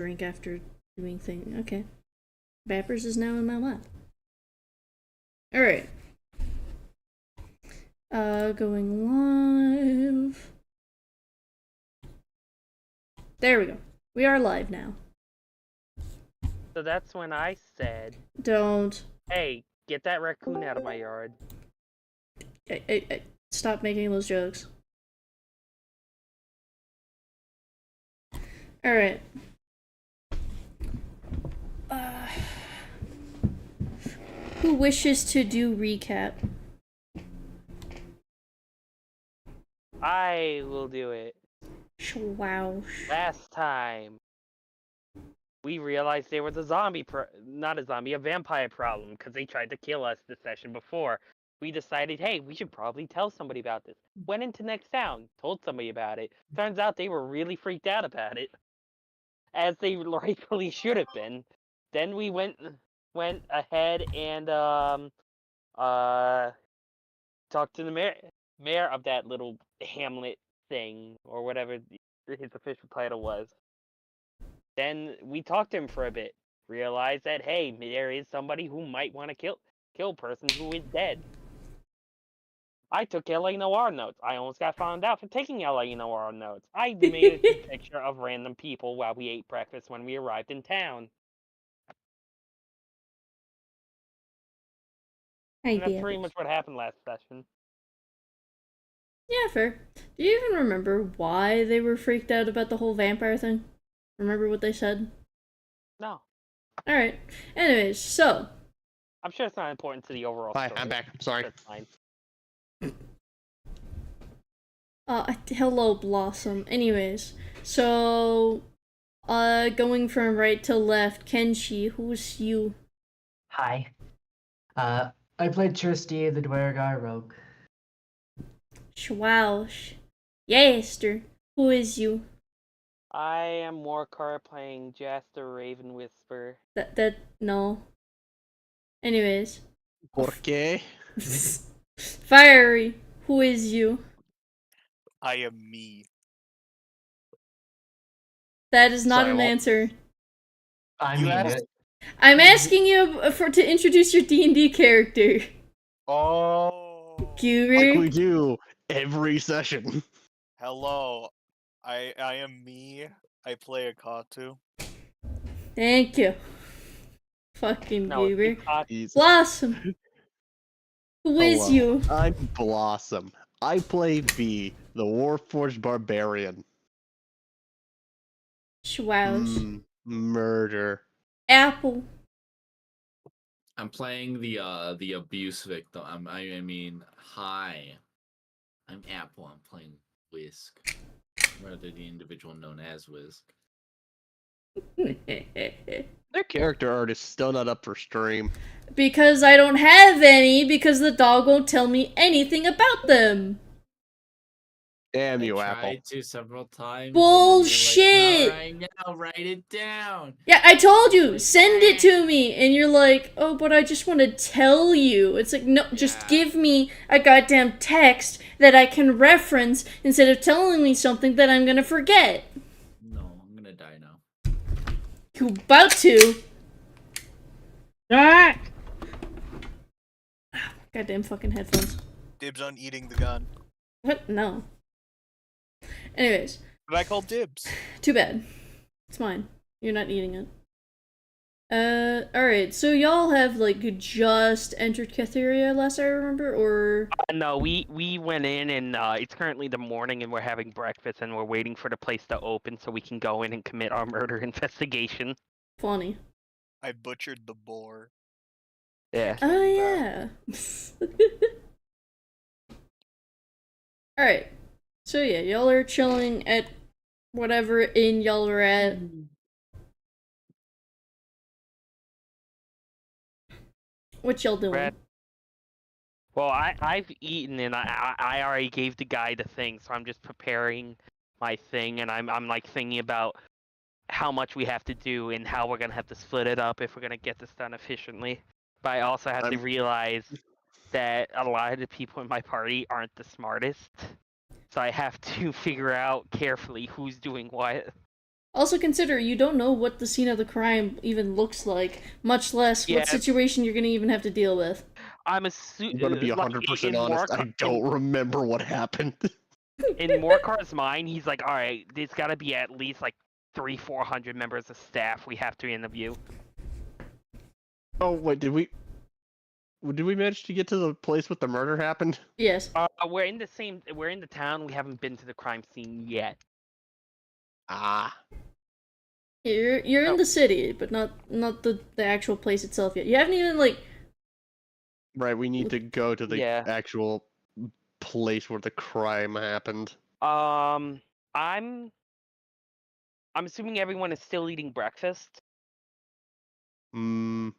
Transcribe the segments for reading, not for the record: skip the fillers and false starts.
drink after doing thing. Okay. Vappers is now in my lap. Alright. Going live. There we go. We are live now. So that's when I said, Don't. hey, get that raccoon out of my yard. Stop making those jokes. Alright. Who wishes to do recap? I will do it. Wow. Last time, we realized there was a a vampire problem, because they tried to kill us the session before. We decided, hey, we should probably tell somebody about this. Went into next town, told somebody about it. Turns out they were really freaked out about it, as they rightfully should have been. Then we went ahead and talked to the mayor of that little hamlet thing, or whatever his official title was. Then we talked to him for a bit. Realized that, hey, there is somebody who might want to kill a person who is dead. I took LA Noir notes. I almost got found out for taking LA Noir notes. I made a picture of random people while we ate breakfast when we arrived in town. And that's pretty much what happened last session. Yeah, fair. Do you even remember why they were freaked out about the whole vampire thing? Remember what they said? No. Alright. Anyways, so. I'm sure it's not important to the overall Hi, story. I'm back. Sorry. That's fine. Hello, Blossom. Anyways, so, going from right to left, Kenshi, who's you? Hi. I played Tristy, the Dwergar Rogue. Schwaush. Yaster, who is you? I am Morcar playing Jaster Raven Whisper. No. Anyways. ¿Por qué? Fiery, who is you? I am me. That is not Sorry, an answer. I'm asking you to introduce your D&D character. Oh. Goober. Like we do every session. Hello. I am me. I play a Katu. Thank you. Fucking No, Goober. Jesus. Blossom. Who is you? I'm Blossom. I play V, the Warforged Barbarian. Schwaush. Murder. Apple. I'm playing the abuse victim. Hi. I'm Apple. I'm playing Whisk. Rather the individual known as Whisk. Their character art is still not up for stream. Because I don't have any, because the dog won't tell me anything about them. Damn you, I Apple. tried to several times. Bullshit! Like, right now, write it down. Yeah, I told you, send it to me. And you're like, oh, but I just want to tell you. It's like, no, just give me a goddamn text that I can reference instead of telling me something that I'm gonna forget. No, I'm gonna die now. You about to. Ah! Goddamn fucking headphones. Dibs on eating the gun. What? No. Anyways. But I called dibs. Too bad. It's mine. You're not eating it. Alright, so y'all have, like, just entered Catheria last I remember, or? No, we went in and it's currently the morning and we're having breakfast and we're waiting for the place to open so we can go in and commit our murder investigation. Funny. I butchered the boar. Yeah. Oh, yeah. Alright. So yeah, y'all are chilling at whatever inn y'all are at. What y'all doing? Well, I've eaten and I already gave the guy the thing, so I'm just preparing my thing and I'm like thinking about how much we have to do and how we're gonna have to split it up if we're gonna get this done efficiently. But I also have to realize that a lot of the people in my party aren't the smartest. So I have to figure out carefully who's doing what. Also consider, you don't know what the scene of the crime even looks like, much less Yeah. what situation you're gonna even have to deal with. I'm I'm gonna be like 100% honest. I don't remember what happened. In Morcar's mind, he's like, all right, there's got to be at least like 300-400 members of staff we have to interview. Oh wait, did we manage to get to the place where the murder happened? Yes. We're in the town. We haven't been to the crime scene yet. Ah. You're in the city, but not the actual place itself yet. You haven't even like Right, we need to go to the Yeah. actual place where the crime happened. I'm assuming everyone is still eating breakfast. Hmm.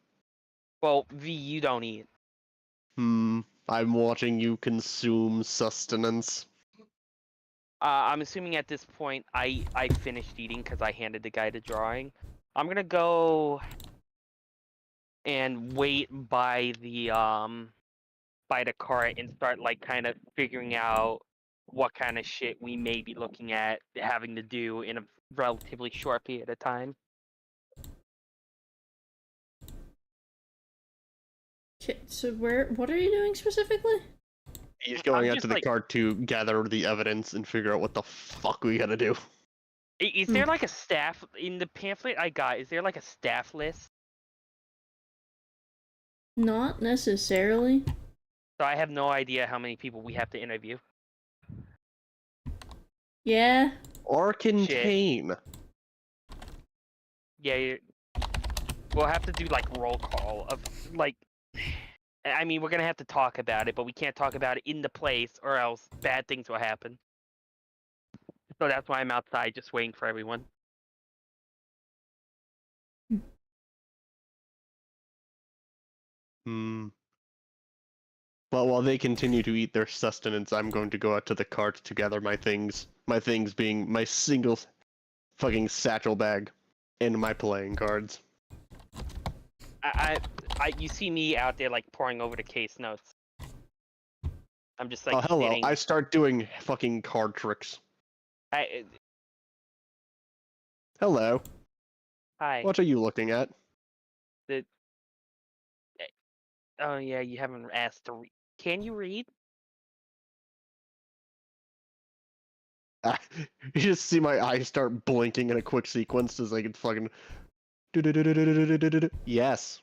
Well, V, you don't eat. I'm watching you consume sustenance. I'm assuming at this point I finished eating because I handed the guy the drawing. I'm gonna go and wait by the cart and start like kind of figuring out what kind of shit we may be looking at having to do in a relatively short period of time. okay, so what are you doing specifically? He's going I'm out just to the like- cart to gather the evidence and figure out what the fuck we gotta do. Is there like a staff in the pamphlet I got? Is there like a staff list? Not necessarily. So I have no idea how many people we have to interview. Yeah. Or contain. Yeah, we'll have to do like roll call of like. I mean, we're gonna have to talk about it, but we can't talk about it in the place, or else bad things will happen. So that's why I'm outside, just waiting for everyone. Well, while they continue to eat their sustenance, I'm going to go out to the cart to gather my things. My things being my single fucking satchel bag and my playing cards. You see me out there like poring over the case notes. I'm just like Oh, hello. sitting. I start doing fucking card tricks. Hello. Hi. What are you looking at? Oh yeah, you haven't asked to read. Can you read? You just see my eyes start blinking in a quick sequence as I can fucking. Yes.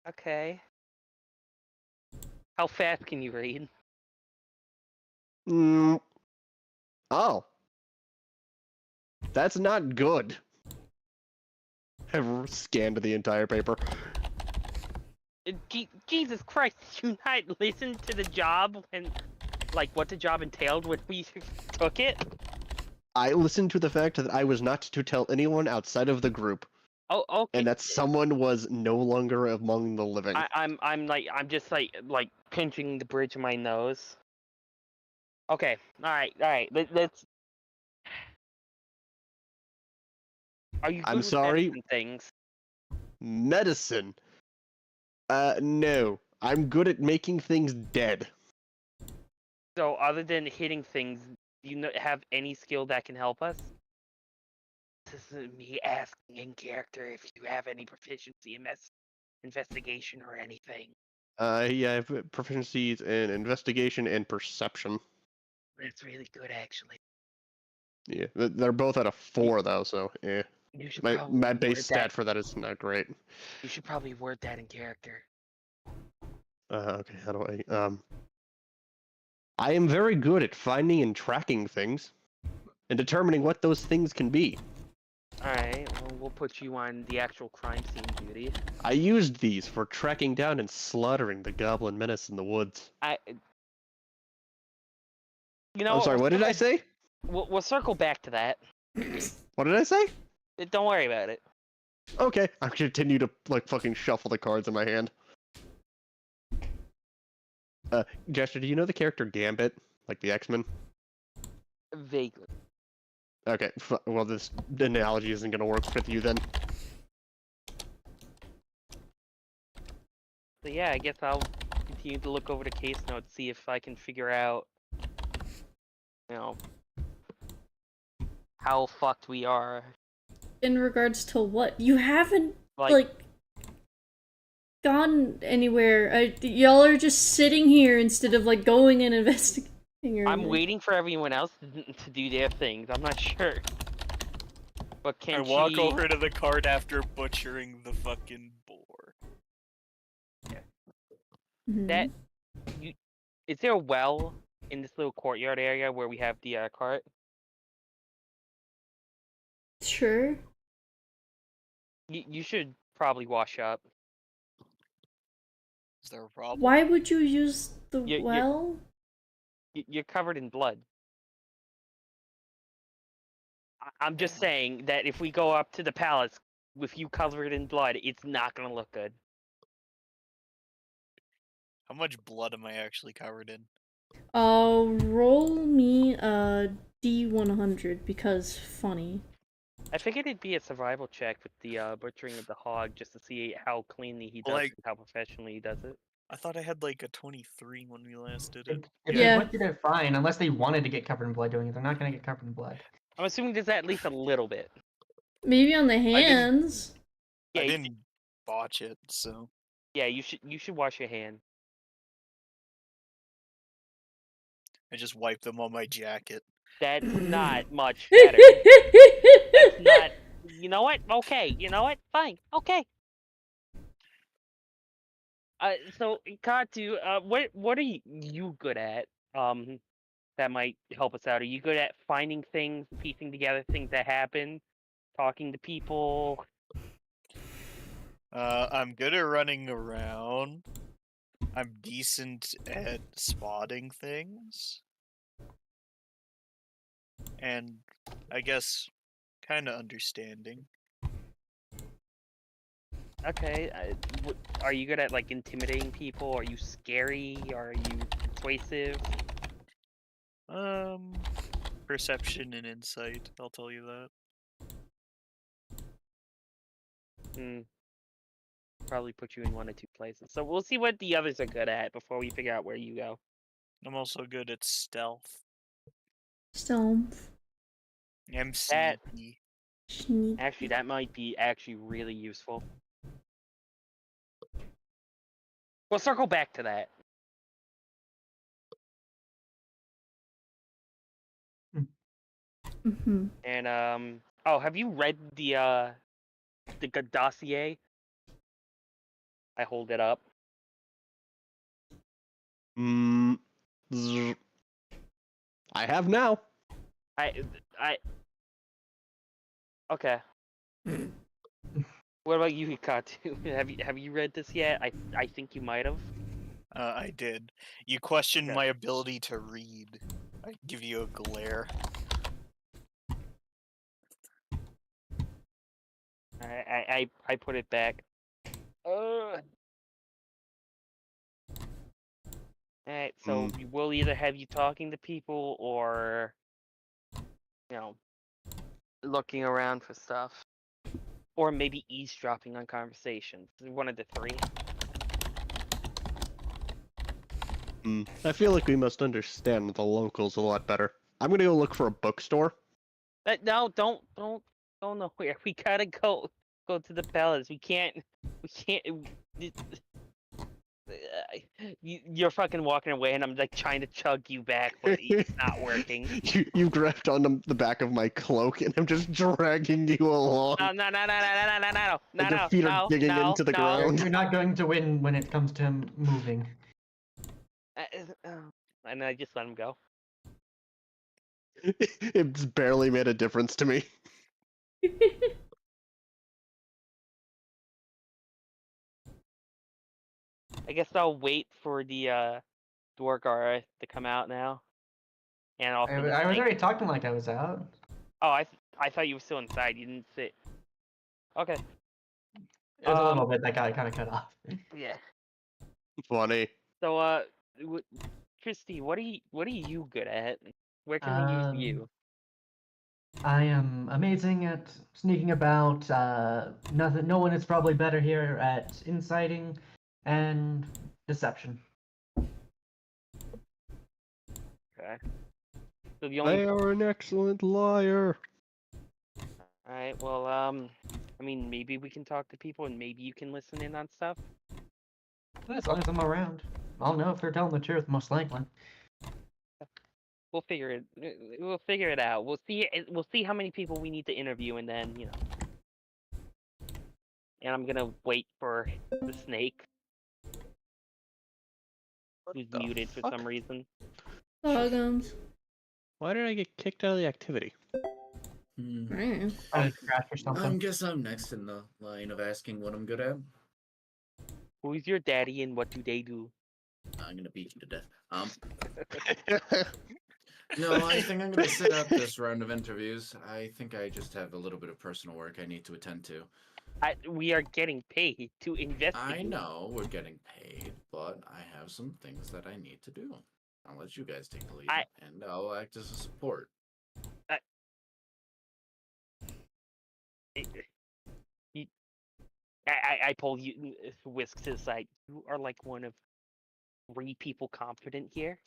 Okay. How fast can you read? Oh. That's not good. I've scanned the entire paper. Jesus Christ, did you not listen to the job and like what the job entailed when we took it? I listened to the fact that I was not to tell anyone outside of the group, Oh, okay. and that someone was no longer among the living. I'm just like pinching the bridge of my nose. Okay, all right. Let's. Are you? Good I'm with sorry. medicine things? Medicine. No. I'm good at making things dead. So, other than hitting things, do you have any skill that can help us? This is me asking in character if you have any proficiency in investigation or anything. Yeah, I have proficiencies in investigation and perception. That's really good, actually. Yeah, they're both at a 4 though, so yeah. You should My probably mad base word stat that. for that is not great. You should probably word that in character. Okay, how do I am very good at finding and tracking things, and determining what those things can be. Alright, well, we'll put you on the actual crime scene duty. I used these for tracking down and slaughtering the goblin menace in the woods. You know, I'm sorry, what did I say? We'll circle back to that. What did I say? Don't worry about it. Okay, I continue to like fucking shuffle the cards in my hand. Jester, do you know the character Gambit, like the X-Men? Vaguely. Okay, well this analogy isn't gonna work with you then. So yeah, I guess I'll continue to look over the case notes, see if I can figure out, you know, how fucked we are. In regards to what? You haven't, like gone anywhere. Y'all are just sitting here instead of, like, going and investigating or I'm anything. waiting for everyone else to do their things. I'm not sure. But I can walk she... over to the cart after butchering the fucking boar. Mhm. That... Is there a well in this little courtyard area where we have the cart? Sure. You should probably wash up. Is there a problem? Why would you use the You- well? You're covered in blood. I'm just saying that if we go up to the palace with you covered in blood, it's not gonna look good. How much blood am I actually covered in? Roll me a D100 because funny. I figured it'd be a survival check with the butchering of the hog just to see how cleanly he does Like- it, how professionally he does it. I thought I had like a 23 when we last did it. If Yeah. they butchered it, fine. Unless they wanted to get covered in blood doing it, they're not gonna get covered in blood. I'm assuming there's at least a little bit. Maybe on the hands. Yeah, I didn't botch it, so yeah, you should wash your hand. I just wiped them on my jacket. That's not much better. That's not. You know what? Okay. You know what? Fine. Okay. So Katu, what are you good at? That might help us out. Are you good at finding things, piecing together things that happen, talking to people? I'm good at running around. I'm decent at spotting things. And I guess kind of understanding. Okay. Are you good at like intimidating people? Are you scary? Are you persuasive? Perception and insight, I'll tell you that. Probably put you in one or two places. So we'll see what the others are good at before we figure out where you go. I'm also good at stealth. Stealth. I'm That- sneaky. Sneak. Actually, that might be actually really useful. We'll circle back to that. Mm-hmm. And oh, have you read the dossier? I hold it up. I have now. I okay. What about you, Hikatu? Have you read this yet? I think you might have. I did. You questioned Okay. my ability to read. I give you a glare. I put it back. Alright, so we'll either have you talking to people or, you know, looking around for stuff. Or maybe eavesdropping on conversations. One of the three. I feel like we must understand the locals a lot better. I'm gonna go look for a bookstore. No, don't go nowhere. We gotta go to the palace. We can't. You're fucking walking away, and I'm like trying to chug you back, but it's not working. You grabbed on the back of my cloak, and I'm just dragging you along. No, And your feet are digging into the ground. You're not going to win when it comes to him moving. And I just let him go. It's barely made a difference to me. I guess I'll wait for the Dwargara to come out now. And also, I was already talking like I was out. Oh, I thought you were still inside. You didn't sit. Okay. It was a little bit that got kind of cut off. Yeah. Funny. So, Christy, what are you good at? Where can we use you? I am amazing at sneaking about. No one is probably better here at inciting and deception. Okay. So the only They are an excellent liar. Alright, well, I mean, maybe we can talk to people and maybe you can listen in on stuff. As long as I'm around, I'll know if they're telling the truth, most likely. We'll figure it. We'll figure it out. We'll see. We'll see how many people we need to interview, and then And I'm gonna wait for the snake, who's the muted for fuck? some reason. Bogums. Why did I get kicked out of the activity? Man. Crash or something. I guess I'm next in the line of asking what I'm good at. Who's your daddy and what do they do? I'm gonna beat you to death. No, I think I'm gonna sit out this round of interviews. I think I just have a little bit of personal work I need to attend to. We are getting paid to investigate. I know we're getting paid, but I have some things that I need to do. I'll let you guys take the lead, and I'll act as a support. I pull you, Whisk to the side. You are like one of 3 people confident here.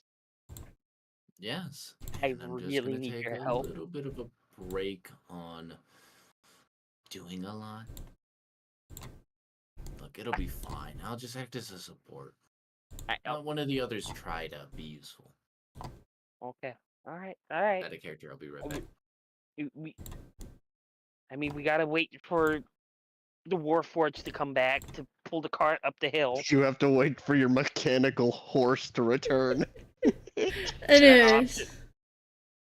Yes. I And I'm just really gonna need take your a help. little bit of a break on doing a lot. Look, it'll be fine. I'll just act as a support. One of the others try to be useful. Okay. All right. All right. Out of character, I'll be right back. I mean, we gotta wait for the Warforged to come back to pull the cart up the hill. You have to wait for your mechanical horse to return. Anyways,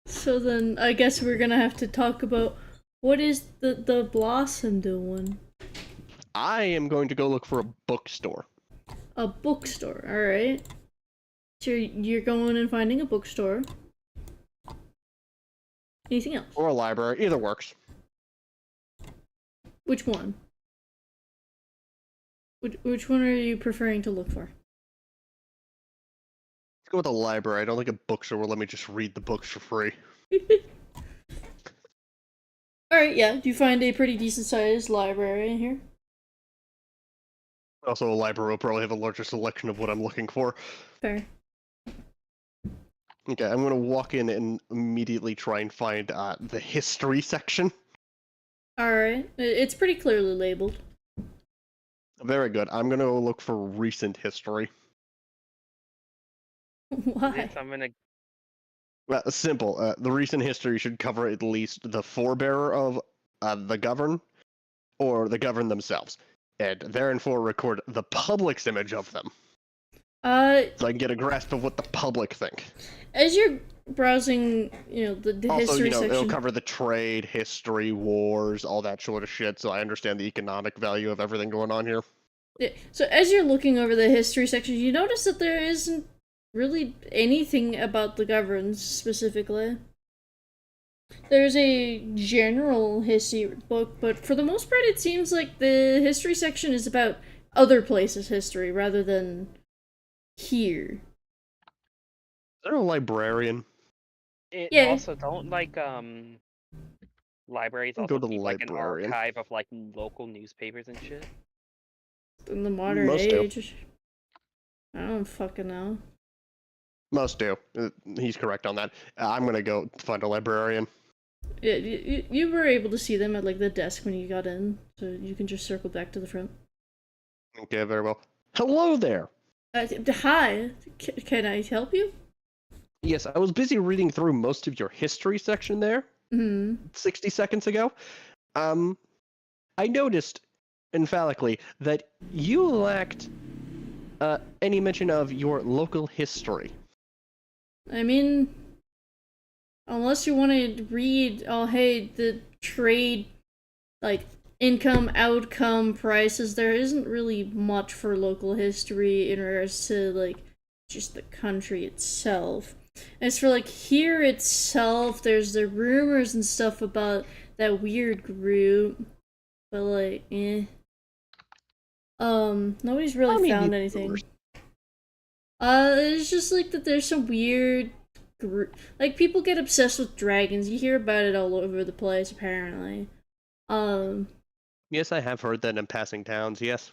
so then I guess we're gonna have to talk about what is the Blossom doing? I am going to go look for a bookstore. A bookstore, alright. So you're going and finding a bookstore. Anything else? Or a library. Either works. Which one? Which one are you preferring to look for? Let's go with a library. I don't think a bookstore will let me just read the books for free. Alright, yeah. You find a pretty decent sized library in here. Also, a library will probably have a larger selection of what I'm looking for. Fair. Okay, I'm going to walk in and immediately try and find the history section. Alright. It's pretty clearly labeled. Very good. I'm going to look for recent history. Why? Yes, I'm gonna. Well, simple. The recent history should cover at least the forebearer of the govern, or the govern themselves, and thereafter record the public's image of them, so I can get a grasp of what the public think. As you're browsing, the Also, history it'll section. cover the trade, history, wars, all that sort of shit, so I understand the economic value of everything going on here. Yeah, so as you're looking over the history section, you notice that there isn't really anything about the governs specifically. There's a general history book, but for the most part it seems like the history section is about other places' history rather than here. Is there a librarian? Yeah. Also, don't libraries Go also to the keep like an librarian. archive of like local newspapers and shit. In the modern Most do. age. I don't fucking know. Most do. He's correct on that. I'm gonna go find a librarian. Yeah, you were able to see them at like the desk when you got in, so you can just circle back to the front. Okay, very well. Hello there! Hi, can I help you? Yes, I was busy reading through most of your history section there, 60 seconds ago. I noticed, emphatically, that you lacked any mention of your local history. I mean, unless you want to read, oh hey, the trade, like, income, outcome, prices, there isn't really much for local history in regards to, like, just the country itself. As for, like, here itself, there's the rumors and stuff about that weird group, but, like, nobody's really found anything. Rumors? It's just like that there's some weird group, like people get obsessed with dragons. You hear about it all over the place, apparently. Yes, I have heard that in passing towns, yes.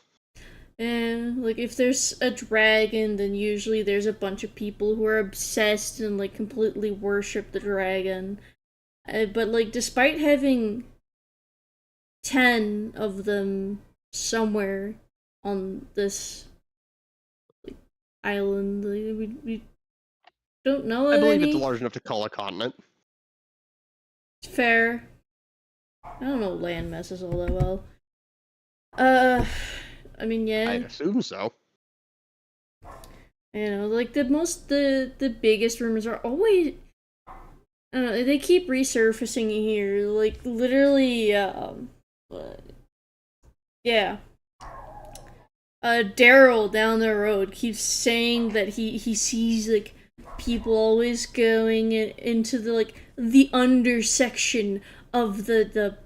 And like if there's a dragon, then usually there's a bunch of people who are obsessed and like completely worship the dragon. But like despite having 10 of them somewhere on this island. We don't know I of believe any. it's large enough to call a continent. Fair. I don't know land masses all that well. I mean, yeah. I assume so. You know, like the biggest rumors are always. I don't know, they keep resurfacing here. Like literally, yeah. Daryl down the road keeps saying that he sees like people always going into the undersection of the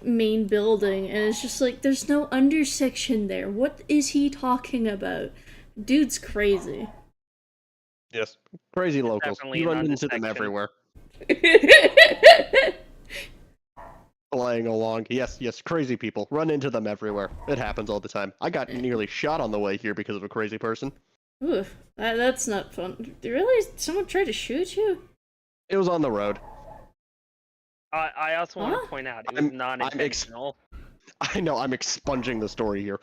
main building, and it's just like there's no undersection there. What is he talking about? Dude's crazy. Yes, crazy locals. definitely You an run into them undersection. everywhere. Flying along. Yes, crazy people. Run into them everywhere. It happens all the time. I got nearly shot on the way here because of a crazy person. Oof, that's not fun. Really? Someone tried to shoot you? It was on the road. I also want Huh? to point out it was non-intentional. I know, I'm expunging the story here.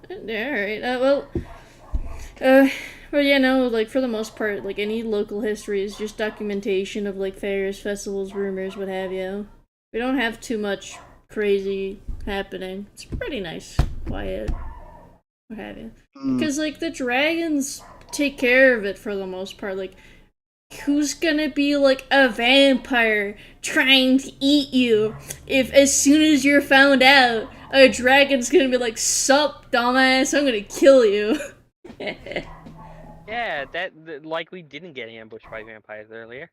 Alright, well, yeah, no, like, for the most part, like, any local history is just documentation of, like, fairs, festivals, rumors, what have you. We don't have too much crazy happening. It's pretty nice, quiet, what have you. Because, like, the dragons take care of it for the most part. Like, who's gonna be, like, a vampire trying to eat you if as soon as you're found out, a dragon's gonna be like, sup, dumbass, I'm gonna kill you. Yeah, that likely didn't get ambushed by vampires earlier.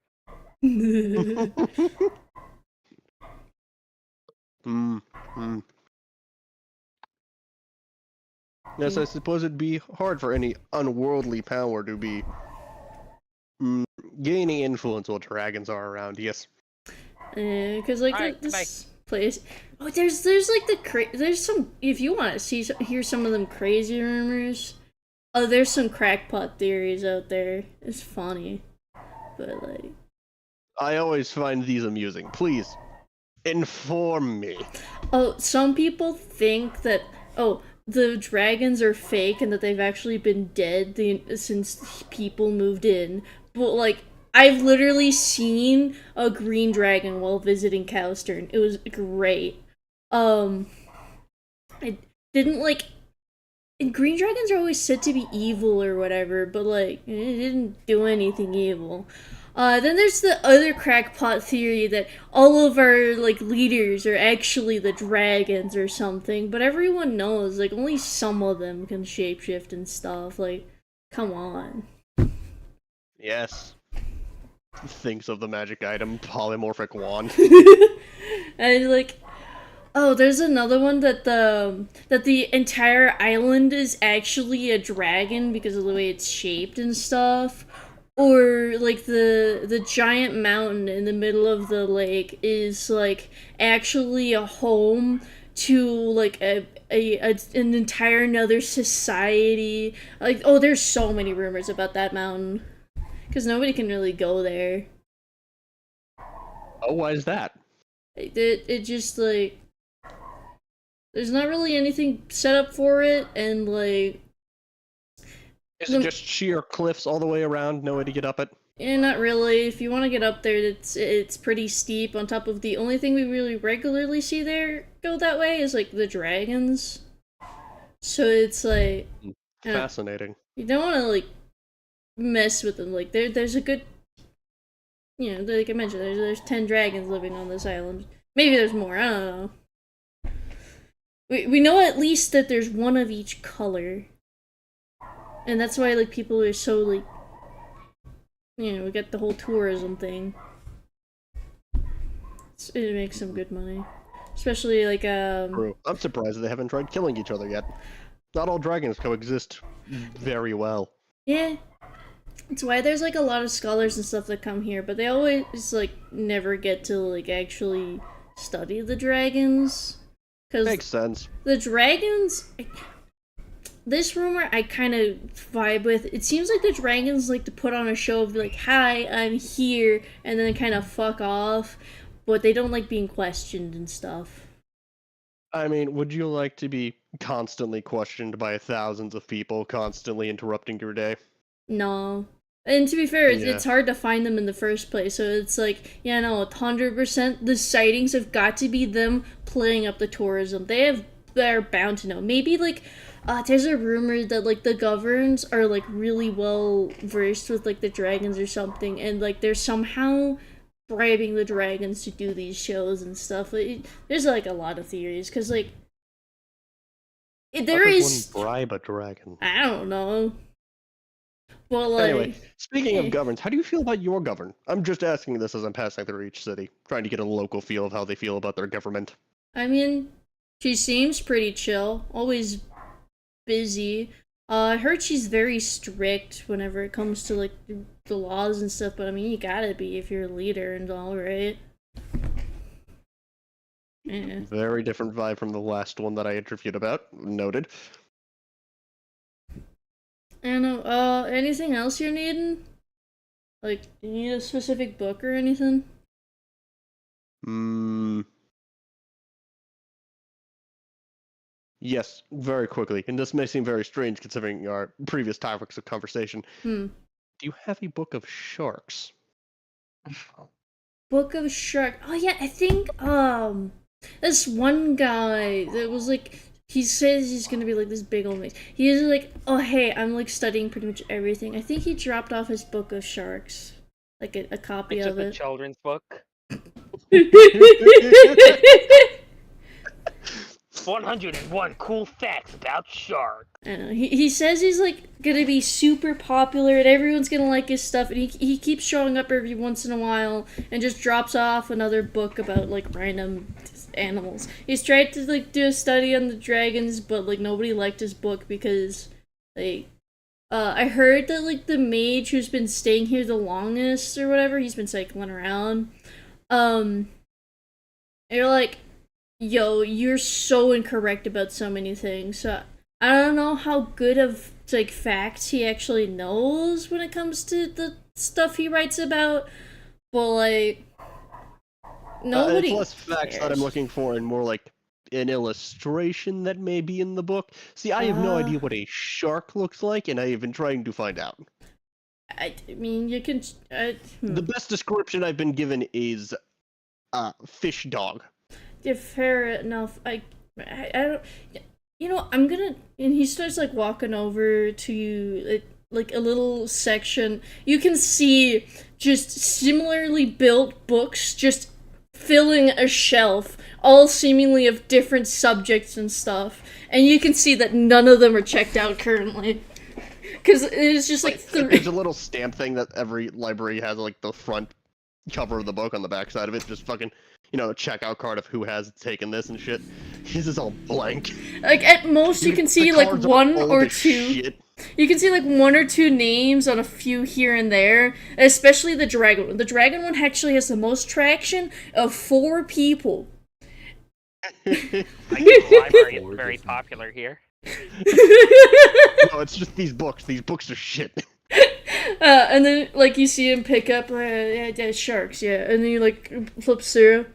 Yes, I suppose it'd be hard for any unworldly power to be gaining influence while dragons are around. Yes. Because like Alright, this place. Oh, there's like there's some. If you want to hear some of them crazy rumors. Oh, there's some crackpot theories out there. It's funny, but like. I always find these amusing. Please, inform me. Oh, some people think that the dragons are fake and that they've actually been dead since people moved in. But like, I've literally seen a green dragon while visiting Cowstern. It was great. I didn't like. And green dragons are always said to be evil or whatever, but like, it didn't do anything evil. Then there's the other crackpot theory that all of our, like, leaders are actually the dragons or something, but everyone knows, like, only some of them can shapeshift and stuff, like, come on. Yes. Thinks of the magic item, polymorphic wand. And, like, oh, there's another one that the entire island is actually a dragon because of the way it's shaped and stuff. Or like the giant mountain in the middle of the lake is like actually a home to like an entire another society. Like, oh, there's so many rumors about that mountain because nobody can really go there. Oh, why is that? It just like there's not really anything set up for it, and like. Is it just sheer cliffs all the way around? No way to get up it? Yeah, not really. If you want to get up there, it's pretty steep. On top of the only thing we really regularly see there go that way is like the dragons. So it's like Fascinating. you don't want to like mess with them. Like there's a good, you know, like I mentioned, there's 10 dragons living on this island. Maybe there's more. I don't know. We know at least that there's one of each color. And that's why, like, people are so, like, you know, we got the whole tourism thing. It makes some good money. Especially, like, True. I'm surprised they haven't tried killing each other yet. Not all dragons coexist very well. Yeah. It's why there's, like, a lot of scholars and stuff that come here, but they always, like, never get to, like, actually study the dragons. Makes sense. The dragons... This rumor I kind of vibe with. It seems like the dragons like to put on a show of like, hi, I'm here, and then kind of fuck off. but they don't like being questioned and stuff. I mean, would you like to be constantly questioned by thousands of people, constantly interrupting your day? No. And to be fair, Yeah. it's hard to find them in the first place, so it's like, yeah, no, 100%, the sightings have got to be them playing up the tourism. They're bound to know. Maybe, like, there's a rumor that, like, the governs are, like, really well versed with, like, the dragons or something, and, like, they're somehow bribing the dragons to do these shows and stuff. There's, like, a lot of theories, because, like, there is... bribe a dragon. I don't know. Well, like... Anyway, speaking of governs, how do you feel about your govern? I'm just asking this as I'm passing through each city, trying to get a local feel of how they feel about their government. I mean, she seems pretty chill, always busy. I heard she's very strict whenever it comes to, like, the laws and stuff, but I mean, you gotta be if you're a leader and all, right? Yeah. Very different vibe from the last one that I interviewed about. Noted. I don't know, anything else you're needing? Like, do you need a specific book or anything? Yes, very quickly, and this may seem very strange considering our previous topics of conversation. Do you have a book of sharks? Book of Shark. Oh yeah, I think, this one guy that was like, he says he's gonna be like this big old mate. He is like, oh hey, I'm like studying pretty much everything. I think he dropped off his book of sharks. Like a copy It's of just a it. children's book. 101 cool facts about sharks. I don't know. He says he's like gonna be super popular and everyone's gonna like his stuff, and he keeps showing up every once in a while and just drops off another book about like random animals. He's tried to like do a study on the dragons, but like nobody liked his book because like I heard that like the mage who's been staying here the longest or whatever, he's been cycling around. You're like, yo, you're so incorrect about so many things. So I don't know how good of like facts he actually knows when it comes to the stuff he writes about, but like nobody. It's less facts that I'm looking for and more like an illustration that may be in the book. See, I have no idea what a shark looks like, and I have been trying to find out. I mean, you can. The best description I've been given is fish dog. Yeah, fair enough. I don't. You know, I'm gonna. And he starts like walking over to you, like a little section. You can see just similarly built books just filling a shelf, all seemingly of different subjects and stuff. And you can see that none of them are checked out currently. Because it's just like There's a little stamp thing that every library has, like the front cover of the book on the back side of it, just fucking, you know, a checkout card of who has taken this and shit. His is all blank. Like at most you can see like one or two. Shit. You can see like one or two names on a few here and there, especially the dragon one. The dragon one actually has the most traction of 4 people. I think the library is very popular here. No, it's just these books. These books are shit. And then like you see him pick up yeah, sharks, yeah, and then you like flips through.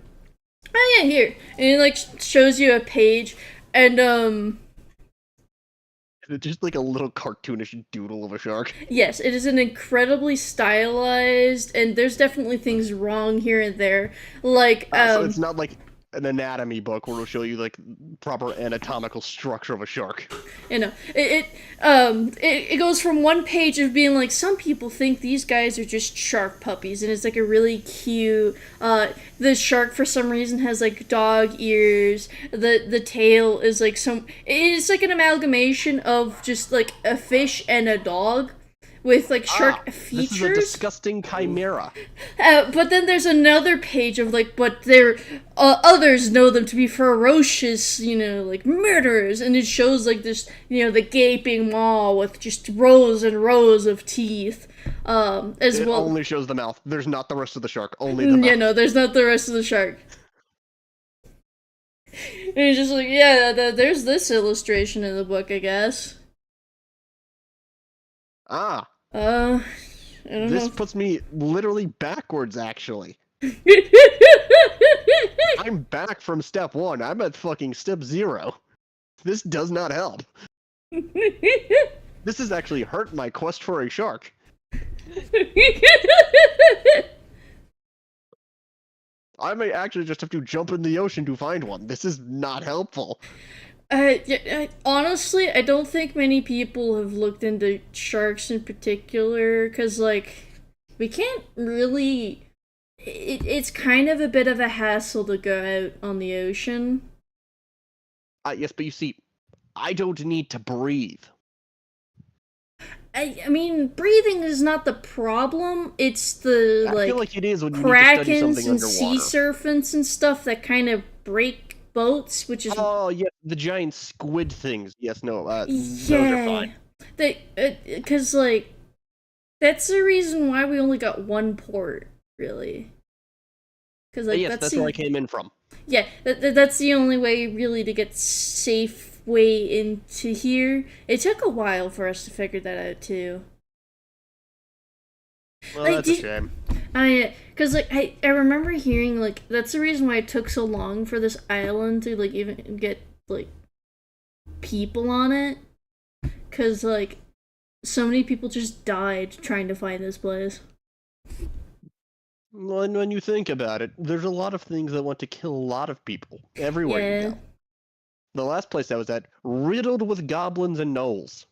Oh yeah, here, and he like shows you a page, and It's just like a little cartoonish doodle of a shark. yes, it is an incredibly stylized, and there's definitely things wrong here and there, like So it's not like an anatomy book where it'll show you like proper anatomical structure of a shark. You know, it goes from one page of being like, some people think these guys are just shark puppies, and it's like a really cute, the shark for some reason has like dog ears, the tail is like it's like an amalgamation of just like a fish and a dog, with like shark features. This is a disgusting chimera. But then there's another page of like, but others know them to be ferocious, you know, like murderers, and it shows like this, you know, the gaping maw with just rows and rows of teeth, as well. It only shows the mouth. There's not the rest of the shark. Only the mouth. Yeah, no, there's not the rest of the shark. And he's just like, yeah, there's this illustration in the book, I guess. I don't This know. puts me literally backwards, actually. I'm back from step 1. I'm at fucking step 0. This does not help. This has actually hurt my quest for a shark. I may actually just have to jump in the ocean to find one. This is not helpful. Honestly, I don't think many people have looked into sharks in particular, because, like, we can't really... It's kind of a bit of a hassle to go out on the ocean. Yes, but you see, I don't need to breathe. I mean, breathing is not the problem. It's the, I feel like it is when you need to study krakens something and underwater. sea serpents and stuff that kind of break boats, which is... Oh, yeah, the giant squid things. Yes, no, those are yeah. fine. Because, like, that's the reason why we only got one port, really. Because, like, yes, that's where I came in from. Yeah, that's the only way, really, to get safe way into here. It took a while for us to figure that out, too. Well, Like, that's a shame. Because, like, I remember hearing, like, that's the reason why it took so long for this island to, like, even get, like, people on it. Because, like, so many people just died trying to find this place. Well, and when you think about it, there's a lot of things that want to kill a lot of people everywhere Yeah. you go. The last place I was at, riddled with goblins and gnolls.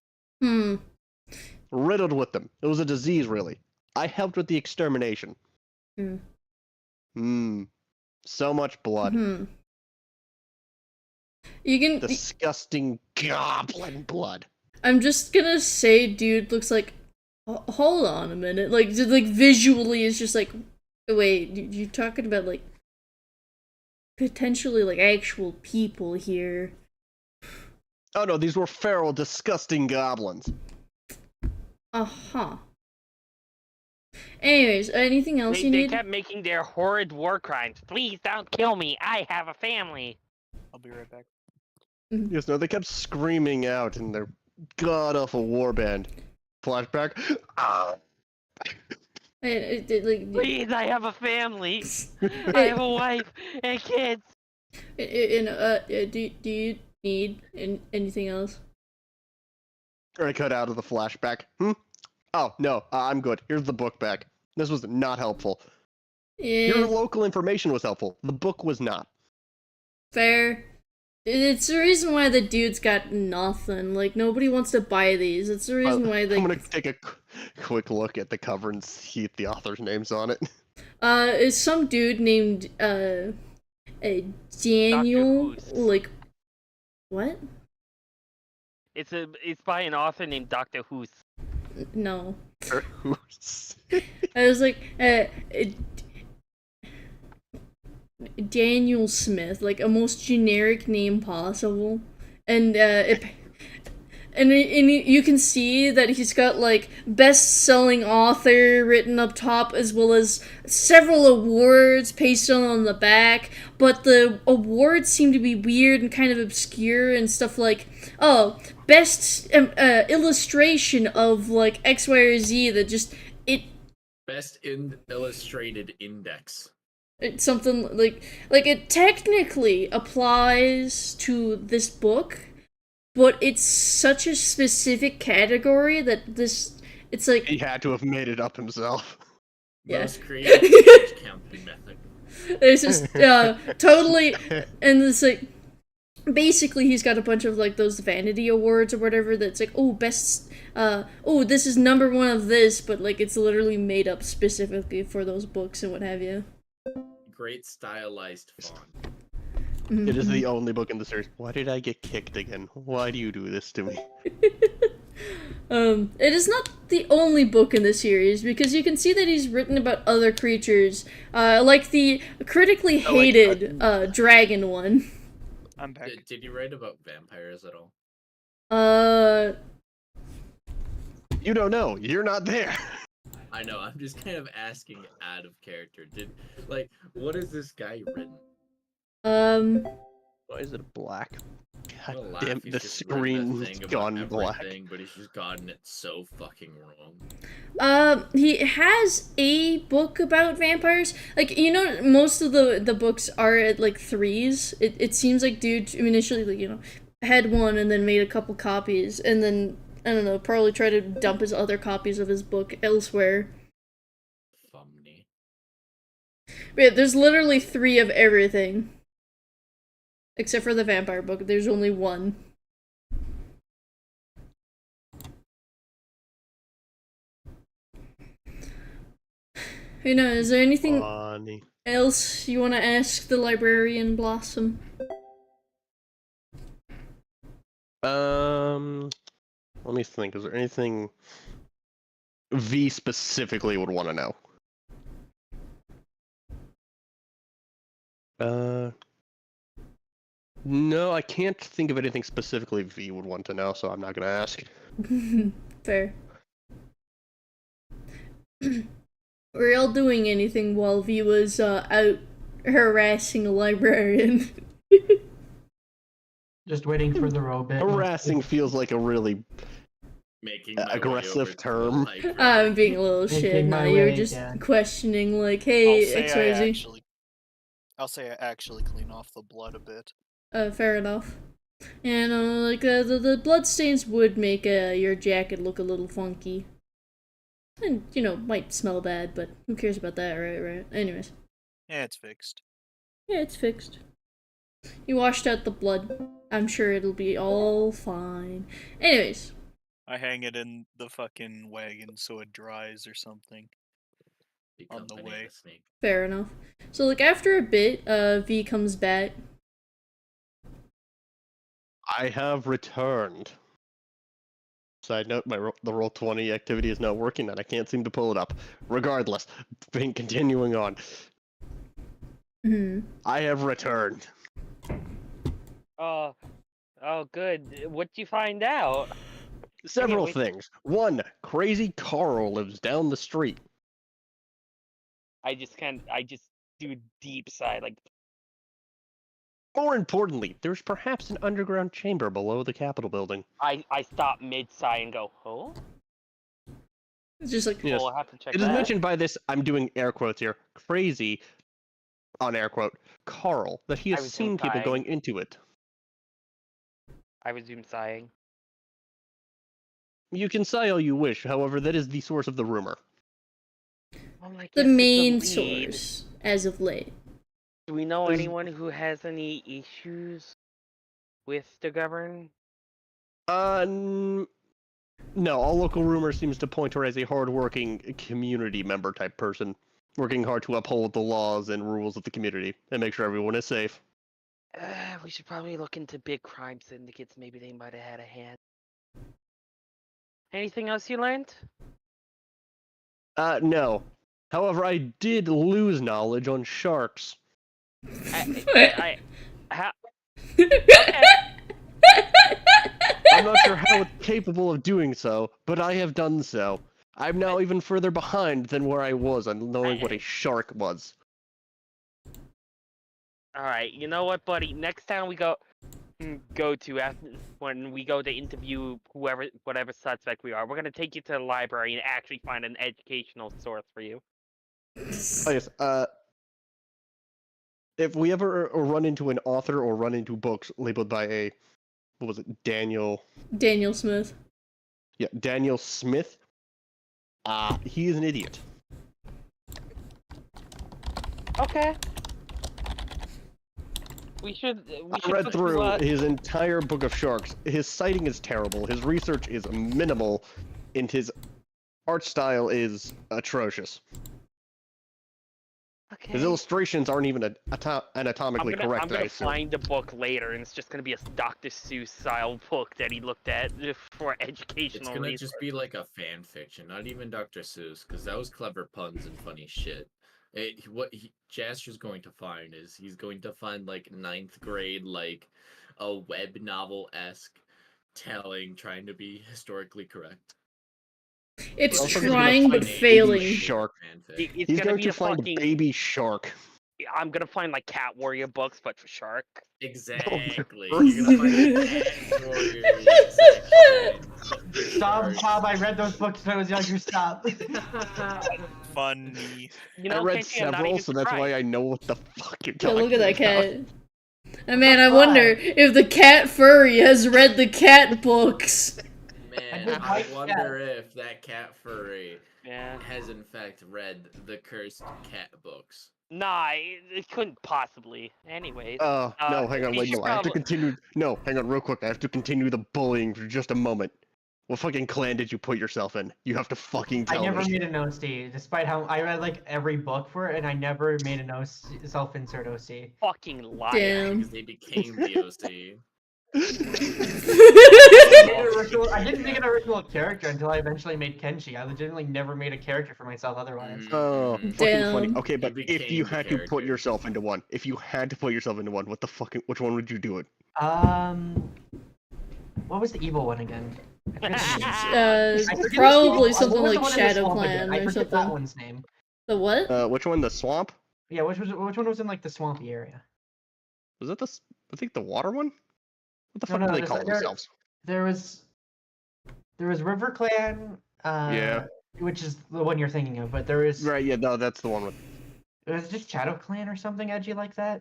Riddled with them. It was a disease, really. I helped with the extermination. So much blood. You can... Disgusting goblin blood. I'm just gonna say dude looks like... Hold on a minute. Like, visually is just like... Wait, you're talking about, like... potentially, like, actual people here. Oh no, these were feral, disgusting goblins. Uh-huh. Anyways, anything else you They need? kept making their horrid war crimes. Please don't kill me. I have a family. I'll be right back. Yes, no, they kept screaming out in their god-awful warband. Flashback. Please, I have a family. I have a wife and kids. Do you need anything else? I cut out of the flashback. Oh, no, I'm good. Here's the book back. This was not helpful. Your Yeah, local information was helpful. The book was not. fair. It's the reason why the dude's got nothing. Like, nobody wants to buy these. It's the reason why they... I'm gonna take a quick look at the cover and see if the author's name's on it. It's some dude named, Daniel, Who's. like... What? It's by an author named Dr. Who's. No. Who's? I was like, Daniel Smith, like a most generic name possible, and you can see that he's got like best-selling author written up top, as well as several awards pasted on the back. But the awards seem to be weird and kind of obscure and stuff like, oh, best illustration of like X, Y, or Z. That just Best illustrated index. It's something like it technically applies to this book, but it's such a specific category that it's like... He had to have made it up himself. Yeah. Most creative image counting method. It's just totally, and it's like basically he's got a bunch of like those vanity awards or whatever that's like, oh, best, oh, this is number one of this, but like it's literally made up specifically for those books and what have you. Great stylized font. It is the only book in the series. Why did I get kicked again? Why do you do this to me? It is not the only book in the series, because you can see that he's written about other creatures, like the critically hated dragon one. I'm back. Did you write about vampires at all? You don't know. You're not there. I know, I'm just kind of asking out of character. What is this guy written? Why is it black? I'm gonna laugh. damn, He's the just written a screen's thing about gone black. everything, but he's just gotten it so fucking wrong. He has a book about vampires. Like, you know, most of the books are at like 3s. It seems like dude initially, like, you know, had one and then made a couple copies and then, I don't know, probably tried to dump his other copies of his book elsewhere. Funny. But yeah, there's literally 3 of everything. Except for the vampire book, there's only 1. You know, is there anything Funny. else you want to ask the librarian, Blossom? Let me think. Is there anything V specifically would want to know? No, I can't think of anything specifically V would want to know, so I'm not gonna ask. Fair. Were y'all doing anything while V was out harassing a librarian? Just waiting for the robot. Harassing feels like a really Making my way aggressive over to the term. library. I'm being a little Making shit now. my You were way, just yeah. questioning, like, I'll hey, say XYZ. I'll say I actually clean off the blood a bit. Fair enough. And, like, the bloodstains would make your jacket look a little funky. And, you know, might smell bad, but who cares about that, right? Anyways. Yeah, it's fixed. Yeah, it's fixed. You washed out the blood. I'm sure it'll be all fine. Anyways. I hang it in the fucking wagon so it dries or something. The on the company of way. the snake. Fair enough. So, like, after a bit, V comes back. I have returned. Side note, the Roll20 activity is not working and I can't seem to pull it up. Regardless, continuing on. I have returned. Oh, good. What'd you find out? Several wait. things. One, crazy Carl lives down the street. I just do a deep sigh, like, More importantly, there's perhaps an underground chamber below the Capitol building. I stop mid-sigh and go, oh? It's just like, Yes. Well, I'll have to check It is that. mentioned by this, I'm doing air quotes here, crazy, on air quote, Carl, that he I has was seen people implying. going into it. I resume sighing. You can say all you wish, however, that is the source of the rumor. Well, I guess the it's a main lead. source, as of late. Do we know There's- anyone who has any issues with the govern? No, all local rumors seems to point her as a hardworking community member type person, working hard to uphold the laws and rules of the community and make sure everyone is safe. We should probably look into big crime syndicates. Maybe they might have had a hand. Anything else you learned? No. However, I did lose knowledge on sharks. How? I'm not sure how it's capable of doing so, but I have done so. I'm now even further behind than where I was on knowing what a shark was. All right. You know what, buddy? Next time we go to after when we go to interview whatever suspect we are, we're gonna take you to the library and actually find an educational source for you. Oh yes, if we ever run into an author or run into books labeled by a, what was it, Daniel Smith. Yeah, Daniel Smith. He is an idiot. Okay. We should I read look through to, his entire book of sharks. His citing is terrible, his research is minimal, and his art style is atrocious. Okay. His illustrations aren't even anatomically correct, I'm gonna I assume. find the book later, and it's just gonna be a Dr. Seuss style book that he looked at for educational It's gonna reasons. just be like a fan fiction, not even Dr. Seuss, because that was clever puns and funny shit. Jasper's going to find is he's going to find like 9th grade, like a web novel-esque trying to be historically correct. It's Also, he's trying gonna but find a failing. baby shark. Fanfic. It's He's gonna going be to a find fucking a baby shark. I'm gonna find like Cat Warrior books, but for Shark. Exactly. Christ. You're gonna find the Cat Warrior section. For Stop, sure. Bob. I read those books when I was younger. Stop. Funny. You I know, read Kenshi, I'm not several, even so that's why surprised. I know what the fuck you're Yeah, talking look at that about. cat. And man, I wonder if the cat furry has read the cat books. Man, just I like wonder if that cat furry Yeah. has in fact read the cursed cat books. Nah, it couldn't possibly. Anyways. No, hang on, he wait, should no, I have to probably- continue. No, hang on, real quick. I have to continue the bullying for just a moment. What fucking clan did you put yourself in? You have to fucking I tell never me. made an OC, despite how I read like every book for it, and I never made an OC, self-insert OC. Fucking liar. Damn. Because they became the OC. I didn't make an original character until I eventually made Kenshi. I legitimately never made a character for myself otherwise. Oh, Mhm. fucking funny. Damn. Okay, but if you became the had to put character. yourself into one, what the fucking, which one would you do it? What was the evil one again? I forget the name. I forget the Probably swamp- something what was the like one in the Shadow swamp Clan again? I or forget that something. one's name. The what? Which one? The swamp? Yeah, which one was in like the swampy area? Was that I think the water one? What the No, fuck no, do they there's- call there- themselves? There was River Clan. Yeah. Which is the one you're thinking of, but there is. Right, yeah, no, that's the one with. It was just Shadow Clan or something edgy like that.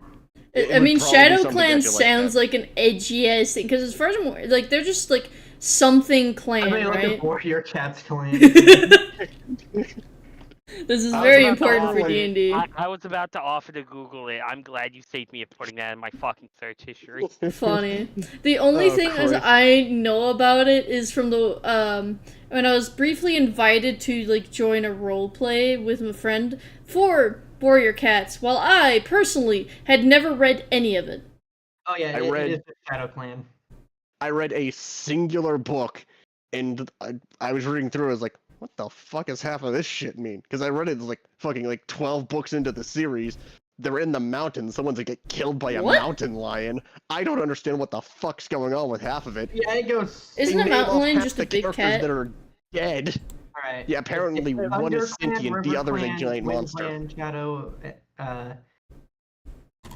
It I would mean, probably be Shadow something Clan edgy like sounds that. like an edgy ass thing because as far as I'm aware, like they're just like something I clan, mean, like right? a Warrior Cats clan. This is I was very about to important for offer- D&D. I was about to offer to Google it. I'm glad you saved me of putting that in my fucking search history. Funny. The only Oh, thing as Christ. I know about it is from the when I was briefly invited to like join a role play with my friend for Warrior Cats, while I personally had never read any of it. Oh yeah, I read- it is the Shadow Clan. I read a singular book, and I was reading through. I was like, "What the fuck is half of this shit mean?" Because I read it like fucking like 12 books into the series. They're in the mountains. Someone's like get killed by a What? mountain lion. I don't understand what the fuck's going on with half of it. Yeah, it goes. Isn't They a name mountain off lion half just the a big characters cat? that are dead. Alright. Yeah, apparently It's one is Thunder Clan, sentient, the River other is a Clan, giant Wind monster. Clan, Shadow.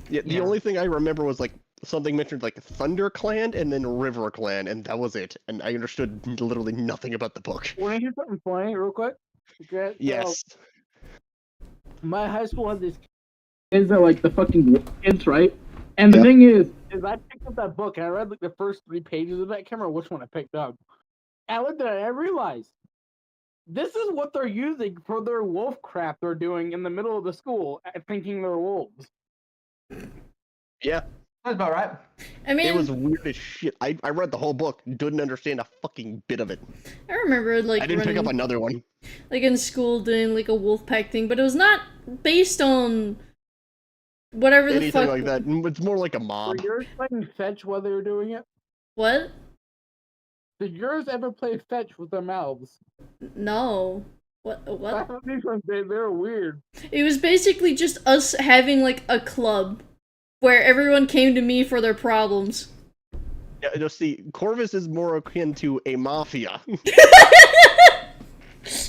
Yeah, the Yeah. only thing I remember was like something mentioned like Thunder Clan and then River Clan, and that was it. And I understood literally nothing about the book. Want to hear something funny, real quick? Okay, so Yes. my high school had these kids that like the fucking kids, right? And the Yeah. thing is I picked up that book and I read like the first 3 pages of that. I can't remember which one I picked up. And I looked at it and I realized this is what they're using for their wolf crap they're doing in the middle of the school, thinking they're wolves. Yeah, That's about right. I mean, it was weird as shit. I read the whole book, didn't understand a fucking bit of it. I remember like I didn't pick up running, another one. like in school doing like a wolf pack thing, but it was not based on whatever the Anything fuck. like that. It's more like a Were mob. yours playing fetch while they were doing it? What? Did yours ever play fetch with their mouths? No. What? These ones, they're weird. It was basically just us having like a club where everyone came to me for their problems. Yeah, just see, Corvus is more akin to a mafia.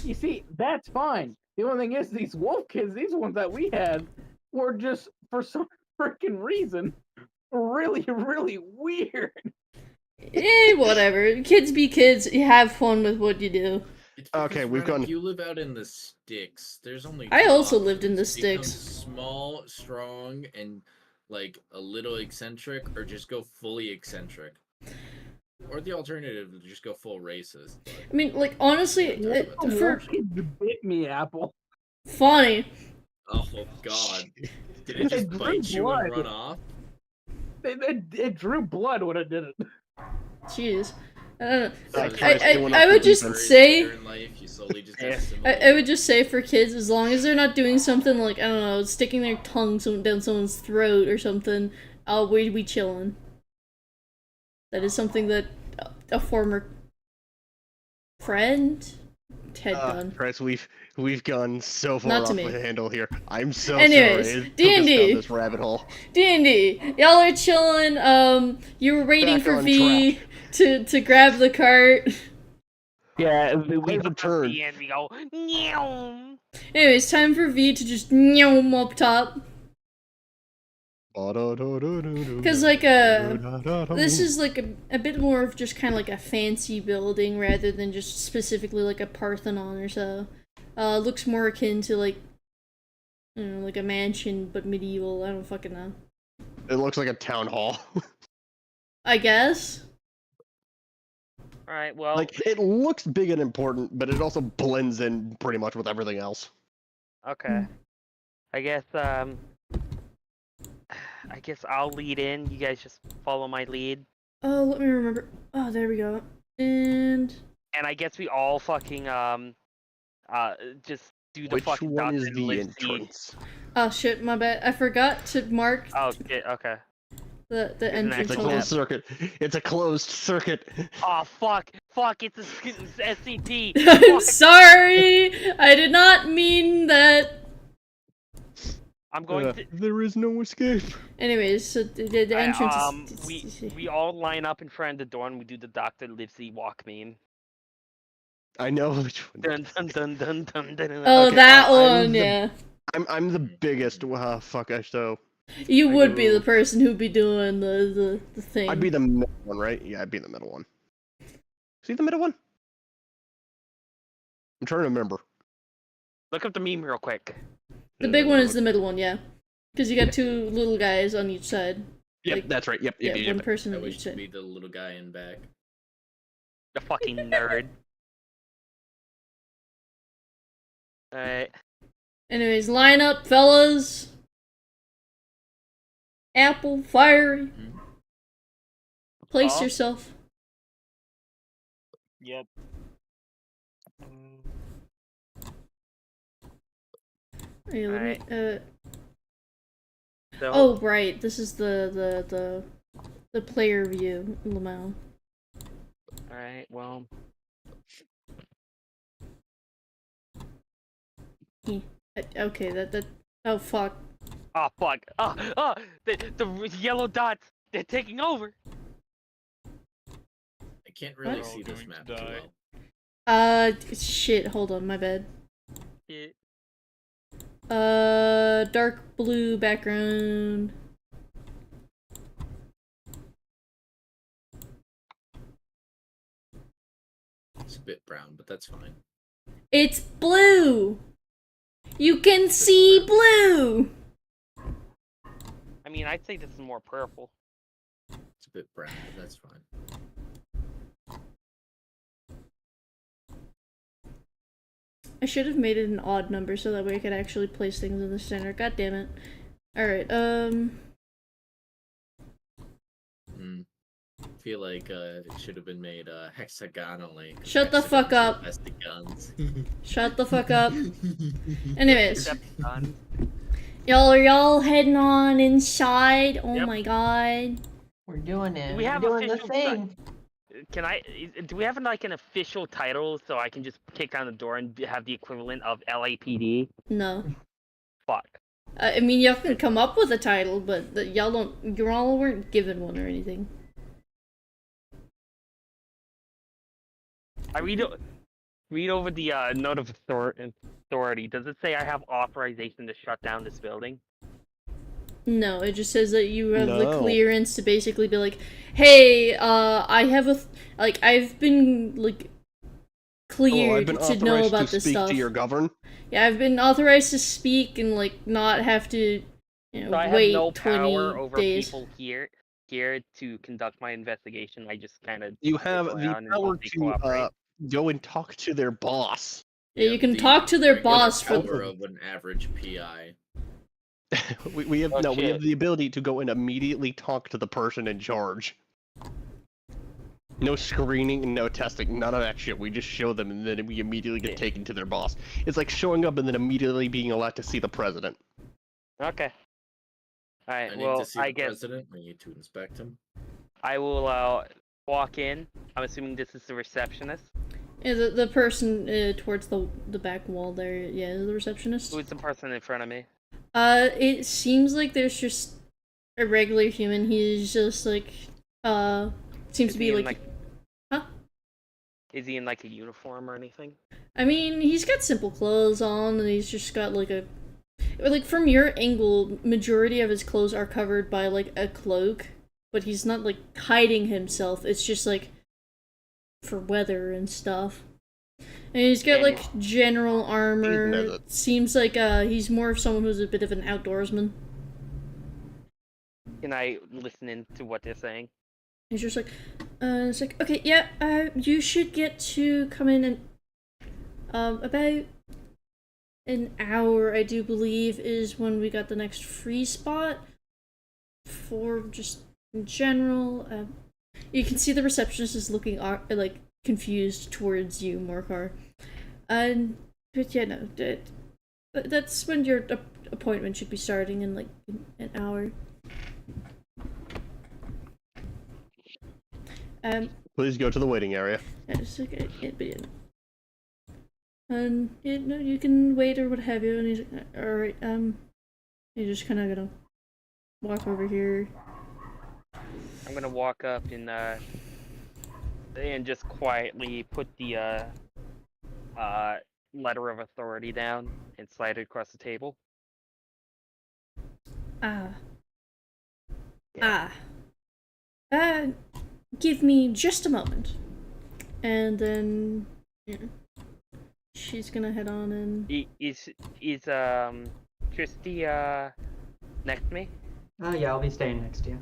You see, that's fine. The only thing is, these wolf kids, these ones that we had, were just, for some freaking reason, really, really weird. Whatever. Kids be kids. You have fun with what you do. It's Okay, because, we've Ren, gone- if you live out in the sticks, there's only I two also lived in the options. Become sticks. Small, strong, and like a little eccentric, or just go fully eccentric. Or the alternative is just go full racist. But I mean, like honestly, Yeah, The for wolf kids bit me, Apple. funny. oh god, did it just It bite drew you and blood. run off? It drew blood when it did it. Jeez. I don't know. So I it's tried just stealing I off would the just defense. say- later in life, you slowly just Yeah. assimilate. I would just say for kids, as long as they're not doing something like, I don't know, sticking their tongue down someone's throat or something, we'd be chilling. That is something that a former friend had done. Chris, we've gone so far Not off to me. the handle here. I'm so Anyways, sorry. It took us D&D. down this rabbit hole. D&D, y'all are chilling, you were waiting Back for on V to grab the cart. Yeah, we I've go returned. and we go, meow. Anyways, time for V to just nyom up top. Because, like, this is, like, a bit more of just kind of like a fancy building rather than just specifically, like, a Parthenon or so. Looks more akin to, like, I don't know, like a mansion, but medieval. I don't fucking know. It looks like a town hall. I guess. All right. Well, Like, it looks big and important, but it also blends in pretty much with everything else. okay. I guess I'll lead in. You guys just follow my lead. Oh, let me remember. Oh, there we go. And I guess we all fucking just do the Which fucking one dot is and the live seed. entrance? oh shit, my bad. I forgot to mark Oh shit. Okay. the Isn't entrance. It's a that Hold on. closed circuit. It's a closed circuit. Oh fuck. Fuck. It's SCP. I'm Fuck. sorry. I did not mean that. I'm going to. There is no escape. Anyways, so the entrance is. We all line up in front of the door and we do the Dr. Livesey walk meme. I know which one. Dun dun dun dun dun dun. dun. Oh, Okay, that I'm one, the- yeah. I'm the biggest. Fuck. So You I would be go- the person who'd be doing the thing. I'd be the middle one, right? Yeah, I'd be the middle one. See the middle one? I'm trying to remember. Look up the meme real quick. The big one is the middle one, yeah. Because you got two little guys on each side. Yep, like- that's right. Yep. Yeah, Yep. one person I on wish each to side. be the little guy in back. The fucking nerd. Alright. Anyways, line up, fellas. Apple, fiery. Mhm. Place Oh. yourself. Yep. Yeah, let me, Alright. So, oh, right. This is the player view, Lamau. alright, well. Okay, that. Oh, fuck. Oh, fuck. The yellow dots, they're taking over. I can't really We're all see this going to map too die. well. Shit, hold on, my bad. Yeah. Dark blue background. It's a bit brown, but that's fine. It's blue! You can see blue! I mean, I'd say this is more purple. It's a bit brown, but that's fine. I should have made it an odd number so that way I could actually place things in the center. God damn it. Alright, I feel like it should have been made hexagonally. 'cause Shut the fuck hexagons are up. the best at guns. shut the fuck up. Anyways, Except gun. y'all, are y'all heading on inside? Oh Yep. my god. We're doing it. We have We're doing the official thing. Can I? Do we have like an official title so I can just kick down the door and have the equivalent of LAPD? No. Fuck. I mean, y'all can come up with a title, but y'all weren't given one or anything. I read over the note of authority. Does it say I have authorization to shut down this building? No, it just says that you have the No. clearance to basically be like, hey, I have I've been, like, cleared I've been to know authorized about to this speak stuff. to your govern. Yeah, I've been authorized to speak and, like, not have to, So I have wait no 20 power over days. people here to conduct my investigation. I just kind of You have go the around and power hope they to cooperate. go and talk to their boss. Yeah, you have can the talk to their regular boss for power of an average PI. we have Oh, we have shit. the ability to go and immediately talk to the person in charge. No screening, no testing, none of that shit. We just show them and then we immediately get taken to their boss. It's like showing up and then immediately being allowed to see the president. Okay. All I right. need Well, to see I the guess president. I need to inspect him. I will walk in. I'm assuming this is the receptionist. Yeah, the person towards the back wall there, yeah, is the receptionist. Who's the person in front of me? It seems like there's just a regular human. He's just like, seems Is to he be in, like, huh? Is he in like a uniform or anything? I mean, he's got simple clothes on, and he's just got like a. like from your angle, majority of his clothes are covered by like a cloak, but he's not like hiding himself. It's just like for weather and stuff. And he's got like general armor. It seems like he's more of someone who's a bit of an outdoorsman. Can I listen in to what they're saying? He's just like, it's like, okay, yeah, you should get to come in and, about an hour, I do believe, is when we got the next free spot. For just in general, you can see the receptionist is looking, like, confused towards you, Morcar. But yeah, no, that's when your appointment should be starting in, like, an hour. Please go to the waiting area. Yes, okay, and you can wait or what have you. And he's like, all right. You're just kind of gonna walk over here. I'm gonna walk up and just quietly put the letter of authority down and slide it across the table. Give me just a moment, and then she's gonna head on and. Is Christy next to me? Yeah, I'll be staying next to you,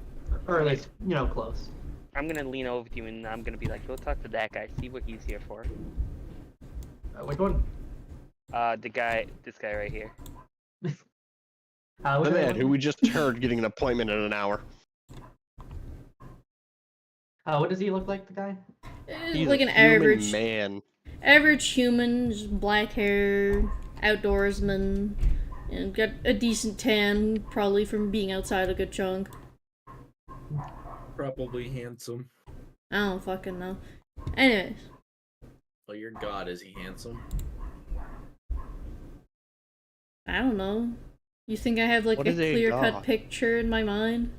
or at least close. I'm gonna lean over to you and I'm gonna be like, go talk to that guy, see what he's here for. Which one? This guy right here. The man who we just heard getting an appointment in an hour. What does he look like, the guy? He's like an average man. Average human, just black hair, outdoorsman, and got a decent tan, probably from being outside a good chunk. Probably handsome. I don't fucking know. Anyways. Oh, your god, is he handsome? I don't know. You think I have like a clear-cut picture in my mind?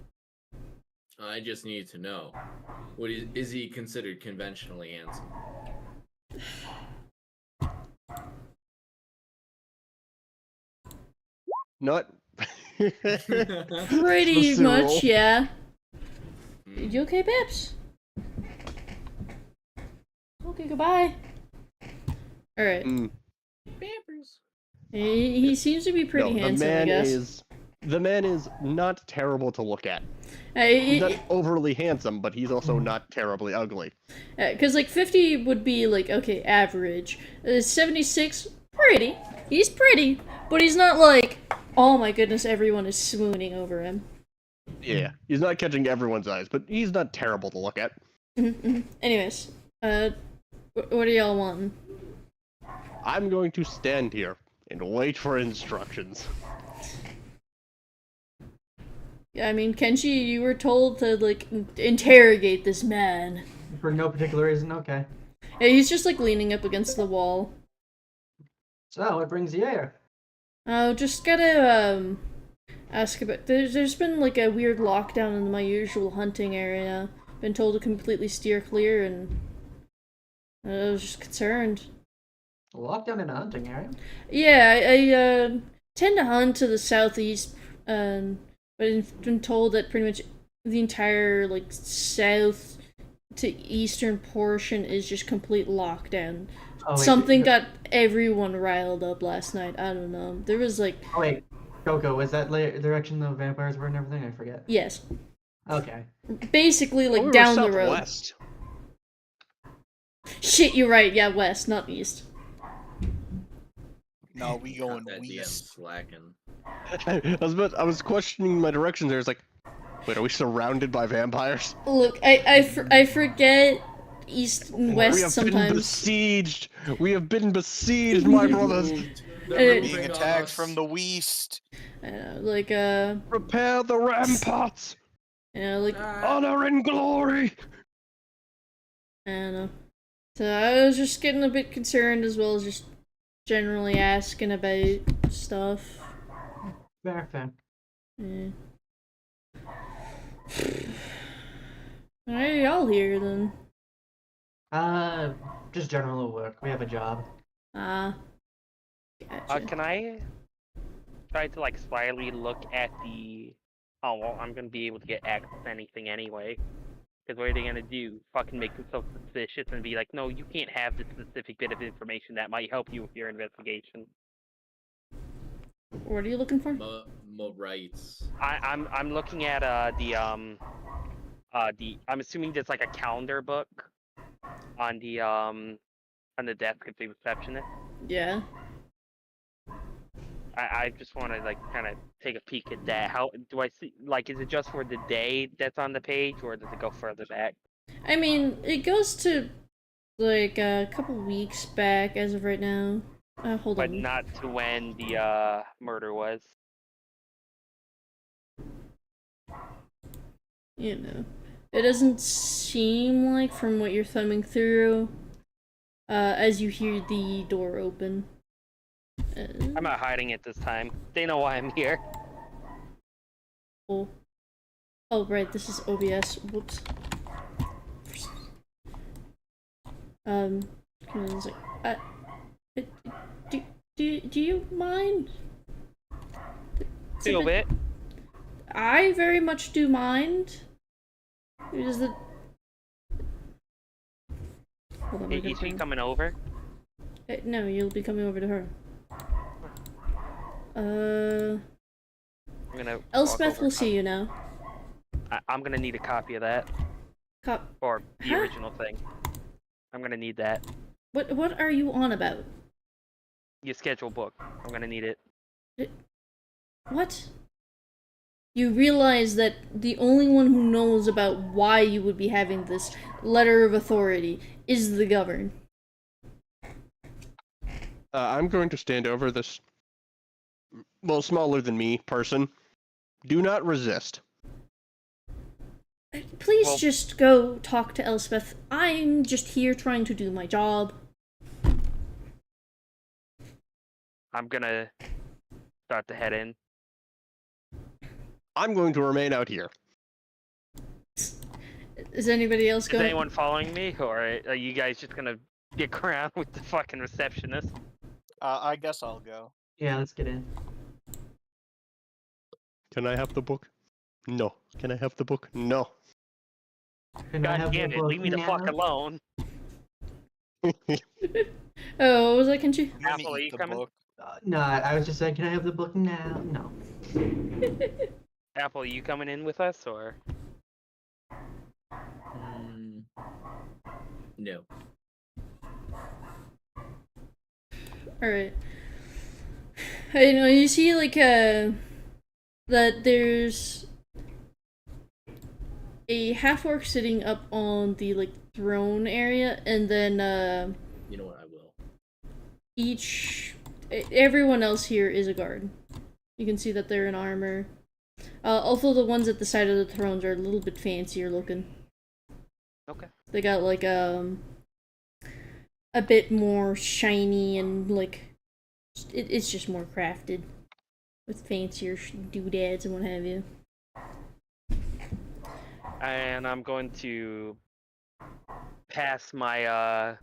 I just need to know. What is he considered conventionally handsome? Not pretty much, yeah. You okay, Pips? Okay, goodbye. Alright. He seems to be pretty handsome, I guess. The man is not terrible to look at. He's not overly handsome, but he's also not terribly ugly. Because, like, 50 would be, like, okay, average. 76, pretty. He's pretty, but he's not like, oh my goodness, everyone is swooning over him. Yeah, he's not catching everyone's eyes, but he's not terrible to look at. Anyways, what are y'all wanting? I'm going to stand here and wait for instructions. I mean, Kenshi, you were told to, like, interrogate this man. For no particular reason, okay. Yeah, he's just, like, leaning up against the wall. So, what brings you here? Oh, just gotta, ask about... There's been, like, a weird lockdown in my usual hunting area. Been told to completely steer clear, and I was just concerned. A lockdown in a hunting area? Yeah, I tend to hunt to the southeast, but I've been told that pretty much the entire, like, south to eastern portion is just complete lockdown. Oh, wait, Something got everyone riled up last night. I don't know. There was, like... Oh, wait. Coco, was that the direction the vampires were and everything? I forget. Yes. Okay. Basically, like, down the road. West. Shit, you're right. Yeah, west, not east. No, we going west. Slacking. I was questioning my directions there. It's like, wait, are we surrounded by vampires? Look, I forget east and west sometimes. We have been besieged. We have been besieged, my brothers. Being attacked from the west. Like, prepare the ramparts. Yeah, like honor and glory. I don't know. So I was just getting a bit concerned, as well as just generally asking about stuff. Fair. Yeah. Why are y'all here then? Just general work. We have a job. Gotcha. Can I tried to like slyly look at the. Oh well, I'm gonna be able to get access to anything anyway. Because what are they gonna do? Fucking make themselves suspicious and be like, no, you can't have this specific bit of information that might help you with your investigation. What are you looking for? Mo rights. I'm looking at I'm assuming there's like a calendar book on the desk of the receptionist. Yeah. I just want to like kind of take a peek at that. How do I see? Like, is it just for the day that's on the page, or does it go further back? I mean, it goes to like a couple weeks back as of right now. Hold But on. not to when the murder was. You know, it doesn't seem like from what you're thumbing through. As you hear the door open. I'm not hiding it this time. They know why I'm here. Oh, right. This is OBS. Whoops. Give me 1 sec. Do you mind? A little bit. I very much do mind. Is the Hold on, Is she coming over? no, you'll be coming over to her. I'm gonna. Elspeth will see you now. I'm gonna need a copy of that, or the Huh? original thing. I'm gonna need that. What are you on about? Your schedule book. I'm gonna need it. What? You realize that the only one who knows about why you would be having this letter of authority is the governor. I'm going to stand over this, well, smaller than me person. Do not resist. Please Well- just go talk to Elspeth. I'm just here trying to do my job. I'm gonna start to head in. I'm going to remain out here. Is anybody else Is going? anyone following me, or are you guys just gonna dick around with the fucking receptionist? I guess I'll go. Yeah, let's get in. Can I have the book? No. Can I have the book? No. Can I God have damn the it! book Leave me the fuck now? alone. Oh, what was that, Kenji? I'm gonna Apple, are eat you the coming? book. No, I was just saying, can I have the book now? No. Apple, are you coming in with us, or? No. Alright. I know, you see, like, that there's a half-orc sitting up on the, like, throne area, and then, You know what? I will. everyone else here is a guard. You can see that they're in armor. Although the ones at the side of the thrones are a little bit fancier looking. Okay. They got, like, a bit more shiny and, like, it's just more crafted. With fancier doodads and what have you. And I'm going to pass my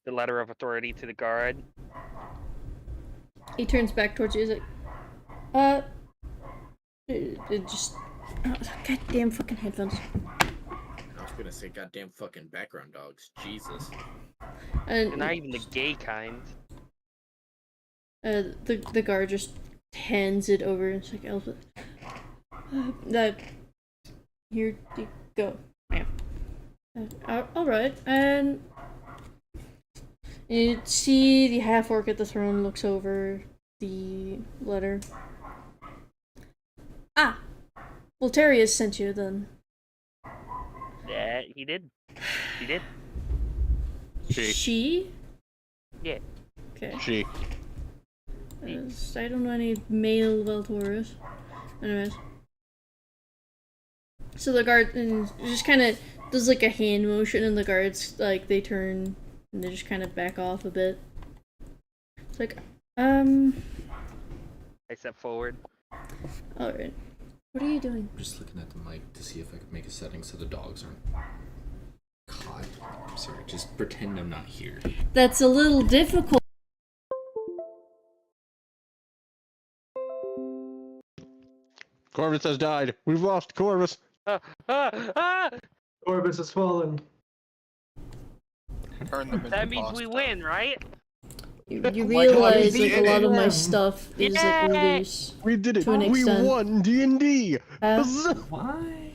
the letter of authority to the guard. He turns back towards you. He's like, it just, goddamn fucking headphones. I was gonna say goddamn fucking background dogs. Jesus. And And not even the gay kind. the guard just hands it over. It's like, Elspeth, here you go. Yeah. All right, and you see the half orc at the throne looks over the letter. Ah, Volterius sent you then. Yeah, he did. He did. She. Yeah. Okay. She. I don't know any male Voltorius. Anyways. So the guard just kind of does like a hand motion, and the guards like they turn and they just kind of back off a bit. It's like, I step forward. all right. What are you doing? I'm just looking at the mic to see if I could make a setting so the dogs aren't caught. I'm sorry, just pretend I'm not here. That's a little difficult. Corvus has died. We've lost Corvus. Ah! Corvus has fallen. Turn them into That means we pasta. win, right? You my God, realize we like a did lot it. of my Yeah. stuff is like Yay! loose. We did it. To an We extent. won D&D. Why?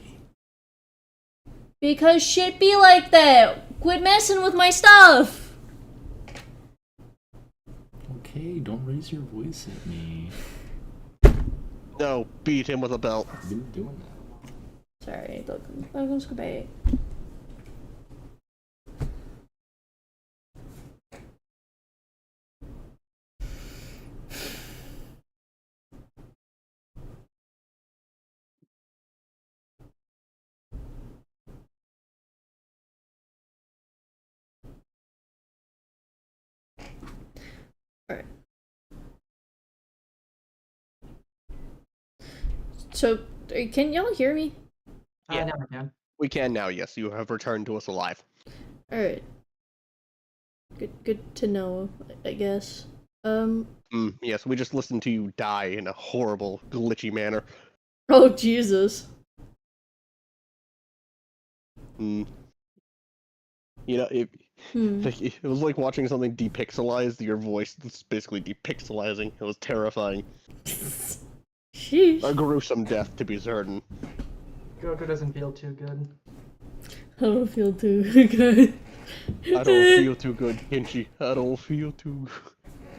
Because shit be like that. Quit messing with my stuff. Okay, don't raise your voice at me. No, beat him with a belt. I've been doing that. Sorry, look, let's go back. Alright. So, can y'all hear me? Yeah. Now we can. We can now, yes. You have returned to us alive. Alright. Good to know, I guess. Yes, we just listened to you die in a horrible, glitchy manner. Oh, Jesus. You know, it was like watching something depixelized. Your voice was basically depixelizing. It was terrifying. Sheesh. A gruesome death, to be certain. Goku doesn't feel too good. I don't feel too good. I don't feel too good, Kenshi. I don't feel too.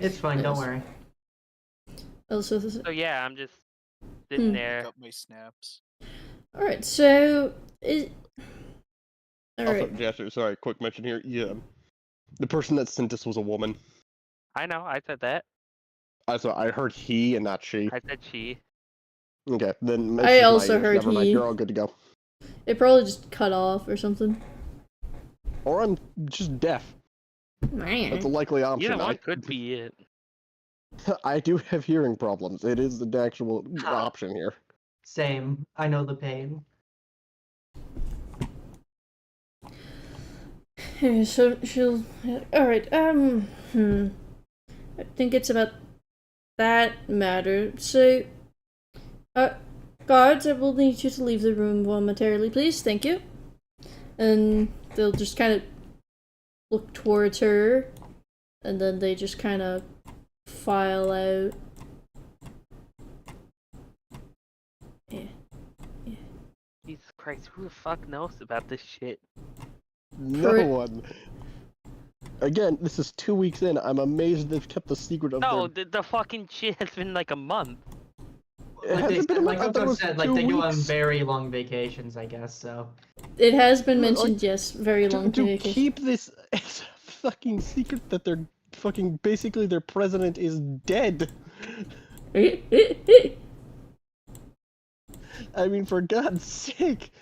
It's fine, don't worry. Also, So yeah, I'm just sitting there. Got my snaps. alright, so Also, alright. Jasper, sorry, quick mention here. Yeah, the person that sent us was a woman. I know, I said that. I heard he and not she. I said she. Okay, then I also heard Never mind, he. you're all good to go. It probably just cut off or something. Or I'm just deaf. That's a likely option. Either one could be it. I do have hearing problems. It is an actual option here. Same. I know the pain. So she'll. Alright, I think it's about that matter. So, guards, I will need you to leave the room momentarily, please. Thank you. And they'll just kind of look towards her, and then they just kind of file out. Jesus Christ, who the fuck knows about this shit? No For- one. Again, this is 2 weeks in. I'm amazed they've kept the secret of No, their... the fucking shit has been like a month. It Like, they hasn't been a said, like month, I thought it Goku was said, like 2 they go on weeks. very long vacations, I guess, so. It has been Like, mentioned, yes, very long To vacation. keep this as a fucking secret that they're fucking... Basically, their president is dead. I mean, for God's sake.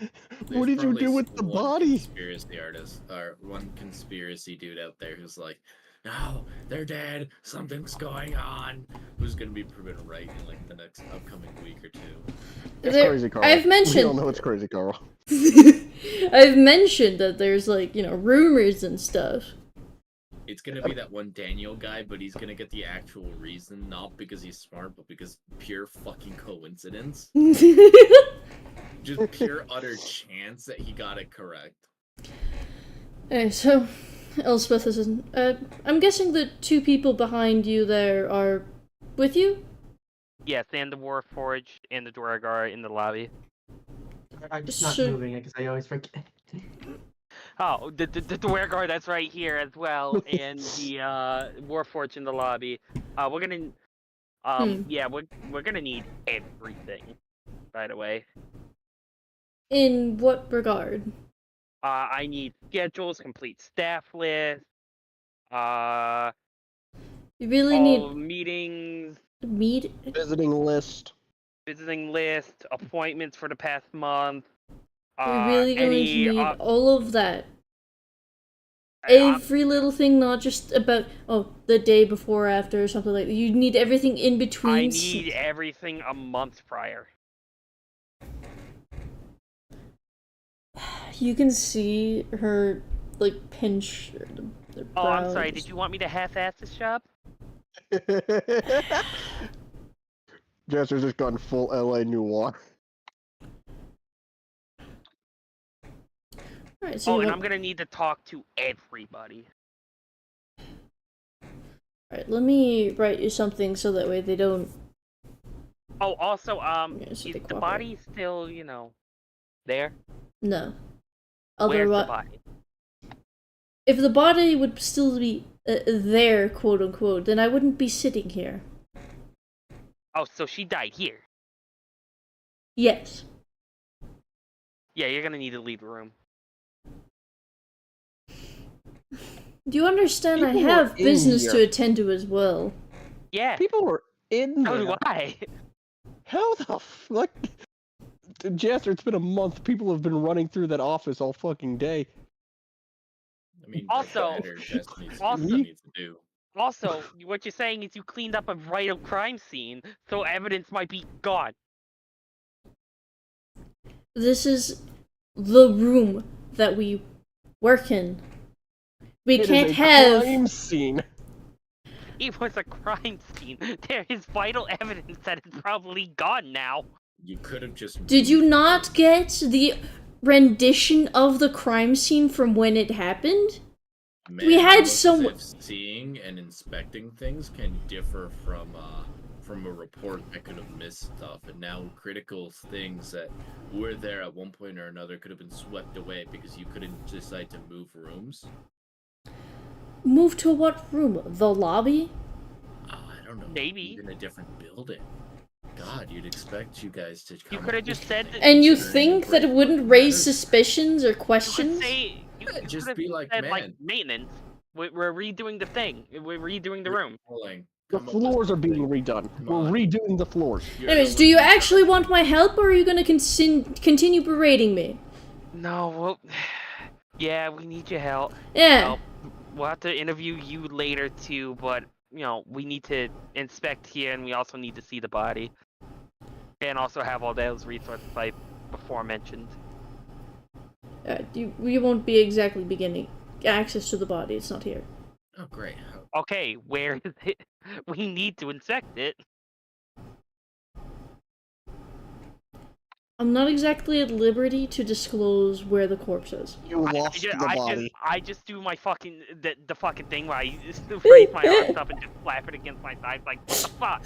What did you probably do with the one body? Conspiracy artist, or one conspiracy dude out there who's like, no, they're dead. Something's going on. Who's gonna be proven right in like the next upcoming week or two? It's There- crazy, Carl. I've We all mentioned. know it's crazy, Carl. I've mentioned that there's like, rumors and stuff. It's gonna be that one Daniel guy, but he's gonna get the actual reason, not because he's smart, but because pure fucking coincidence. Just pure utter chance that he got it correct. Okay, so Elspeth is. I'm guessing the two people behind you there are with you. Yes, and the Warforged and the Dwargar in the lobby. I'm just not So- moving it because I always forget. Oh, the Dwargar that's right here as well, and the Warforged in the lobby. We're gonna, yeah, we're gonna need everything, by the way. In what regard? I need schedules, complete staff list, You really all need meetings, meet. Visiting list. visiting list, appointments for the past month. You're really going any, to need all of that. I'm- Every little thing, not just about the day before, after, or something like that. You need everything in between. I need everything a month prior. You can see her like pinch the Oh, I'm brows. sorry. Did you want me to half-ass this job? Jester's just gone full LA noir. Alright, so Oh, you and want... I'm gonna need to talk to everybody. Alright, let me write you something so that way they don't... Oh, also, Yeah, so is they the cooperate. body still, there? No. Where's the Otherwise, body? if the body would still be there, quote unquote, then I wouldn't be sitting here. Oh, so she died here. Yes. Yeah, you're gonna need to leave the room. Do you understand? I People were have in business to here. attend to as well. Yeah, People were in so there. do I. How the fuck? Jester, it's been a month. People have been running through that office all fucking day. I mean, Also- Jester needs to do also- what he needs to do. Also, what you're saying is you cleaned up a vital crime scene, so evidence might be gone. This is the room that we work in. We It is can't a have... crime scene. It was a crime scene. There is vital evidence that it's probably gone now. You could have just. Did you moved not it. get the rendition of the crime scene from when it happened? Man, We had it looks as some- if seeing and inspecting things can differ from a report that could have missed stuff, and now critical things that were there at one point or another could have been swept away because you couldn't decide to move rooms. Move to what room? The lobby? Oh, I don't know. Maybe. In a different building. God, you'd expect you guys to. You come could have up just with said things that- And you considering think the that it break wouldn't what raise matters. suspicions or You could questions? say you Yeah, you just could've be like, said, like, "Man." maintenance. We're redoing the thing. We're redoing the room. Rolling. The Come up with floors are being something. redone. Come We're on. redoing the floors. You're Anyways, the do you one who's actually want directing. my help, or are you gonna continue berating me? No, well, yeah, we need your help. Yeah. We'll have to interview you later too, but we need to inspect here, and we also need to see the body, and also have all those resources I before mentioned. We won't be exactly beginning access to the body. It's not here. Oh, great. Okay, where is it? We need to inspect it. I'm not exactly at liberty to disclose where the corpse is. You lost the body. I just do my fucking the fucking thing where I raise my arms up and just slap it against my side, like what the fuck.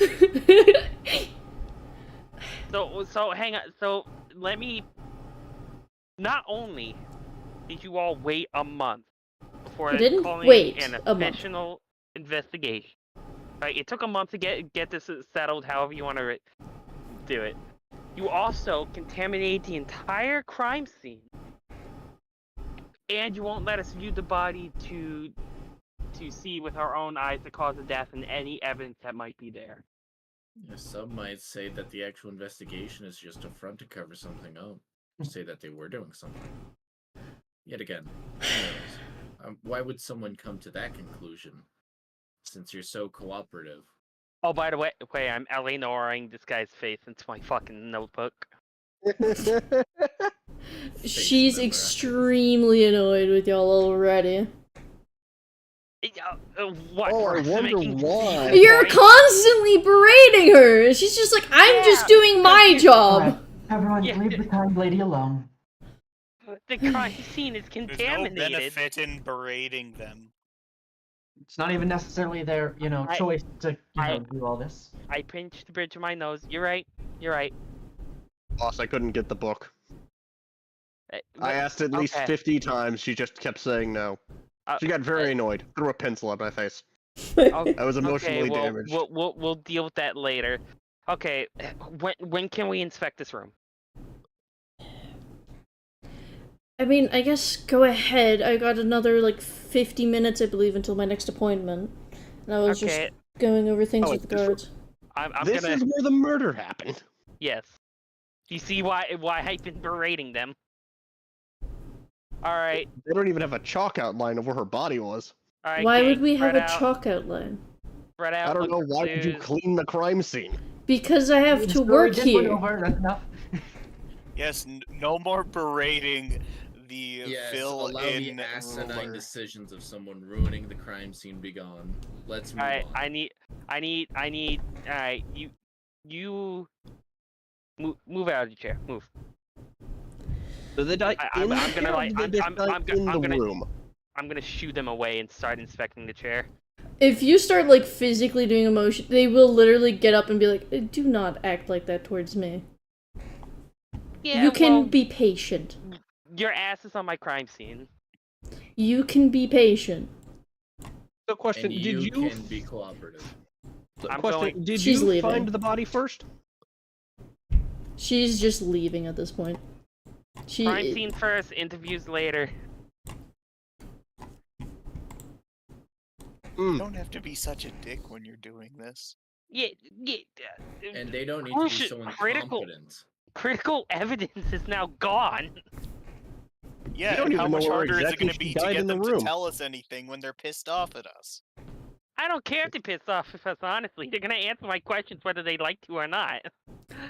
So hang on. So let me. Not only did you all wait a month before We didn't calling wait an a month. official investigation, right? It took a month to get this settled. However you want to do it. You also contaminate the entire crime scene, and you won't let us view the body to see with our own eyes the cause of death and any evidence that might be there. Yeah, some might say that the actual investigation is just a front to cover something up. Say that they were doing something. Yet again, who knows? Why would someone come to that conclusion? Since you're so cooperative. Oh, by the way, I'm Eleanoring this guy's face into my fucking notebook. She's member. extremely annoyed with y'all already. What? Oh, I for wonder making why. decent You're points? constantly berating her. She's just like, I'm just Yeah, doing my job. Alright, everyone, Yeah. leave the kind lady alone. The crime scene is There's no contaminated. benefit in berating them. It's not even necessarily their, I- choice to, I- do all this. I pinched the bridge of my nose. You're right. You're right. Boss, I couldn't get the book. I What- asked at least okay. 50 times. She just kept saying no. She got very annoyed. Threw a pencil at my face. Okay, I was emotionally well, damaged. We'll deal with that later. Okay, when can we inspect this room? I mean, I guess go ahead. I got another 50 minutes, I believe, until my next appointment. And I was Okay, just going over things Oh, with the it's guards. I'm This gonna. is where the murder happened. Yes. You see why I've been berating them? All right. They don't even have a chalk outline of where her body was. All right. Why gang, would we have spread a out, chalk outline? Spread out. I don't know. look for Why would you clues. clean the crime scene? Because I have The to story work did went here. over, that's enough. Yes, no more berating the Yes, fill allow in the asinine ruler. decisions of someone ruining the crime scene be gone. Let's move All right. on. I need. All right. You. Move out of the chair. Move. Do they die I'm in gonna the like chair, or do they just die in the room? I'm gonna shoo them away and start inspecting the chair. If you start like physically doing emotion, they will literally get up and be like, "Do not act like that towards me." Yeah, You can well, be patient. your ass is on my crime scene. You can be patient. So, question: And Did you? can be cooperative. I'm Question: going- Did She's you leaving. find the body first? She's just leaving at this point. Crime scene first, interviews later. You don't have to be such a dick when you're doing this. Yeah. And they don't need to be so incompetent. Critical evidence is now gone. Yeah, don't and how even know much where harder is it exactly going to she be to died get in the them to room. tell us anything when they're pissed off at us? I don't care if they're pissed off with us, honestly. They're gonna answer my questions whether they like to or not.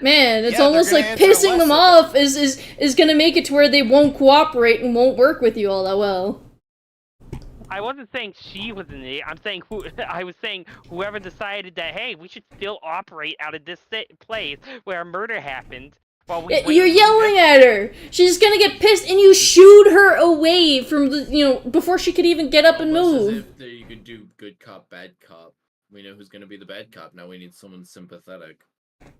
Man, it's Yeah, they're almost gonna like answer pissing less them of off is gonna make it to where they won't cooperate and won't work with you all that well. I wasn't saying she was an idiot. I'm saying I was saying whoever decided that, hey, we should still operate out of this place where a murder happened. While we wait You're to yelling at her. She's gonna get pissed, and you shooed her away from the before she could even get up and Almost move. as if you could do good cop, bad cop. We know who's going to be the bad cop. Now we need someone sympathetic.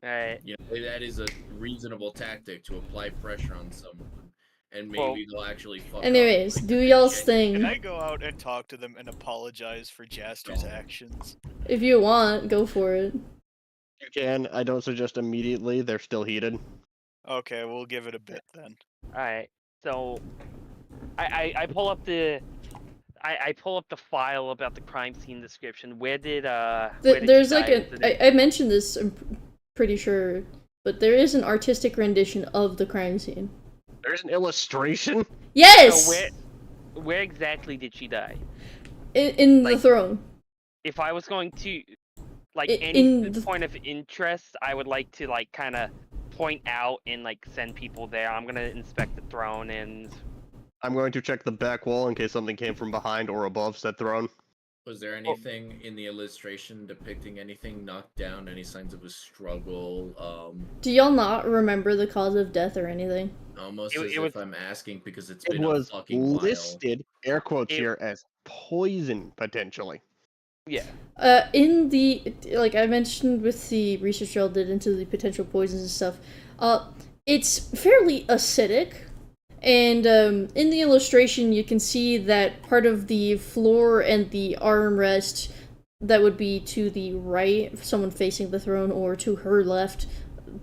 Alright. You know, that is a reasonable tactic to apply pressure on someone, and maybe they'll actually fuck Anyways, up. do y'all's Can thing. I go out and talk to them and apologize for Jaster's actions? If you want, go for it. You can. I don't suggest immediately. They're still heated. Okay, we'll give it a bit then. Alright. So I pull up the I pull up the file about the crime scene description. Where did There's she like die? I mentioned this, I'm pretty sure, but there is an artistic rendition of the crime scene. There's an illustration. Yes. So where exactly did she die? In the throne. If I was going to like In any point of interest, I would like to like kind of point out and like send people there. I'm gonna inspect the throne and. I'm going to check the back wall in case something came from behind or above said throne. Was there anything in the illustration depicting anything knocked down, any signs of a struggle? Do y'all not remember the cause of death or anything? Almost It as was- if I'm asking because it's It been a was fucking while. listed, air quotes here, as poison, potentially. Yeah. In the, like I mentioned with the research y'all did into the potential poisons and stuff, it's fairly acidic. And in the illustration, you can see that part of the floor and the armrest that would be to the right, someone facing the throne, or to her left,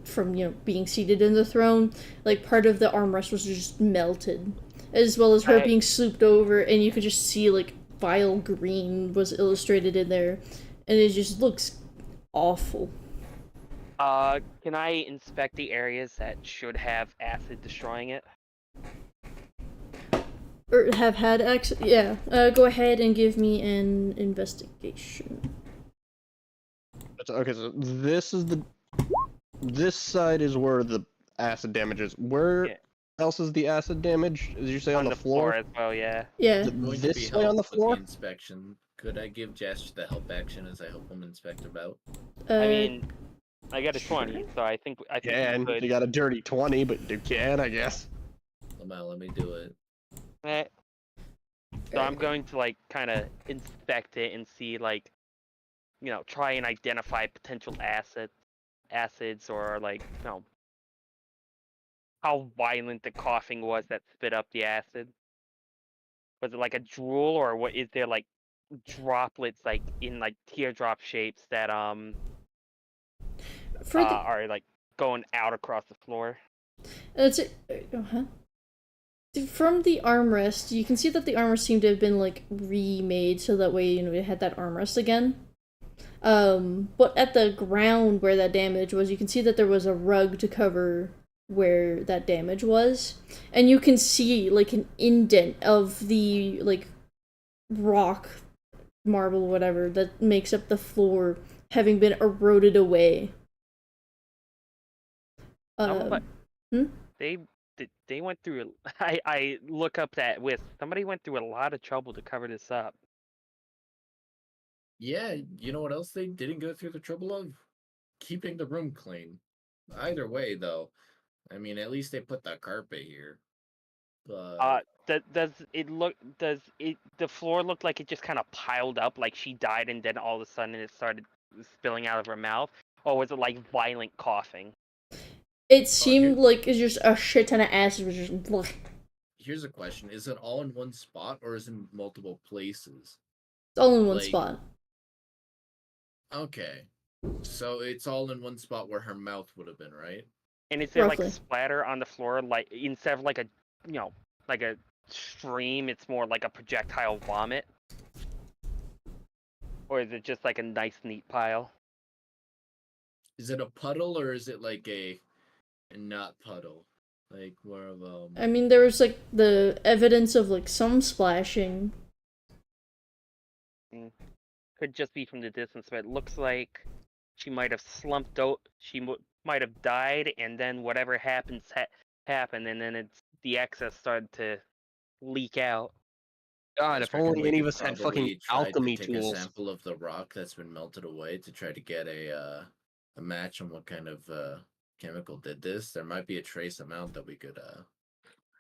from being seated in the throne, like part of the armrest was just melted, as well as her being swooped over, and you could just see like vile green was illustrated in there, and it just looks awful. Can I inspect the areas that should have acid destroying it? Or have had access? Yeah. Go ahead and give me an investigation. Okay, so this side is where the acid damage is. Where else is the acid damage? Did you say on the floor? as well? Yeah. Yeah. I'm going to This be way on the helped with floor? inspection. Could I give Jasper the help action as I help him inspect about? I mean, I got a 20, so I think we could. You got a dirty 20, but you can, I guess. Let me do it. So I'm going to like kind of inspect it and see like, try and identify potential acids or like, how violent the coughing was that spit up the acid. Was it like a drool, or what? Is there like droplets like in like teardrop shapes that are like going out across the floor? That's it. From the armrest, you can see that the armrest seemed to have been like remade so that way it had that armrest again. But at the ground where that damage was, you can see that there was a rug to cover where that damage was, and you can see like an indent of the like rock, marble, whatever that makes up the floor having been eroded away. They went through. I look up that with somebody went through a lot of trouble to cover this up. Yeah, you know what else they didn't go through the trouble of? Keeping the room clean. Either way, though, I mean, at least they put the carpet here. But Does the floor look like it just kind of piled up, like she died and then all of a sudden it started spilling out of her mouth, or was it like violent coughing? It seemed like it's just a shit ton of acid was just. Bleh. here's a question: is it all in one spot or is it in multiple places? It's all in one Like- spot. Okay, so it's all in one spot where her mouth would have been, right? And is there like Roughly. a splatter on the floor, like instead of like a like a stream, it's more like a projectile vomit? Or is it just like a nice neat pile? Is it a puddle or is it like a not puddle? Like more of I mean, there was like the evidence of like some splashing. Could just be from the distance, but it looks like she might have slumped out. She might have died, and then whatever happens happened, and then the excess started to leak out. God, if only any of us had probably fucking tried to alchemy take tools. a sample of the rock that's been melted away to try to get a match on what kind of chemical did this. There might be a trace amount that we could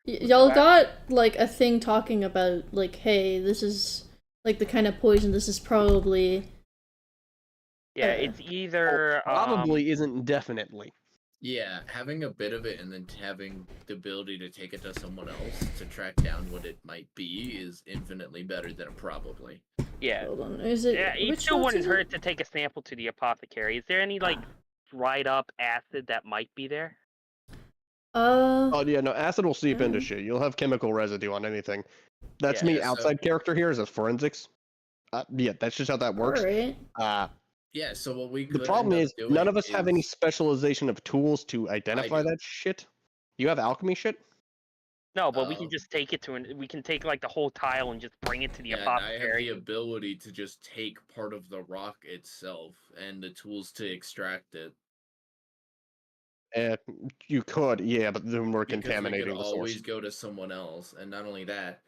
Y'all got like a thing talking about like, hey, this is like the kind of poison. This is probably. Yeah, it's either Probably isn't definitely. Yeah, having a bit of it and then having the ability to take it to someone else to track down what it might be is infinitely better than a probably. Yeah. Hold on, is it? Yeah, it which still notes wouldn't is it? hurt to take a sample to the apothecary. Is there any like dried up acid that might be there? Oh yeah, no, acid will seep into Mm. shit. You'll have chemical residue on anything. That's Yeah, me, so- outside character here, is a forensics. Yeah, that's just how that works. Alright. Yeah, so what we The could problem end up is, doing none of us have any is- specialization of tools to identify do. that shit. You have alchemy shit? No, but we can Oh. just take it to we can take like the whole tile and just bring it to the Yeah, and I have apothecary. the ability to just take part of the rock itself and the tools to extract it. You could, yeah, but then we're Because we contaminating could the always source. go to someone else, and not only that,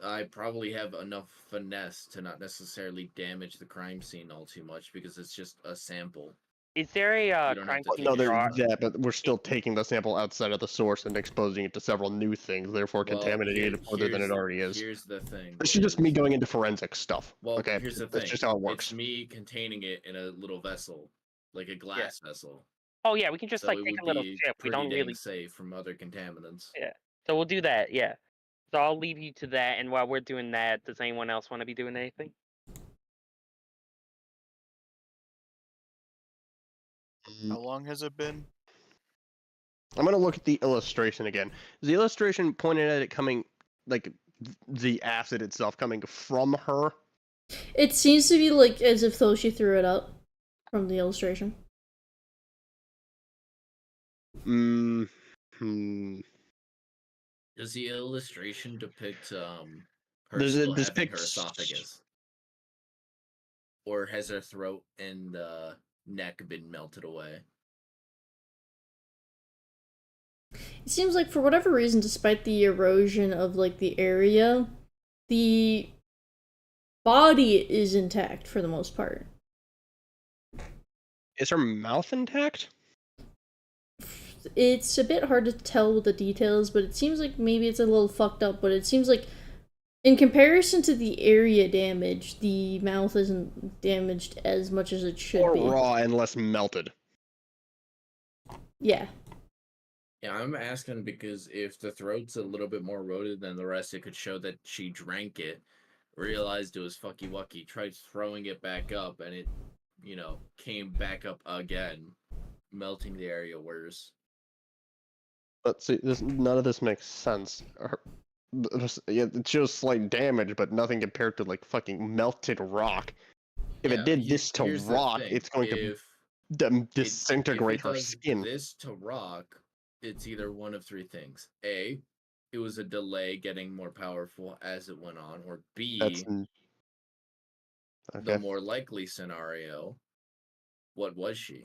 I probably have enough finesse to not necessarily damage the crime scene all too much because it's just a sample. Is there a You don't have crime to scene No, take it. jar? there's that, but we're still taking the sample outside of the source and exposing it to several new things, therefore Well, contaminating it further than it already is. Here's the thing. This is just me going into forensic stuff. Well, okay, here's the that's thing. just how it works. It's me containing it in a little vessel, like a glass vessel. Oh yeah, we can just So like it take would a little be sip. We pretty don't dang really. safe from other contaminants. Yeah. So we'll do that. Yeah. So I'll leave you to that. And while we're doing that, does anyone else want to be doing anything? How long has it been? I'm gonna look at the illustration again. Is the illustration pointed at it coming, like the acid itself coming from her? It seems to be like as if though she threw it up from the illustration. Hmm. Does the illustration depict her Does it still having depict her esophagus? Or has her throat and neck been melted away? It seems like for whatever reason, despite the erosion of like the area, the body is intact for the most part. Is her mouth intact? It's a bit hard to tell with the details, but it seems like maybe it's a little fucked up, but it seems like in comparison to the area damage, the mouth isn't damaged as much as it should Or be. raw and less melted? Yeah. Yeah, I'm asking because if the throat's a little bit more eroded than the rest, it could show that she drank it, realized it was fucky wucky, tried throwing it back up, and it, came back up again, melting the area worse. But see, none of this makes sense. It shows slight damage, but nothing compared to like fucking melted rock. If Yeah, it did this to here's the rock, thing, it's going to if disintegrate if it her does skin. This to rock, it's either one of three things. A, it was a delay getting more powerful as it went on, or B, That's the okay. more likely scenario, what was she?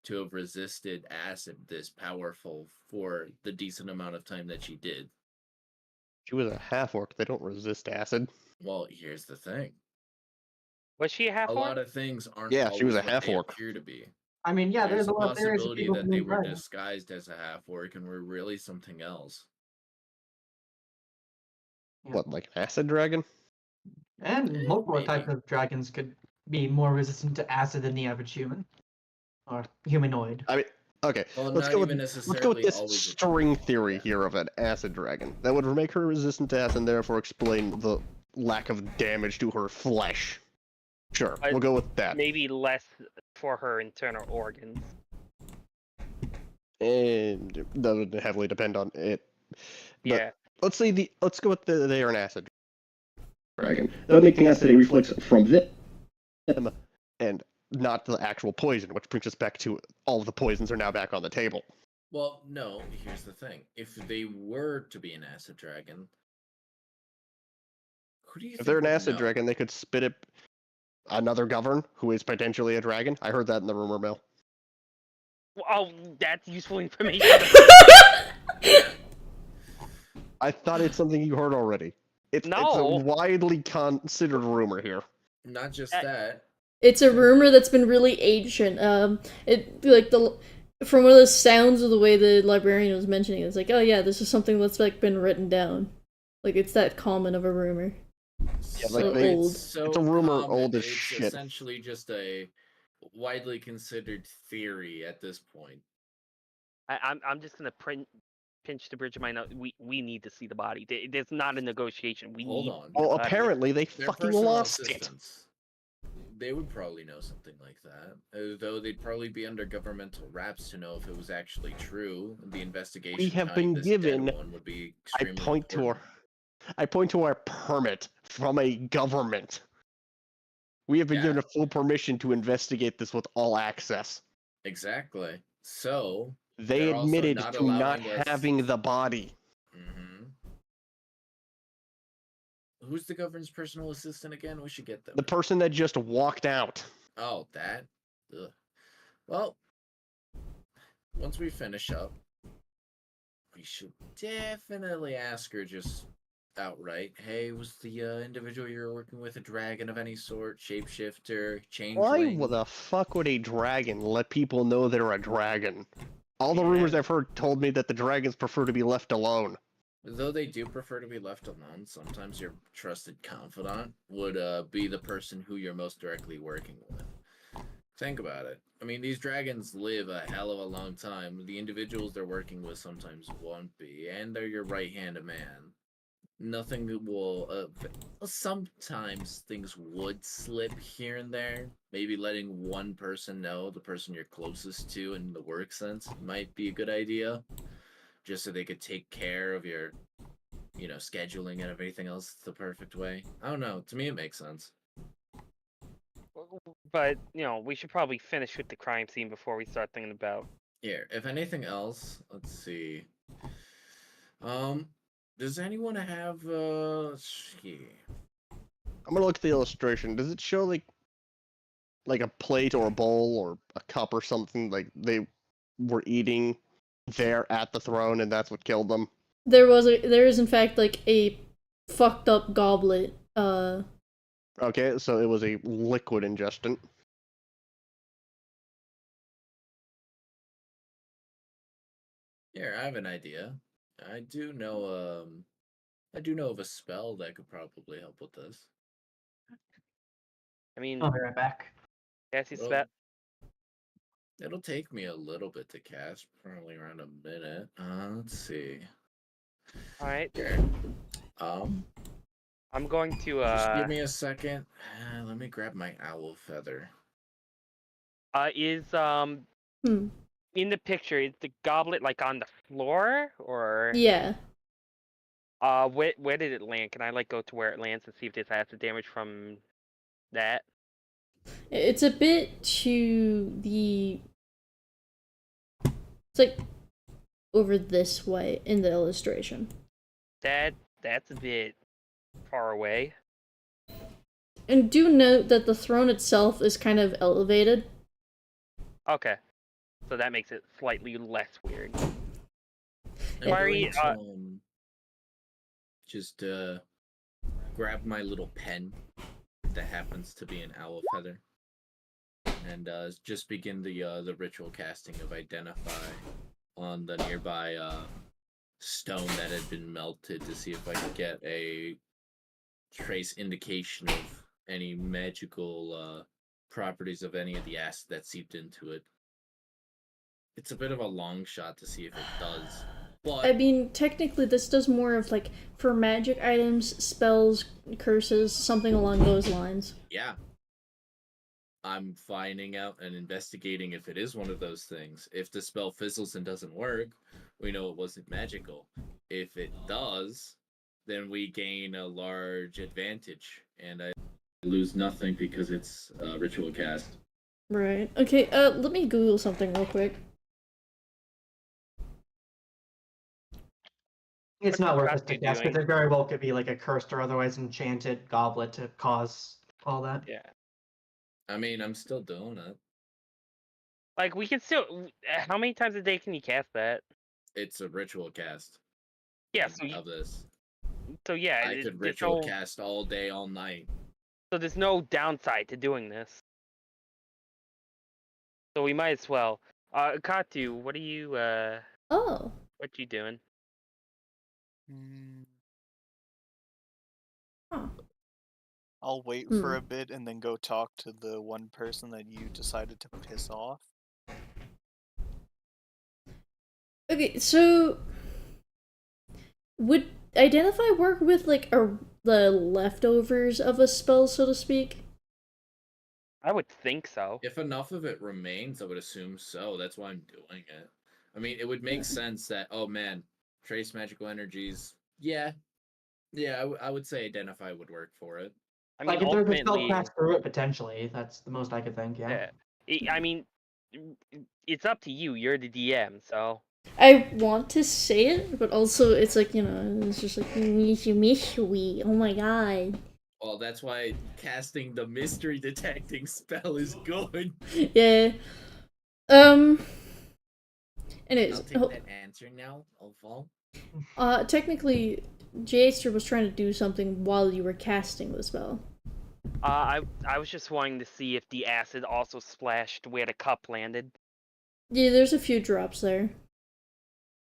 To have resisted acid this powerful for the decent amount of time that she did. She was a half orc. They don't resist acid. Well, here's the thing. Was she a half A orc? lot of things aren't Yeah, she was always a what half they orc. appear to be. I mean, yeah, There's there's a a lot of theories of possibility people that they being were right. disguised as a half orc and were really something else. What, like an acid dragon? And multiple maybe. types of dragons could be more resistant to acid than the average human. Or humanoid. I mean, okay, Well, let's not go with even let's go with necessarily this always a string dragon, theory yeah. here of an acid dragon. That would make her resistant to acid and therefore explain the lack of damage to her flesh. Sure, But we'll go with that. Maybe less for her internal organs. And that would heavily depend on it. But Yeah. let's go with they are an acid dragon. That would make the acid a reflex from them, and not the actual poison, which brings us back to all of the poisons are now back on the table. Well, no, here's the thing. If they were to be an acid dragon, who do you If think they're an would acid know? dragon, they could spit it another govern who is potentially a dragon. I heard that in the rumor mill. Oh, that's useful information. I thought it's something you heard already. It's a No. widely considered rumor here. Not just Uh, that. It's a rumor that's been really ancient. It like from one of the sounds of the way the librarian was mentioning it, it's like, oh yeah, this is something that's like been written down. Like it's that common of a rumor. Yeah, like So they- it's Old. so It's a rumor common, old as it's shit. essentially just a widely considered theory at this point. I'm just gonna pinch the bridge of my nose. We need to see the body. There's not a negotiation. We Hold need. on. Well, the body. apparently they Their fucking personal lost it. assistants. They would probably know something like that. Though they'd probably be under governmental wraps to know if it was actually true. The investigation We have behind been this dead given- one would be I extremely point important. to our permit from a government. We have been Yeah. given a full permission to investigate this with all access. Exactly. So They They're also admitted not to not allowing us- having the body. Who's the governor's personal assistant again? We should get them. The person that just walked out. Oh, that? Ugh. Well, once we finish up, we should definitely ask her just outright, hey, was the individual you were working with a dragon of any sort? Shapeshifter? Why Changeling? the fuck would a dragon let people know they're a dragon? All the Yeah. rumors I've heard told me that the dragons prefer to be left alone. Though they do prefer to be left alone, sometimes your trusted confidant would be the person who you're most directly working with. Think about it. I mean, these dragons live a hell of a long time. The individuals they're working with sometimes won't be, and they're your right-hand man. Nothing will... sometimes things would slip here and there. Maybe letting one person know, the person you're closest to in the work sense, might be a good idea. Just so they could take care of your, scheduling and everything else the perfect way. I don't know. To me, it makes sense. But we should probably finish with the crime scene before we start thinking about. Here, if anything else, let's see. Does anyone have let's see. I'm gonna look at the illustration. Does it show like a plate or a bowl or a cup or something like they were eating there at the throne and that's what killed them? There is in fact like a fucked up goblet. Okay, so it was a liquid ingestion. Here, I have an idea. I do know of a spell that could probably help with this. I mean, I'll be right back. Cassie Well, Spet. It'll take me a little bit to cast, probably around a minute. Let's see. All right. Here. I'm going to Just give me a second. Let me grab my owl feather. Is Hmm. in the picture, is the goblet like on the floor or Yeah. where did it land? Can I go to where it lands and see if there's acid damage from that? It's a bit to the... It's like over this way in the illustration. That's a bit far away. And do note that the throne itself is kind of elevated. Okay. So that makes it slightly less weird. I'm Mari, going to, just grab my little pen that happens to be an owl feather, and just begin the ritual casting of identify on the nearby stone that had been melted to see if I could get a trace indication of any magical properties of any of the acid that seeped into it. It's a bit of a long shot to see if it does. But I mean, technically, this does more of like for magic items, spells, curses, something along those lines. yeah. I'm finding out and investigating if it is one of those things. If the spell fizzles and doesn't work, we know it wasn't magical. If it does, then we gain a large advantage, and I lose nothing because it's a ritual cast. Right. Okay. Let me Google something real quick. It's What's not worth it Katu to cast doing? because there very well could be like a cursed or otherwise enchanted goblet to cause all that. Yeah. I mean, I'm still doing it. Like, we can still... How many times a day can you cast that? It's a ritual cast Yeah, so, of this. yeah, I could ritual cast all day, all night. So there's no downside to doing this. So we might as well. Katu, what are you, Oh. what you doing? Huh. I'll wait for a bit and then go talk to the one person that you decided to piss off. Okay, so would identify work with like the leftovers of a spell, so to speak? I would think so. If enough of it remains, I would assume so. That's why I'm doing it. I mean, it would make sense that, oh man, trace magical energies. Yeah. Yeah, I would say identify would work for it. I mean, Like if there's a spell ultimately, cast through it, potentially, that's the most I could think. Yeah. I mean, it's up to you. You're the DM, so. I want to say it, but also it's like, you know, it's just like mystery. Oh my god. Well, that's why casting the mystery detecting spell is good. Yeah. Anyways, I'll take that answer now. I'll fall. technically, Jaster was trying to do something while you were casting the spell. I was just wanting to see if the acid also splashed where the cup landed. Yeah, there's a few drops there.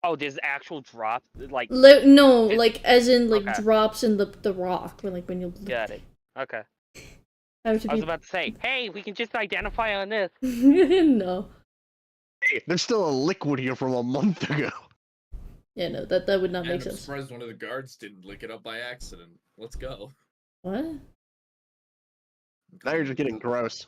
Oh, there's actual drops, like. No, like as in like Okay. drops in the rock, or like when you. Got it. Okay. I was about to say, hey, we can just identify on this. No. Hey, there's still a liquid here from a month ago. Yeah, no, that would not And make I'm sense. surprised one of the guards didn't lick it up by accident. Let's go. What? Now you're just getting gross.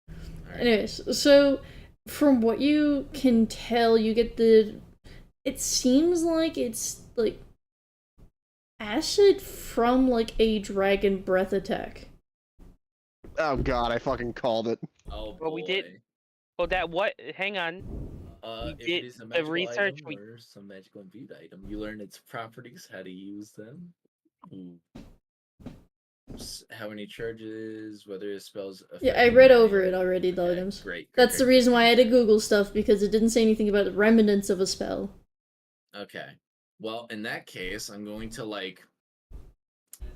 Right. Anyways, so from what you can tell, you get the. It seems like it's like acid from like a dragon breath attack. Oh god, I fucking called it. Oh boy. Well, we did. Well, hang on. We If did it is a magical the research. item or some magical imbued item, you learn its properties, how to use them, how many charges, whether it spells. Yeah, I read over it already, the Okay, items. Great. That's the reason why I had to Google stuff, because it didn't say anything about the remnants of a spell. Okay. Well, in that case, I'm going to, like,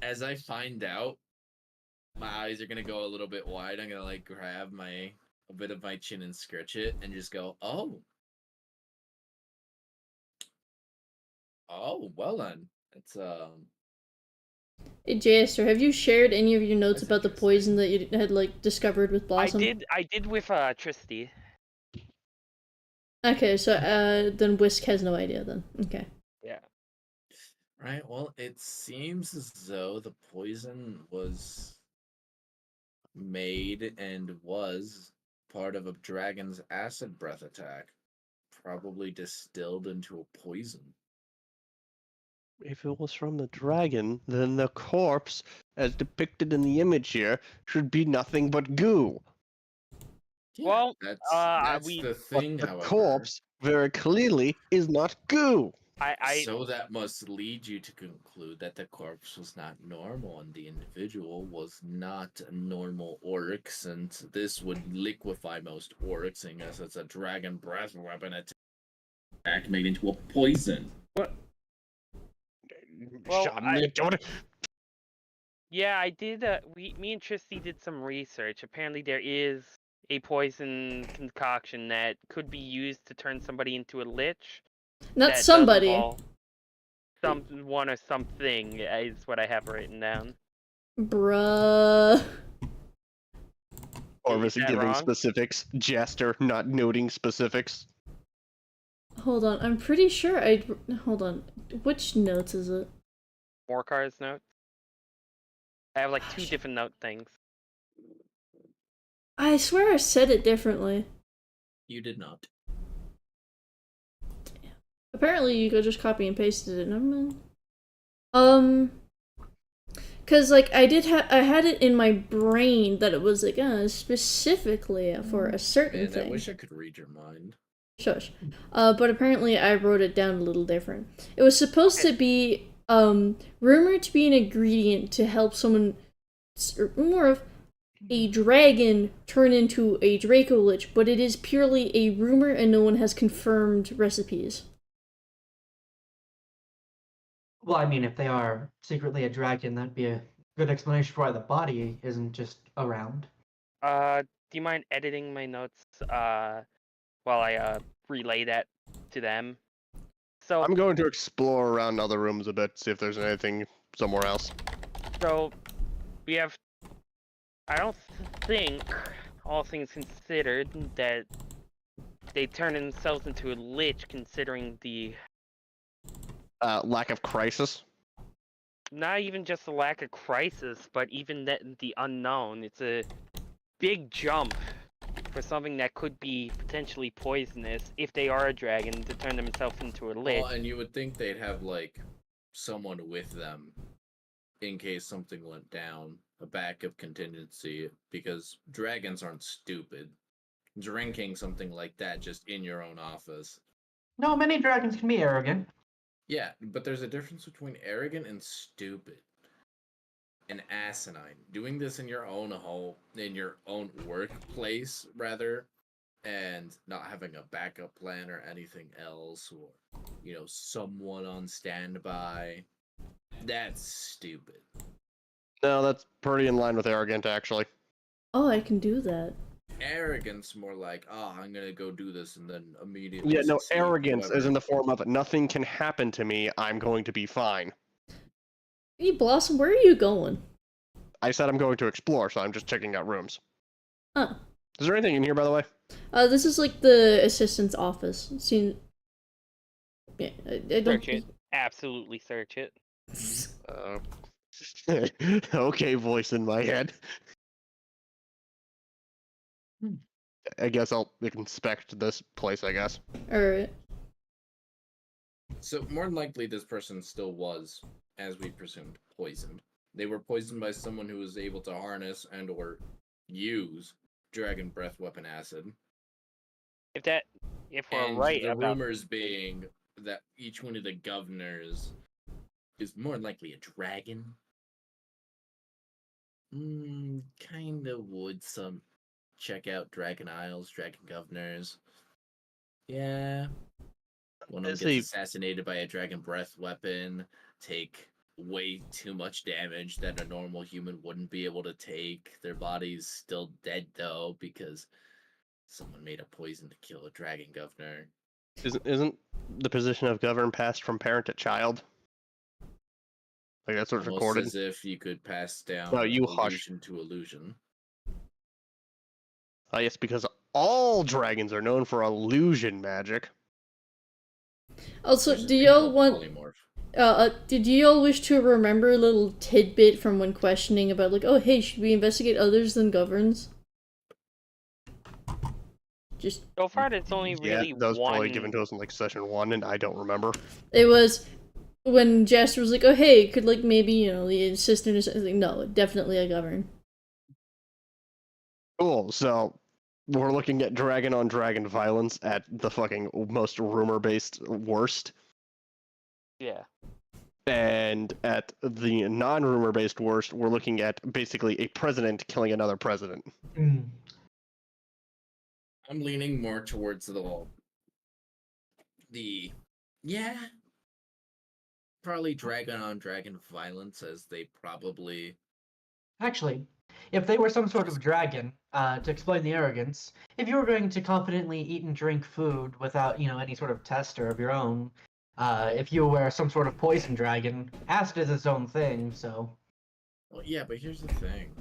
as I find out, my eyes are going to go a little bit wide. I'm going to, like, grab a bit of my chin and scratch it and just go, oh. Oh, well then. It's, Hey, Jaster, have you shared any of your notes That's about the poison that you had, like, discovered with Blossom? I did with Tristy. Okay, so, then Whisk has no idea, then. Okay. Yeah. Right, well, it seems as though the poison was made and was part of a dragon's acid breath attack. Probably distilled into a poison. If it was from the dragon, then the corpse, as depicted in the image here, should be nothing but goo. Yeah, Well, that's the thing, But the however. corpse, very clearly, is not goo. So that must lead you to conclude that the corpse was not normal and the individual was not a normal orc, since this would liquefy most orcs, seeing as it's a dragon breath weapon attack made into a poison. What? Well, yeah, I did. Me and Tristy did some research. Apparently, there is a poison concoction that could be used to turn somebody into a lich. Not that does somebody. involve someone or something is what I have written down. Bruh. Orvis Is that giving wrong? specifics. Jaster not noting specifics. Hold on, I'm pretty sure I. Hold on. Which notes is it? Morkar's notes. I have like two different note things. I swear I said it differently. You did not. Apparently, you go just copy and pasted it. Never mind. Cause like I had it in my brain that it was like specifically for a certain Man, thing. I wish I could read your mind. Shush. But apparently I wrote it down a little different. It was supposed to be rumored to be an ingredient to help someone, or more of a dragon turn into a Draco Lich, but it is purely a rumor and no one has confirmed recipes. Well, I mean, if they are secretly a dragon, that'd be a good explanation for why the body isn't just around. Do you mind editing my notes while I relay that to them? So I'm going to explore around other rooms a bit, see if there's anything somewhere else. So we have. I don't think, all things considered, that they turn themselves into a lich, considering the Lack of crisis. not even just the lack of crisis, but even the unknown. It's a big jump for something that could be potentially poisonous if they are a dragon to turn themselves into a lich. Well, and you would think they'd have like someone with them in case something went down, a backup contingency, because dragons aren't stupid. Drinking something like that just in your own office. No, many dragons can be arrogant. Yeah, but there's a difference between arrogant and stupid. And asinine. Doing this in your own home, in your own workplace, rather, and not having a backup plan or anything else, or, someone on standby. That's stupid. No, that's pretty in line with arrogant, actually. Oh, I can do that. Arrogance more like, I'm gonna go do this and then immediately. Yeah, no, succeed, arrogance is whatever. in the form of nothing can happen to me, I'm going to be fine. Hey, Blossom, where are you going? I said I'm going to explore, so I'm just checking out rooms. Huh. Is there anything in here, by the way? This is like the assistant's office. Yeah, I don't. Search it. Absolutely search it. Okay, voice in my head. I guess I'll inspect this place, I guess. Alright. So more than likely, this person still was, as we presumed, poisoned. They were poisoned by someone who was able to harness and/or use dragon breath weapon acid. If we're And right the about rumors being that each one of the governors is more than likely a dragon. Kind of would some check out Dragon Isles, Dragon Governors. Yeah. One of them gets assassinated by a dragon breath weapon, take way too much damage that a normal human wouldn't be able to take. Their body's still dead though because someone made a poison to kill a dragon governor. Isn't the position of govern passed from parent to child? Like that's what's Almost recorded. as if you could pass down No, you hush. illusion to illusion. Yes, because all dragons are known for illusion magic. Also, Which is do y'all called want? polymorph. Did y'all wish to remember a little tidbit from when questioning about like, oh hey, should we investigate others than governs? Just so far, it's only really that was one. probably given to us in like session 1, and I don't remember. it was when Jasper was like, oh hey, could like maybe the assistant or something. Like, no, definitely a govern. Cool. So we're looking at dragon on dragon violence at the fucking most rumor based worst. Yeah. And at the non-rumor based worst, we're looking at basically a president killing another president. Mm. I'm leaning more towards probably dragon on dragon violence, as they probably Actually, if they were some sort of dragon, to explain the arrogance, if you were going to confidently eat and drink food without, any sort of tester of your own, if you were some sort of poison dragon, acid is its own thing, so. Well, yeah, but here's the thing.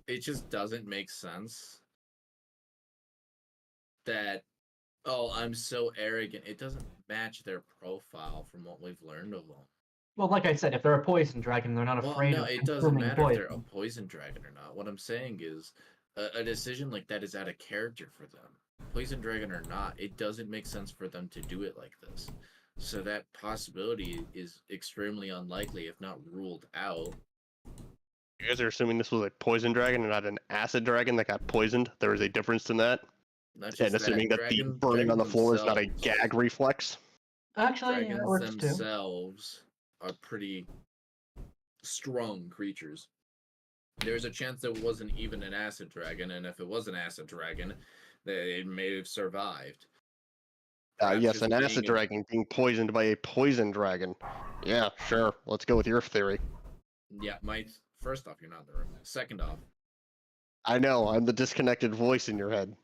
It just doesn't make sense that, oh, I'm so arrogant. It doesn't match their profile from what we've learned of them. Well, like I said, if they're a poison dragon, they're not Well, afraid no, of it doesn't consuming matter if they're a poison. poison dragon or not. What I'm saying is, a decision like that is out of character for them. Poison dragon or not, it doesn't make sense for them to do it like this. So that possibility is extremely unlikely, if not ruled out. You guys are assuming this was a poison dragon and not an acid dragon that got poisoned. There is a difference in that. Not just And assuming that the burning on the floor is not a gag reflex. Actually, that Dragons works too. themselves are pretty strong creatures. There's a chance that it wasn't even an acid dragon, and if it was an acid dragon, it may have survived. Perhaps Yes, just an being acid dragon being poisoned by a poison dragon. Yeah, sure. Let's go with your theory. Yeah, first off, you're not in the room. Second off, I know, I'm the disconnected voice in your head.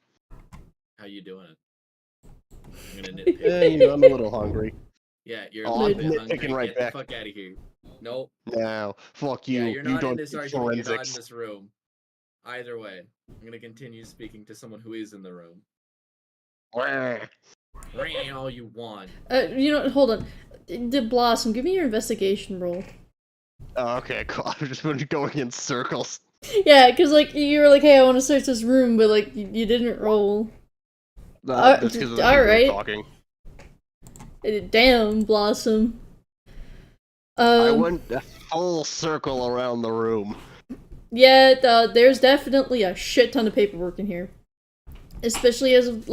how you doing it? I'm gonna nitpick. I'm a little hungry. Yeah, you're Oh, a I'm little bit nitpicking hungry. right Get back. the fuck out of here. Nope. No, fuck you. Yeah, you're You not in don't this do argument. You're not in forensics. this room. Either way, I'm gonna continue speaking to someone who is in the room. Ring all you want. Hold on. The Blossom, give me your investigation roll. Oh, okay, cool. I've just been going in circles. Yeah, because, you were like, hey, I want to search this room, but, you didn't roll. That's because of the people alright. talking. Damn, Blossom. I went a full circle around the room. Yeah, there's definitely a shit ton of paperwork in here. Especially as of,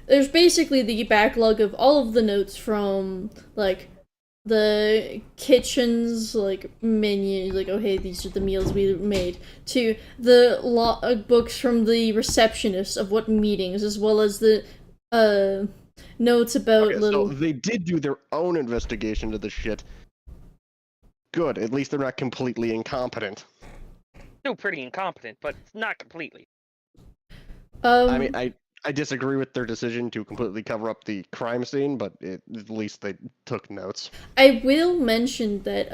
there's basically the backlog of all of the notes from, the kitchen's, menus, oh, hey, these are the meals we made, to the books from the receptionist of what meetings, as well as the, notes about So they did do their own investigation of this shit. Good, at least they're not completely incompetent. Still pretty incompetent, but not completely. I mean, I disagree with their decision to completely cover up the crime scene, but at least they took notes. I will mention that,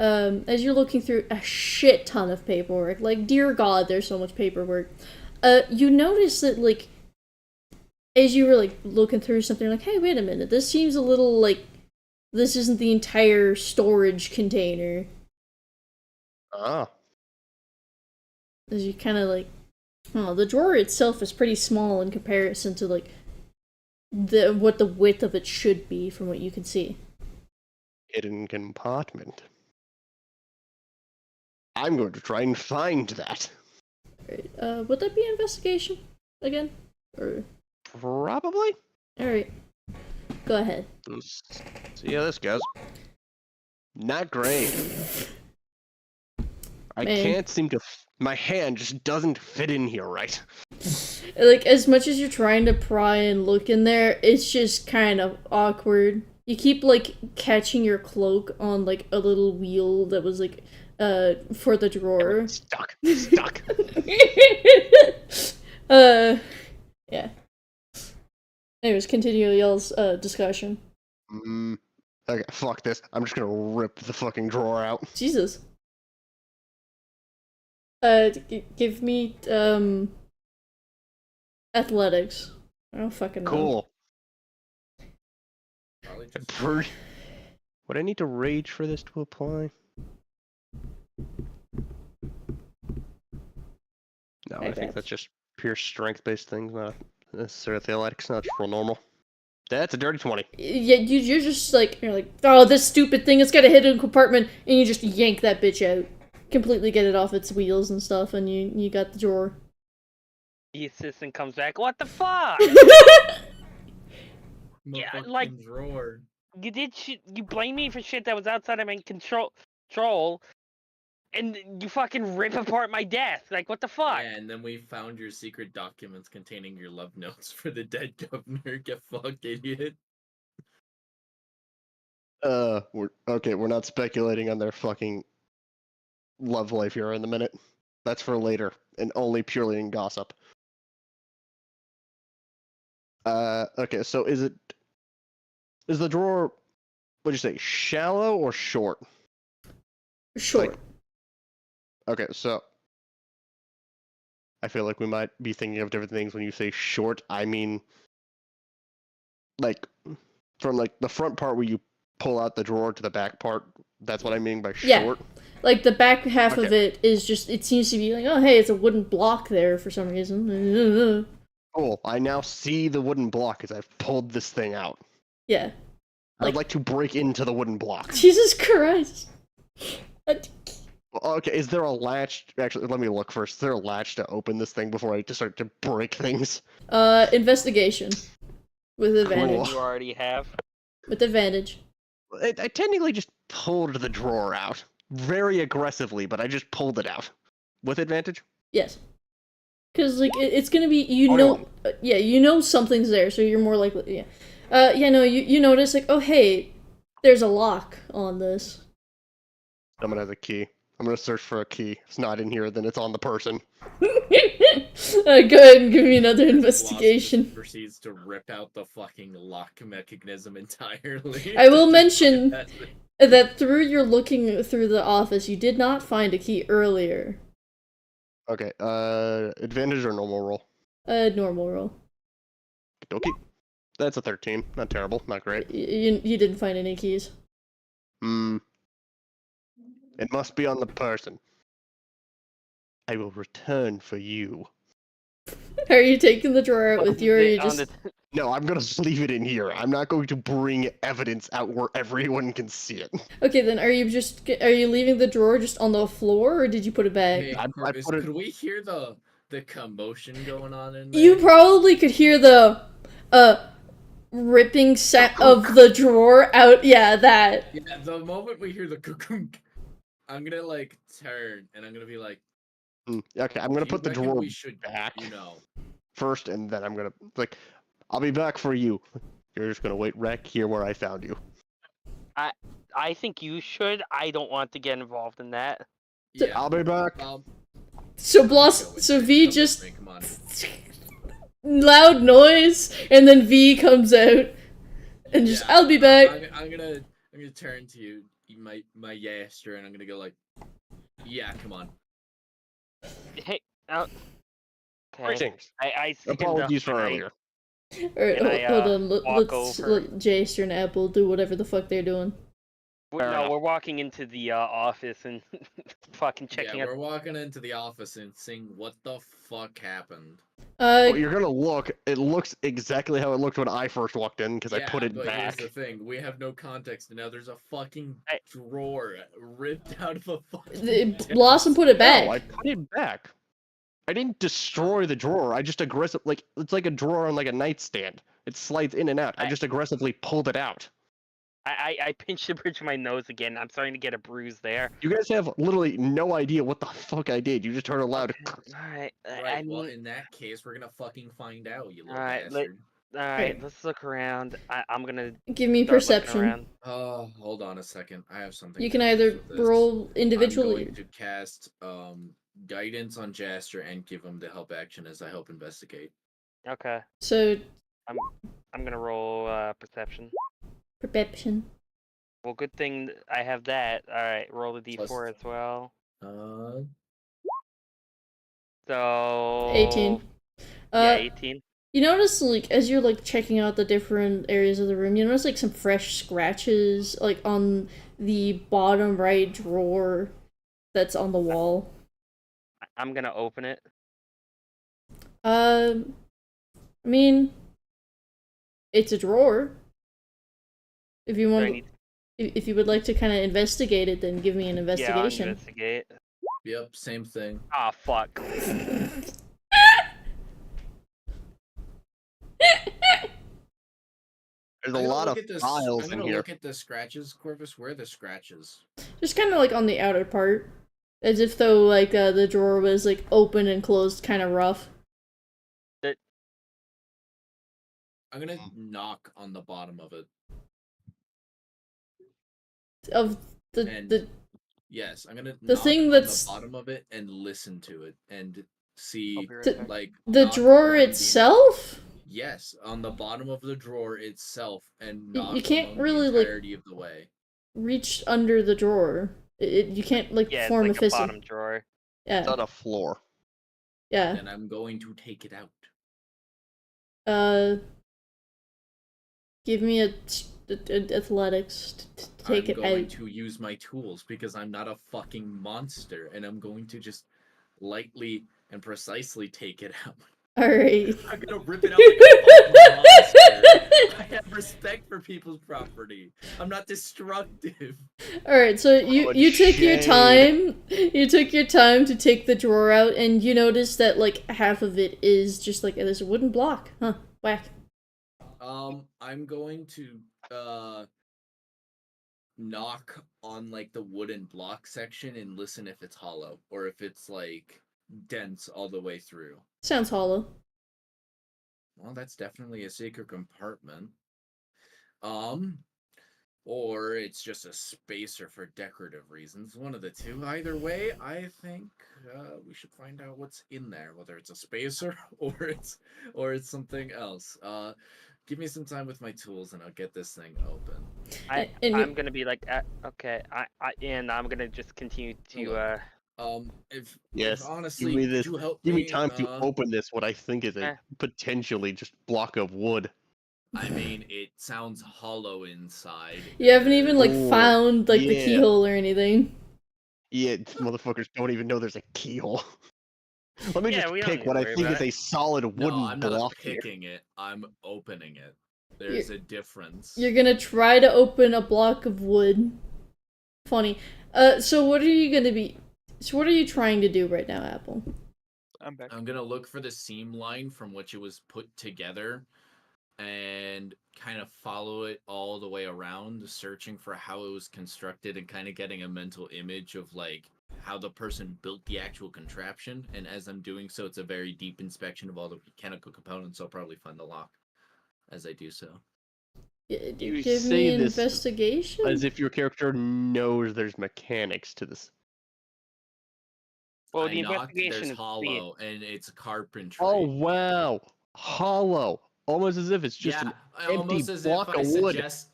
as you're looking through a shit ton of paperwork, dear God, there's so much paperwork, you notice that, as you were, looking through something, hey, wait a minute, this seems a little, this isn't the entire storage container. Ah. As you kind of, the drawer itself is pretty small in comparison to, what the width of it should be from what you can see. Hidden compartment. I'm going to try and find that. Alright, would that be investigation again? Or Probably. alright. Go ahead. Let's see how this goes. Not great. I Man. can't seem to... my hand just doesn't fit in here right. As much as you're trying to pry and look in there, it's just kind of awkward. You keep, catching your cloak on, a little wheel that was, for the drawer. Stuck. Yeah. Anyways, continue y'all's, discussion. Okay, fuck this. I'm just gonna rip the fucking drawer out. Jesus. Give me, athletics. I don't fucking know. Cool. Probably just Would I need to rage for this to apply? No, I think that's just pure strength-based things, not necessarily athletics, not just real normal. That's a dirty 20. Yeah, you're just you're like, oh, this stupid thing, it's got a hidden compartment, and you just yank that bitch out. Completely get it off its wheels and stuff, and you got the drawer. The assistant comes back. What the fuck? Yeah, fucking drawer. You did shit. You blame me for shit that was outside of my control, and you fucking rip apart my desk. What the fuck? Yeah, and then we found your secret documents containing your love notes for the dead governor. Get fucked, idiot. We're not speculating on their fucking love life here in a minute. That's for later, and only purely in gossip. Okay, so is the drawer, what'd you say, shallow or short? Short. Okay, so I feel like we might be thinking of different things when you say short. I mean, like, from like the front part where you pull out the drawer to the back part. That's what I mean by Yeah. short. Like the back half of Okay. it is just, it seems to be like, oh hey, it's a wooden block there for some reason. Cool. I now see the wooden block as I've pulled this thing out. Yeah. I'd like to break into the wooden block. Jesus Christ. Okay, is there a latch? Actually, let me look first. Is there a latch to open this thing before I just start to break things? Investigation. With advantage. You already have. With advantage. I technically just pulled the drawer out. Very aggressively, but I just pulled it out. With advantage? Yes. Because, like, it's gonna be, yeah, something's there, so you're more likely, yeah. You notice, like, oh, hey, there's a lock on this. Someone has a key. I'm gonna search for a key. If it's not in here, then it's on the person. Go ahead and give me another investigation. Proceeds to rip out the fucking lock mechanism entirely. I will mention that through your looking through the office, you did not find a key earlier. Okay, advantage or normal roll? Normal roll. Okay. That's a 13. Not terrible. Not great. You didn't find any keys. It must be on the person. I will return for you. Are you taking the drawer out with you, or are you just... No, I'm gonna leave it in here. I'm not going to bring evidence out where everyone can see it. Okay, then are you leaving the drawer just on the floor, or did you put it back? Hey, could we hear the commotion going on in there? You probably could hear the ripping sound of the drawer out. Yeah, that. Yeah, the moment we hear the kunk, I'm gonna like turn and I'm gonna be like, okay, I'm gonna put the drawer back first, and then I'm gonna I'll be back for you. You're just gonna wait right here where I found you. I think you should. I don't want to get involved in that. Yeah, I'll be back. So V just loud noise, and then V comes out, and just I'll be back. I'm gonna turn to you, my yaster, and I'm gonna go like, yeah, come on. Hey, okay. Greetings. I Apologies for earlier. Alright, hold on. Let's let Jaster and Apple do whatever the fuck they're doing. We're walking into the office and fucking checking out. We're walking into the office and seeing what the fuck happened. Well, you're gonna look. It looks exactly how it looked when I first walked in because I put it back. Here's the thing: we have no context, and now there's a fucking drawer ripped out of a fucking. Blossom put it back. No, I put it back. I didn't destroy the drawer. I just it's like a drawer on like a nightstand. It slides in and out. I just aggressively pulled it out. I pinched the bridge of my nose again. I'm starting to get a bruise there. You guys have literally no idea what the fuck I did. You just heard a loud. Alright. Well, in that case, we're gonna fucking find out, you little bastard. Alright, let's look around. I'm gonna give me perception. Oh, hold on a second. I have something. You can either roll individually. I'm going to cast guidance on Jaster and give him the help action as I help investigate. Okay. So I'm gonna roll perception. Perception. Well, good thing I have that. All right, roll the d4 as well. So 18. Yeah, 18. You notice, like, as you're like checking out the different areas of the room, you notice like some fresh scratches, like on the bottom right drawer that's on the wall. I'm gonna open it. I mean, it's a drawer. If you want, if you would like to kind of investigate it, then give me an investigation. Yeah, I'll investigate. Yep, same thing. Ah, fuck. There's a lot of files in here. I'm gonna look at the scratches, Corvus. Where are the scratches? Just kind of like on the outer part, as if though like the drawer was like open and closed, kind of rough. I'm gonna knock on the bottom of it. Of the Yes, I'm gonna The knock thing on that's- the bottom of it and listen to it and I'll see, be right The- back. like The knock drawer on the- itself? Yes, on the bottom of the drawer itself, and You knock can't along really, the like- entirety of the way. Reach under the drawer. You can't, like, Yeah, it's form like a a fist. bottom drawer. It's Yeah, on a floor. yeah. Then I'm going to take it out. Give me a athletics to take it I'm going out. to use my tools because I'm not a fucking monster, and I'm going to just lightly and precisely take it out. Alright. I'm gonna rip it out like a fucking monster. I have respect for people's property. I'm not destructive. Alright, so Good you took your shade. time. You took your time to take the drawer out, and you notice that, like, half of it is just like there's a wooden block. Huh. Whack. I'm going to knock on like the wooden block section and listen if it's hollow or if it's like dense all the way through. Sounds hollow. Well, that's definitely a secret compartment. Or it's just a spacer for decorative reasons. One of the two. Either way, I think we should find out what's in there, whether it's a spacer or it's something else. Give me some time with my tools, and I'll get this thing open. I'm gonna be like, okay, and I'm gonna just continue to. If Yes, honestly, give me this. could you help Give me me? time to open this. What I think is eh. a potentially just block of wood. I mean, it sounds hollow inside. You haven't even, like, Ooh, found, like, the yeah. keyhole or anything. Yeah, motherfuckers don't even know there's a keyhole. Let me Yeah, just we don't pick need what to I worry think about is it. a solid wooden No, I'm not block here. picking it. I'm opening it. There's a difference. You're gonna try to open a block of wood. Funny. So what are you gonna be... So what are you trying to do right now, Apple? I'm back. I'm gonna look for the seam line from which it was put together and kind of follow it all the way around, searching for how it was constructed and kind of getting a mental image of like how the person built the actual contraption. And as I'm doing so, it's a very deep inspection of all the mechanical components. I'll probably find the lock as I do so. You Give say me this investigation? as if your character knows there's mechanics to this. Well, I the knock, investigation there's is hollow, and it's carpentry. Oh wow, hollow, almost as if it's just yeah, an empty almost as block if I of wood. suggest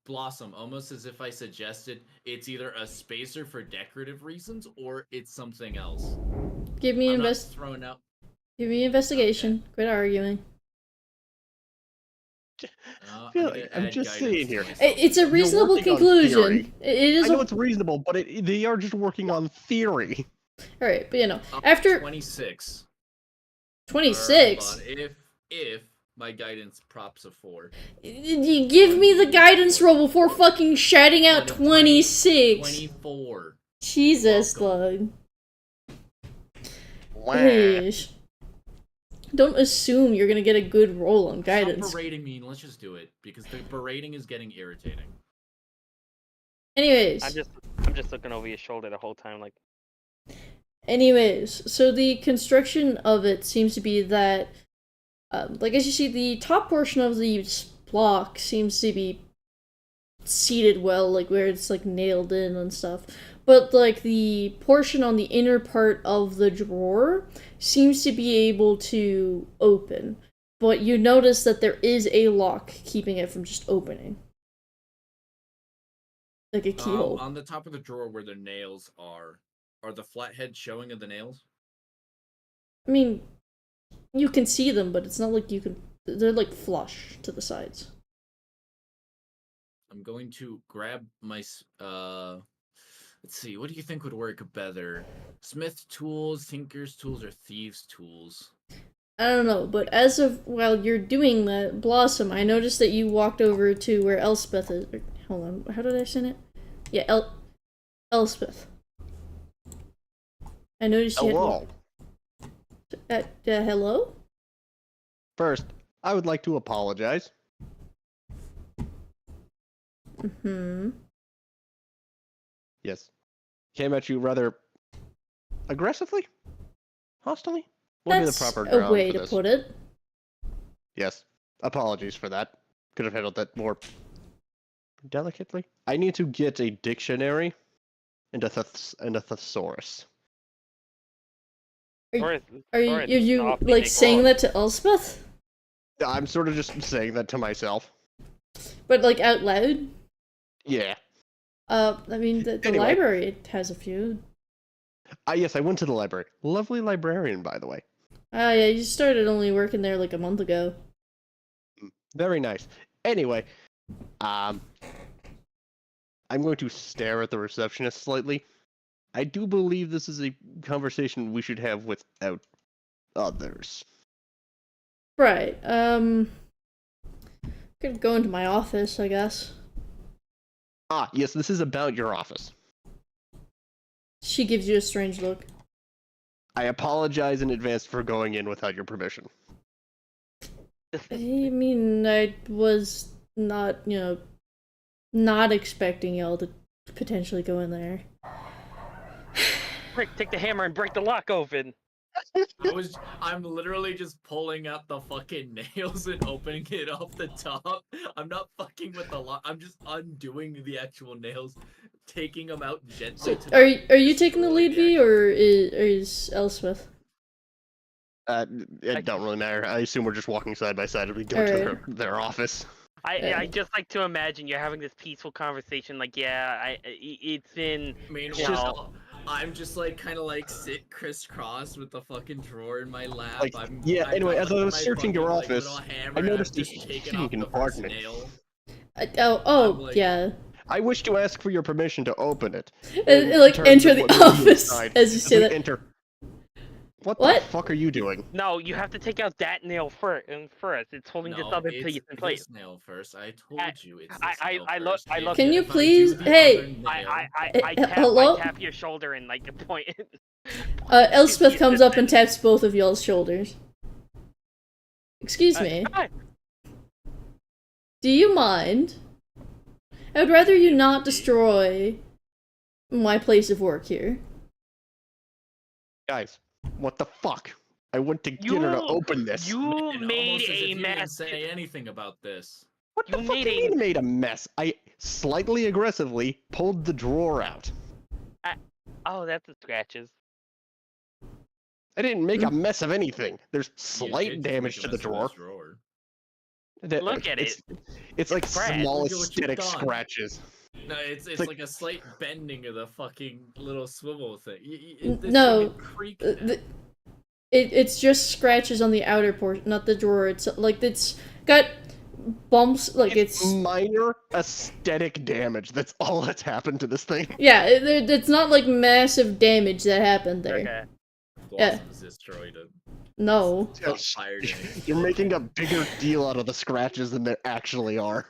Blossom, almost as if I suggested it's either a spacer for decorative reasons or it's something else. Give me I'm not throwing out. Give me investigation. Quit arguing. I'm just saying here. It's a reasonable working on conclusion. theory. It is I know it's reasonable, but they are just working on theory. Alright, but you know, after 26. 26, If my guidance props a 4. you give me the guidance roll before fucking shouting out 26. 24. Jesus, Welcome. Lug. Eesh. Don't assume you're gonna get a good roll on guidance. Stop berating me and let's just do it because the berating is getting irritating. Anyways. I'm just looking over your shoulder the whole time, like. Anyways, so the construction of it seems to be that, like as you see, the top portion of the block seems to be seated well, like where it's like nailed in and stuff. But like the portion on the inner part of the drawer seems to be able to open. But you notice that there is a lock keeping it from just opening. Like a keyhole. On the top of the drawer where the nails are the flatheads showing of the nails? I mean, you can see them, but it's not like you can... They're like flush to the sides. I'm going to grab my... let's see, what do you think would work better? Smith tools, tinker's tools, or thieves' tools? I don't know, but as of while you're doing that, Blossom, I noticed that you walked over to where Elspeth is. Hold on, how did I send it? Yeah, Elspeth. I noticed you Hello. hello? First, I would like to apologize. Mm-hmm. Yes. Came at you rather aggressively? Hostilely? What would be the That's proper a ground way for to this? put it. Yes. Apologies for that. Could have handled that more delicately. I need to get a dictionary and a thesaurus. Are you like saying that to Elspeth? I'm sort of just saying that to myself. But like out loud? Yeah. I mean, the Anyway. library has a few. Yes, I went to the library. Lovely librarian, by the way. Ah, yeah, you started only working there like a month ago. Very nice. Anyway, I'm going to stare at the receptionist slightly. I do believe this is a conversation we should have without others. Right, could go into my office, I guess. Yes, this is about your office. She gives you a strange look. I apologize in advance for going in without your permission. I mean, I was not, not expecting y'all to potentially go in there. Rick, take the hammer and break the lock open. I'm literally just pulling out the fucking nails and opening it off the top. I'm not fucking with the lock. I'm just undoing the actual nails, taking them out gently. So, are you taking the lead, V, or is Elspeth? It don't really matter. I assume we're just walking side by side as we go to their office. I just like to imagine you're having this peaceful conversation. Like, yeah, it's been. Meanwhile, I'm just like kind of like sit crisscross with the fucking drawer in my lap. Like, anyway, as I was searching your office, I noticed this hidden compartment. Yeah. I wish to ask for your permission to open it. Like, enter the office as you say that. Enter. What the fuck are you doing? No, you have to take out that nail first. It's holding this other piece in place. This nail first. I told you it's this nail I look. first. Can you please? Hey. I tap your shoulder and like point. Elspeth comes up and taps both of y'all's shoulders. Excuse me. Do you mind? I would rather you not destroy my place of work here. Guys, what the fuck? I went to get her to open this. You made a mess. You didn't say anything about this. What the fuck do you mean made a mess? I slightly aggressively pulled the drawer out. Oh, that's the scratches. I didn't make a mess of anything. There's slight damage to the drawer. Look at it. It's like small aesthetic scratches. No, it's like a slight bending of the fucking little swivel thing. No, it's just scratches on the outer portion, not the drawer. It's like it's got bumps. Like it's minor aesthetic damage. That's all that's happened to this thing. Yeah, it's not like massive damage that happened there. Okay. Yeah. Destroyed it. No. You're making a bigger deal out of the scratches than there actually are.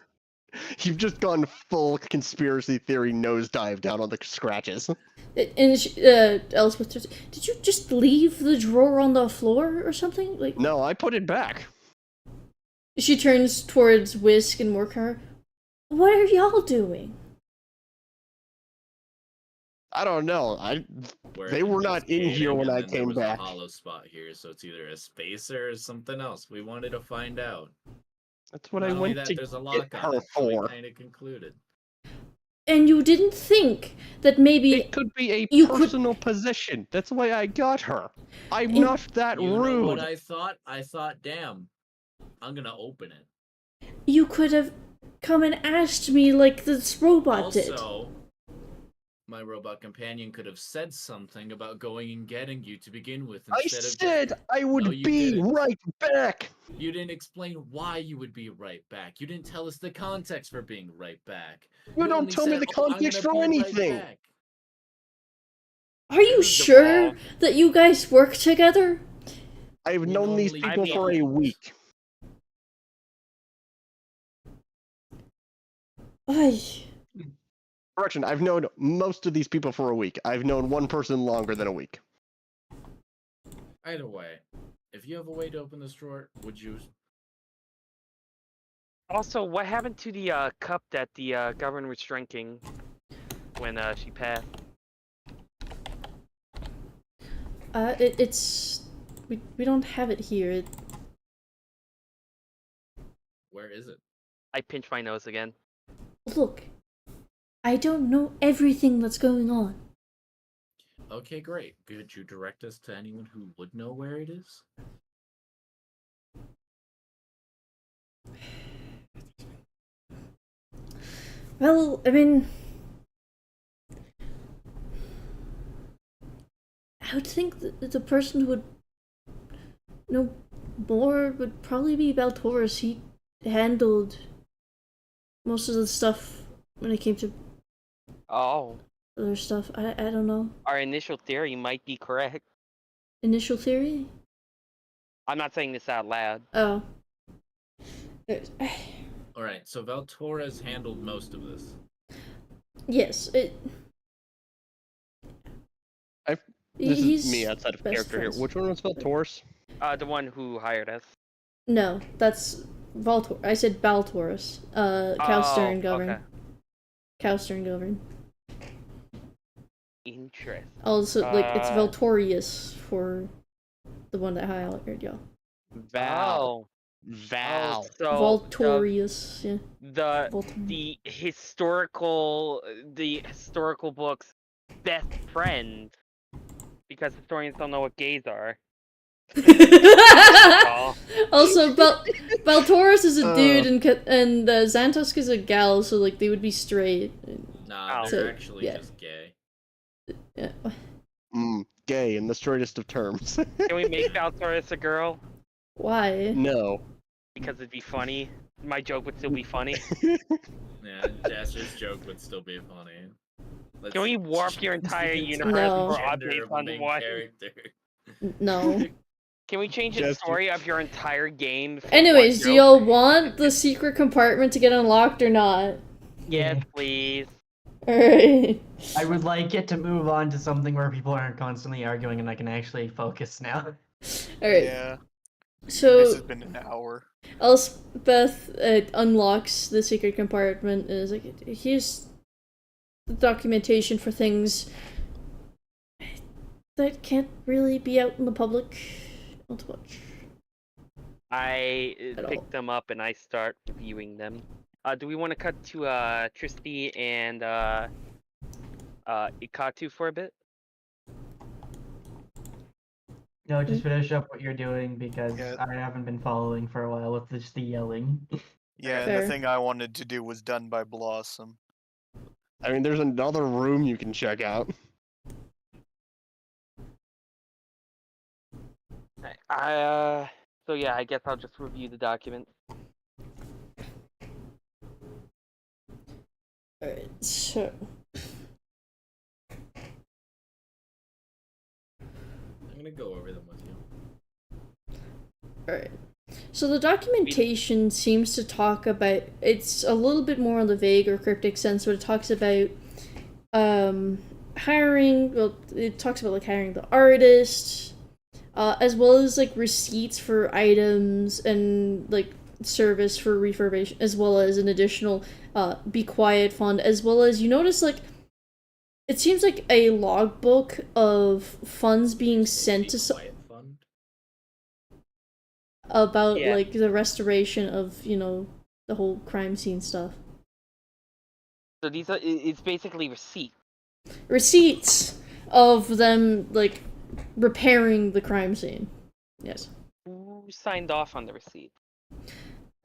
You've just gone full conspiracy theory nosedive down on the scratches. And Elspeth, did you just leave the drawer on the floor or something? Like, no, I put it back. She turns towards Whisk and Morcar. What are y'all doing? I don't know. They were not in here when I came back. A hollow spot here, so it's either a spacer or something else. We wanted to find out. That's what I went to get her for. Kind of concluded. And you didn't think that maybe it could be a personal possession. That's why I got her. I'm not that rude. Know what I thought? I thought, damn, I'm gonna open it. You could have come and asked me like this robot did. Also, my robot companion could have said something about going and getting you to begin with. I said I would be right back. You didn't explain why you would be right back. You didn't tell us the context for being right back. You don't tell me the context for anything. Are you sure that you guys work together? I've known these people for a week. Correction, I've known most of these people for a week. I've known one person longer than a week. Either way, if you have a way to open this drawer, would you... Also, what happened to the cup that the governor was drinking when she passed? We don't have it here. Where is it? I pinched my nose again. Look, I don't know everything that's going on. Okay, great. Could you direct us to anyone who would know where it is? Well, I mean, I would think that the person who would know more would probably be Baltaurus. He handled most of the stuff when it came to Oh, other stuff. I don't know. our initial theory might be correct. Initial theory? I'm not saying this out loud. Oh. All right, so Valtorres handled most of this. Yes, This he's is me outside of best character friends. here. Which one was Valtorus? The one who hired us. No, that's Valtor. I said Baltaurus. Cowstern Govern. Okay. Cowstern Govern. Interesting. Also, like, it's Valtorius for the one that hired y'all. Val. Oh, Val. so Valtorius, yeah. the historical book's best friend, because historians don't know what gays are. Oh. Also, Baltaurus is a dude and Xantusk is a gal, so like they would be straight. Nah, Oh. they're So, actually yeah. just gay. Yeah. Gay in the straightest of terms. Can we make Baltaurus a girl? Why? No. Because it'd be funny. My joke would still be funny. Yeah, Jasper's joke would still be funny. Can we warp your entire change universe No. for gender updates of the on main one? character? No. Can we change the Just- story of your entire game? For Anyways, one do joke? y'all want the secret compartment to get unlocked or not? Yes, please. Alright. I would like it to move on to something where people aren't constantly arguing and I can actually focus now. Alright. Yeah, this So has been an hour. Elspeth unlocks the secret compartment and is like, here's the documentation for things that can't really be out in the public. Not to watch. I At pick all. them up and I start viewing them. Do we want to cut to Tristy and Ikatu for a bit? No, just finish up what you're doing because Yeah. I haven't been following for a while with just the yelling. Yeah, and Fair. the thing I wanted to do was done by Blossom. I mean, there's another room you can check out. So yeah, I guess I'll just review the document. Alright, so I'm gonna go over them with you. alright. So the documentation seems to talk about, it's a little bit more on the vague or cryptic sense, but it talks about hiring, well, it talks about like hiring the artist, as well as like receipts for items and like service for refurbishment, as well as an additional be quiet fund, as well as you notice like it seems like a logbook of funds being sent to Quiet fund. about Yeah. like the restoration of, you know, the whole crime scene stuff. So these are it's basically receipt. Receipts of them like repairing the crime scene. Yes. Who signed off on the receipt?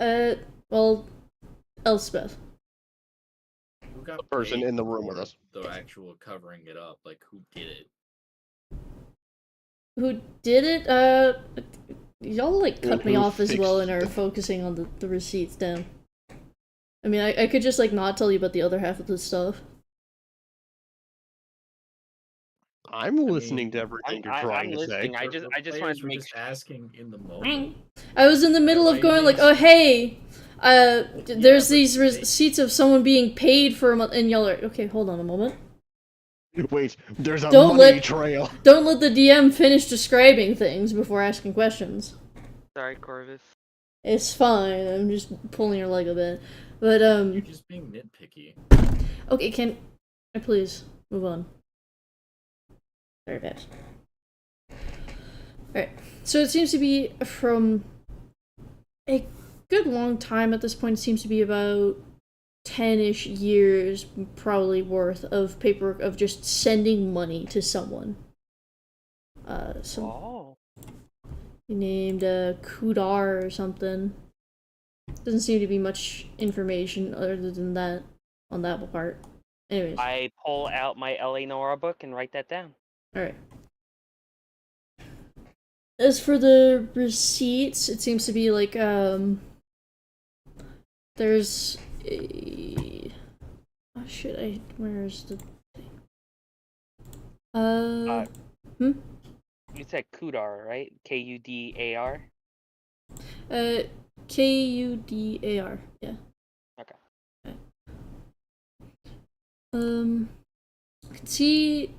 Well, Elspeth. Who got The person paid in the room for with us. The actual covering it up, like who did it? Who did it? Y'all like cut me Who off as well and fixed are focusing on the receipts down. I mean, I could just like not tell you about the other half of the stuff. I'm listening to everything you're trying I'm to listening. say. I just Players wanted to were make just asking in the moment. I was in the middle of Why going like, these- oh hey, there's but these they- receipts of someone being paid for a month, and y'all are okay. Hold on a moment. Wait, there's a Don't money let- trail. Don't let the DM finish describing things before asking questions. Sorry, Corvus. It's fine. I'm just pulling your leg a bit, but You're just being nitpicky. okay. Can I please move on? Very bad. Alright, so it seems to be from a good long time at this point. It seems to be about 10-ish years probably worth of paperwork of just sending money to someone. Oh. Named Kudar or something. Doesn't seem to be much information other than that on that part. Anyways. I pull out my L.A. Nora book and write that down. Alright. As for the receipts, it seems to be like, there's a... Oh shit, where's the thing? You said Kudar, right? Kudar? Kudar, yeah. Okay. I can see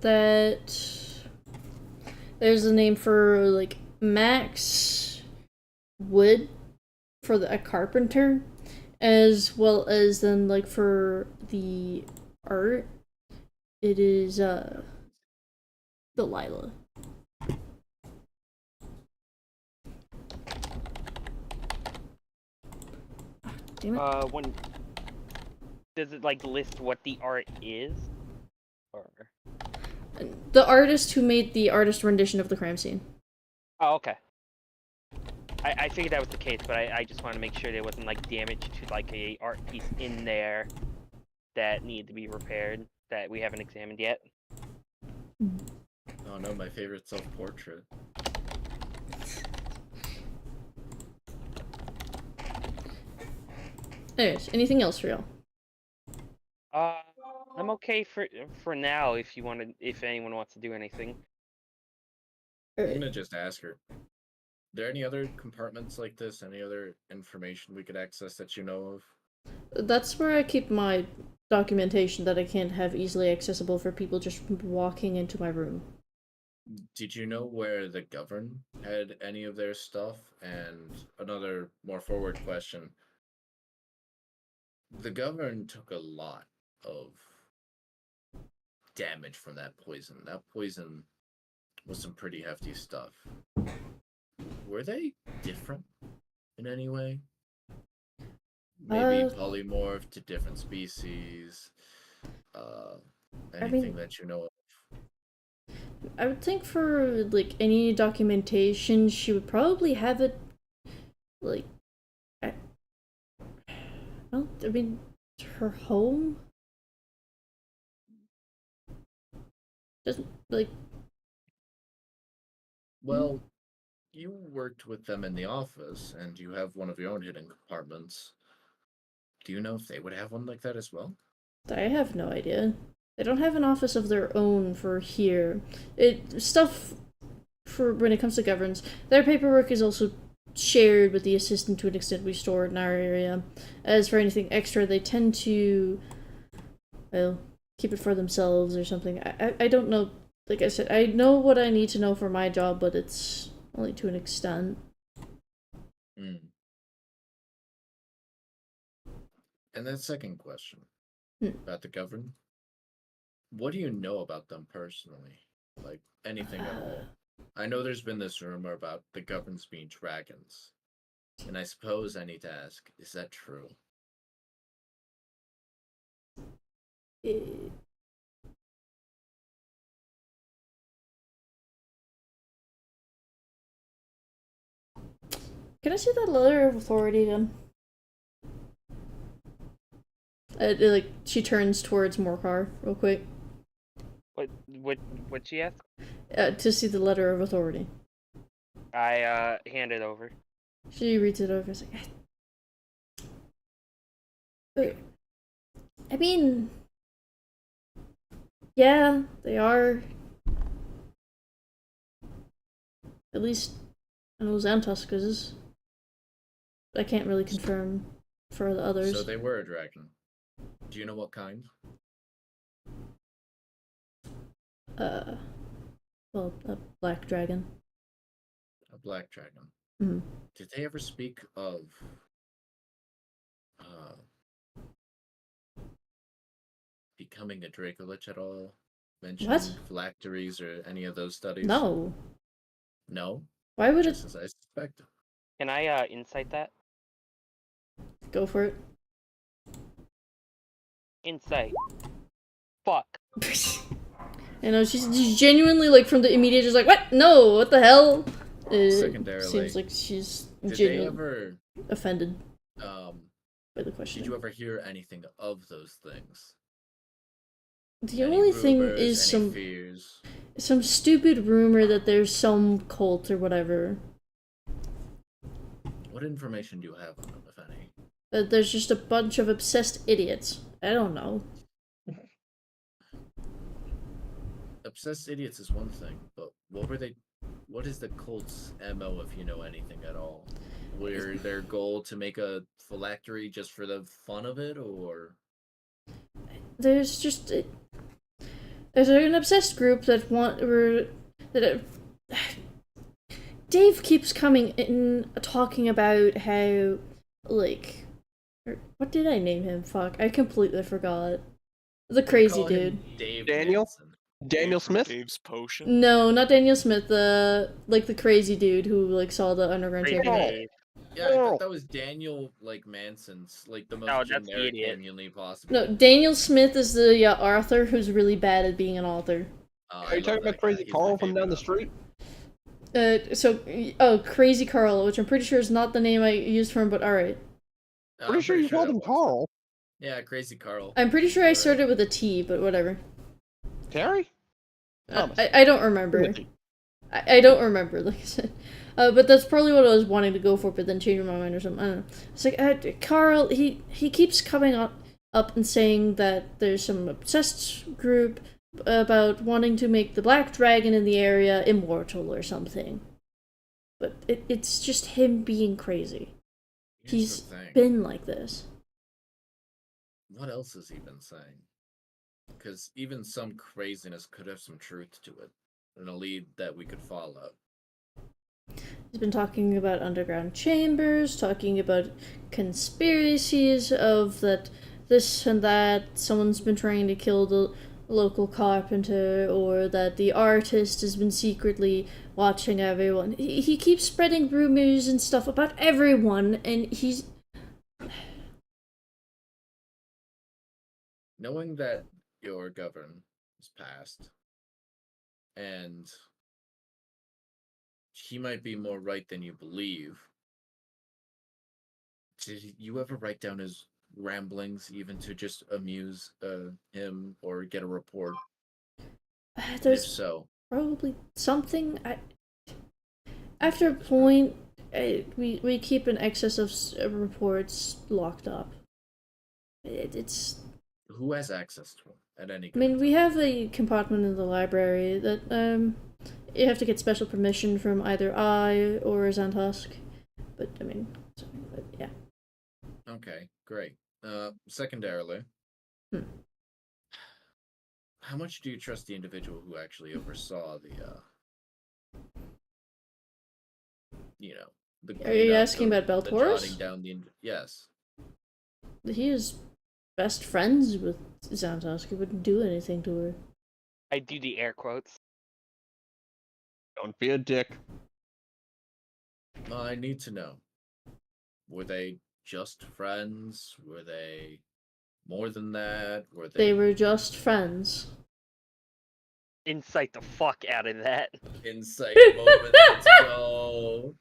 that there's a name for, like, Max Wood for a carpenter, as well as then, like, for the art, it is, Delilah. Damn it. When does it like list what the art is, or The artist who made the artist rendition of the crime scene. Oh, okay. I figured that was the case, but I just want to make sure there wasn't like damage to like a art piece in there that needed to be repaired that we haven't examined yet. Oh no, my favorite self-portrait. Anyways, anything else for y'all? I'm okay for now. If anyone wants to do anything. I'm gonna just ask her. Are there any other compartments like this? Any other information we could access that you know of? That's where I keep my documentation that I can't have easily accessible for people just walking into my room. Did you know where the Govern had any of their stuff? And another more forward question. The Govern took a lot of damage from that poison. That poison was some pretty hefty stuff. Were they different in any way? Maybe polymorphed to different species? Anything that you know of? I would think for, like, any documentation, she would probably have it, like, her home? Just, like... Well, you worked with them in the office, and you have one of your own hidden compartments. Do you know if they would have one like that as well? I have no idea. They don't have an office of their own for here. Stuff for when it comes to governs, their paperwork is also shared with the assistant to an extent we store it in our area. As for anything extra, they tend to, well, keep it for themselves or something. I don't know. Like I said, I know what I need to know for my job, but it's only to an extent. And that second question about the Govern. What do you know about them personally? Like, anything at all? I know there's been this rumor about the Governs being dragons. And I suppose I need to ask, is that true? Can I see that letter of authority again? She turns towards Morcar real quick. What'd she ask? To see the letter of authority. I hand it over. She reads it over. It's like, I mean, yeah, they are. At least I know Xantusk is. I can't really confirm for the others. So they were a dragon. Do you know what kind? Well, a black dragon. A black dragon. Mm-hmm. Did they ever speak of becoming a Dracolich at all? Mention phylacteries or any of those studies? No. No? Why would Just as I suspected. Can I insight that? Go for it. Insight. Fuck. You know, she's genuinely like from the immediate, just like, what? No, what the hell? Secondarily, seems like she's Did they genuinely ever, offended um, by the question. did you ever hear anything of those things? The Any only thing rumors, is any fears? some stupid rumor that there's some cult or whatever. What information do you have on them, if any? That there's just a bunch of obsessed idiots. I don't know. Obsessed idiots is one thing, but what is the cult's MO, if you know anything at all? Were their goal to make a phylactery just for the fun of it, or? There's just there's an obsessed group that Dave keeps coming in talking about how, like, what did I name him? Fuck, I completely forgot. The crazy Call him dude. Dave Daniel? Manson. Daniel Smith? Dave's potion. No, not Daniel Smith. The crazy dude who like saw the underground Crazy chamber. Dave. Yeah, I thought that was Daniel, like, Manson's, like, the most No, that's the generic idiot. Daniel possible. No, Daniel Smith is the author who's really bad at being an author. Are you talking about Crazy Carl from down the street? Crazy Carl, which I'm pretty sure is not the name I used for him, but alright. Pretty sure you called that him was. Carl. Yeah, Crazy Carl. I'm pretty sure I started with a T, but whatever. Terry? I don't remember. I don't remember, like I said. But that's probably what I was wanting to go for, but then changed my mind or something. I don't know. It's like, Carl, he keeps coming up and saying that there's some obsessed group about wanting to make the black dragon in the area immortal or something. But it's just him being crazy. He's been like this. What else has he been saying? Because even some craziness could have some truth to it, and a lead that we could follow. He's been talking about underground chambers, talking about conspiracies of that this and that, someone's been trying to kill the local carpenter, or that the artist has been secretly watching everyone. He keeps spreading rumors and stuff about everyone, and he's... Knowing that your govern is passed, and he might be more right than you believe, did you ever write down his ramblings, even to just amuse him or get a report? There's If so, probably something. After a point, we keep an excess of reports locked up. It's... Who has access to him at any? I mean, we have a compartment in the library that you have to get special permission from either I or Xantusk. But I mean, yeah. Okay, great. Secondarily, how much do you trust the individual who actually oversaw the, the? Are you asking about the Beltaurus? jotting down the yes. He is best friends with Xantusk. He wouldn't do anything to her. I do the air quotes. Don't be a dick. I need to know. Were they just friends? Were they more than that? They were just friends. Insight the fuck out of that. Insight moment? Let's go.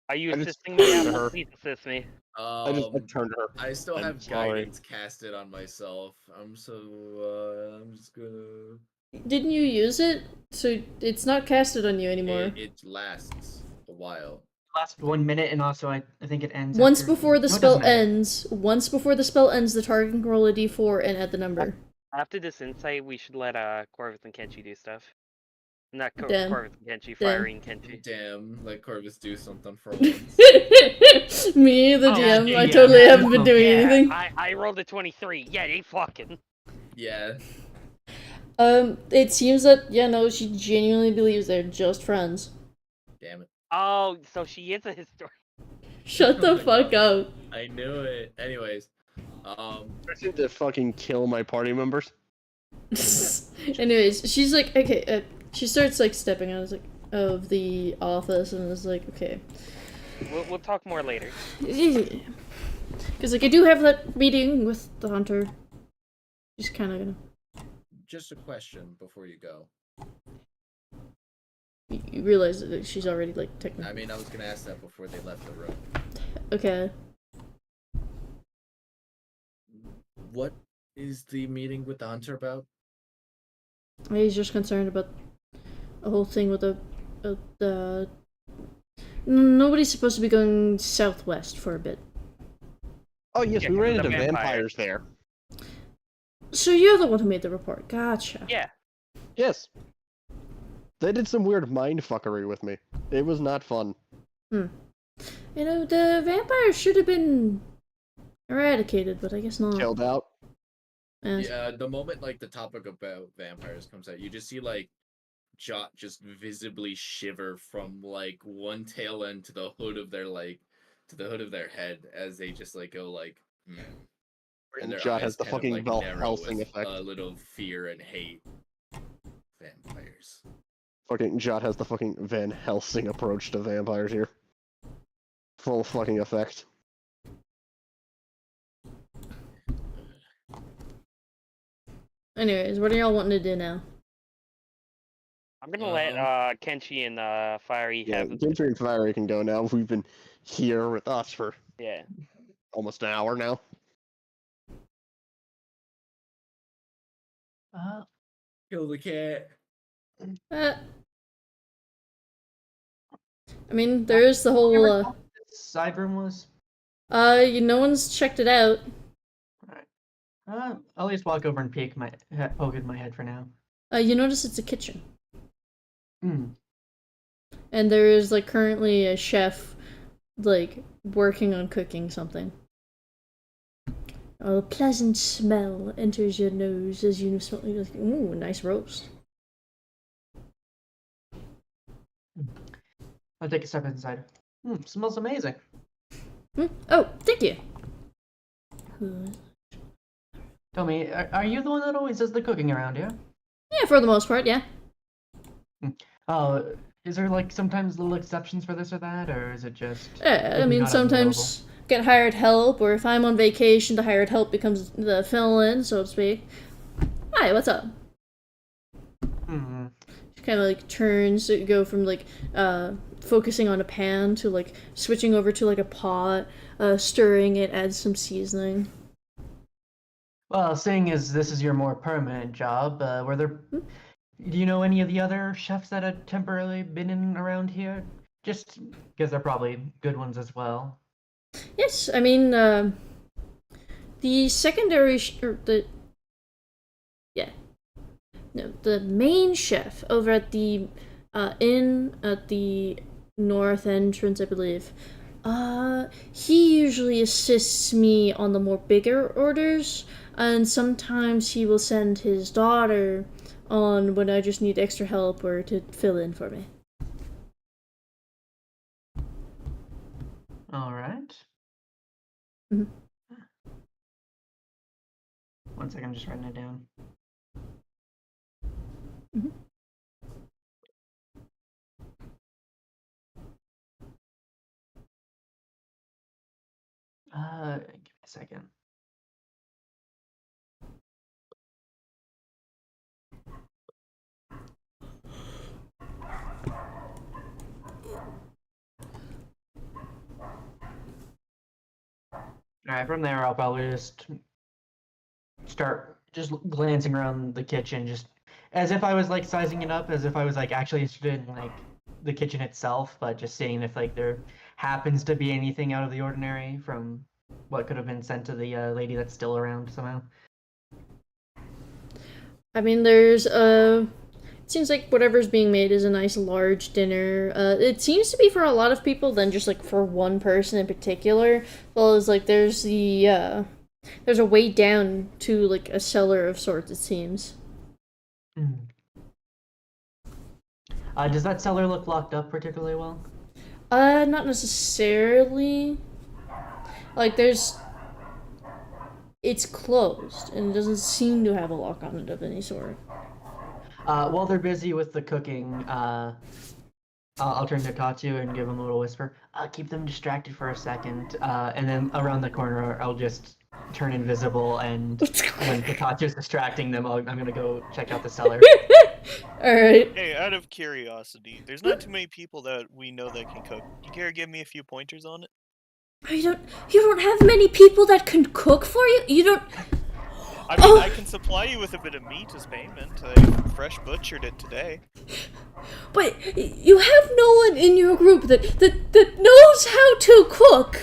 Are you I just assisting me? turned to Now? her. Please assist me. I turned to her. I still I'm have sorry. guidance casted on myself. I'm just gonna. Didn't you use it? So it's not casted on you anymore. It lasts a while. Last 1 minute, and also I think it ends Once after... before the No, it spell doesn't matter. ends, the target can roll a d4 and add the number. After this insight, we should let Corvus and Kenshi do stuff. Not Damn. Corvus and Kenshi, Firing Kenshi. Damn, let Corvus do something for once. Me, the Oh, DM, yeah, I yeah. totally haven't been doing Yeah, anything. I rolled a 23. Yeah, they fucking. Yeah. It seems that, she genuinely believes they're just friends. Damn it. Oh, so she is a historian. Shut the fuck up. I knew it. Anyways, I seem to fucking kill my party members. Anyways, she's like, okay, she starts like stepping out of the office and is like, okay. We'll talk more later. Because, like, I do have that meeting with the hunter. Just kind of gonna... Just a question before you go. You realize that she's already, like, technically... I mean, I was gonna ask that before they left the room. Okay. What is the meeting with the hunter about? He's just concerned about a whole thing with the... Nobody's supposed to be going southwest for a bit. Oh yes, Yeah, we ran the into vampires. vampires there. So you're the one who made the report. Gotcha. Yeah. Yes. They did some weird mind fuckery with me. It was not fun. You know, the vampires should have been eradicated, but I guess not. Killed out. Yeah, the moment like the topic about vampires comes out, you just see like Jot just visibly shiver from like one tail end to the hood of their head as they just like go like. And their Jot eyes has the kind of, fucking like, Van narrow Helsing with effect. a little fear and hate. Vampires. Fucking Jot has the fucking Van Helsing approach to vampires here. Full fucking effect. Anyways, what are y'all wanting to do now? I'm gonna let Kenshi and Fiery Yeah, have. Gentry and Fiery can go now. We've been here with us for Yeah. almost an hour now. Kill the cat. I mean, there is the whole, Side room was. no one's checked it out. I'll at least walk over and poke in my head for now. You notice it's a kitchen. Hmm. And there is, like, currently a chef, like, working on cooking something. A pleasant smell enters your nose as you smell, like, ooh, nice roast. I'll take a step inside. Smells amazing. Oh, thank you. Tell me, are you the one that always does the cooking around here? Yeah, for the most part, yeah. Oh, is there like sometimes little exceptions for this or that, or is it just? Yeah, I if mean, not sometimes get hired help, or if I'm on vacation, the hired help becomes the fill-in, so to speak. Hi, what's up? Mm-hmm. She kind of like turns, go from like focusing on a pan to like switching over to like a pot, stirring it, adds some seasoning. Well, seeing as this is your more permanent job, were there? Do you know any of the other chefs that had temporarily been in around here? Just because they're probably good ones as well. Yes, I mean, the secondary, the main chef over at the inn at the north entrance, I believe. He usually assists me on the more bigger orders, and sometimes he will send his daughter on when I just need extra help or to fill in for me. All right. Mhm. One second, I'm just writing it down. Mhm. Give me a second. Alright, from there I'll probably just start just glancing around the kitchen, just as if I was like sizing it up, as if I was like actually interested in like the kitchen itself, but just seeing if like there happens to be anything out of the ordinary from what could have been sent to the lady that's still around somehow. I mean, there's it seems like whatever's being made is a nice large dinner. It seems to be for a lot of people than just like for one person in particular. Well, it's like there's the there's a way down to like a cellar of sorts, it seems. Does that cellar look locked up particularly well? Not necessarily. Like it's closed and it doesn't seem to have a lock on it of any sort. While they're busy with the cooking, I'll turn to Katsu and give him a little whisper. Keep them distracted for a second, and then around the corner, I'll just turn invisible, and when Katsu's distracting them, I'm gonna go check out the cellar. Alright. Hey, out of curiosity, there's not too many people that we know that can cook. You care to give me a few pointers on it? You don't have many people that can cook for you? You don't... I mean, I can supply you with a bit of meat as payment. I fresh butchered it today. But you have no one in your group that knows how to cook.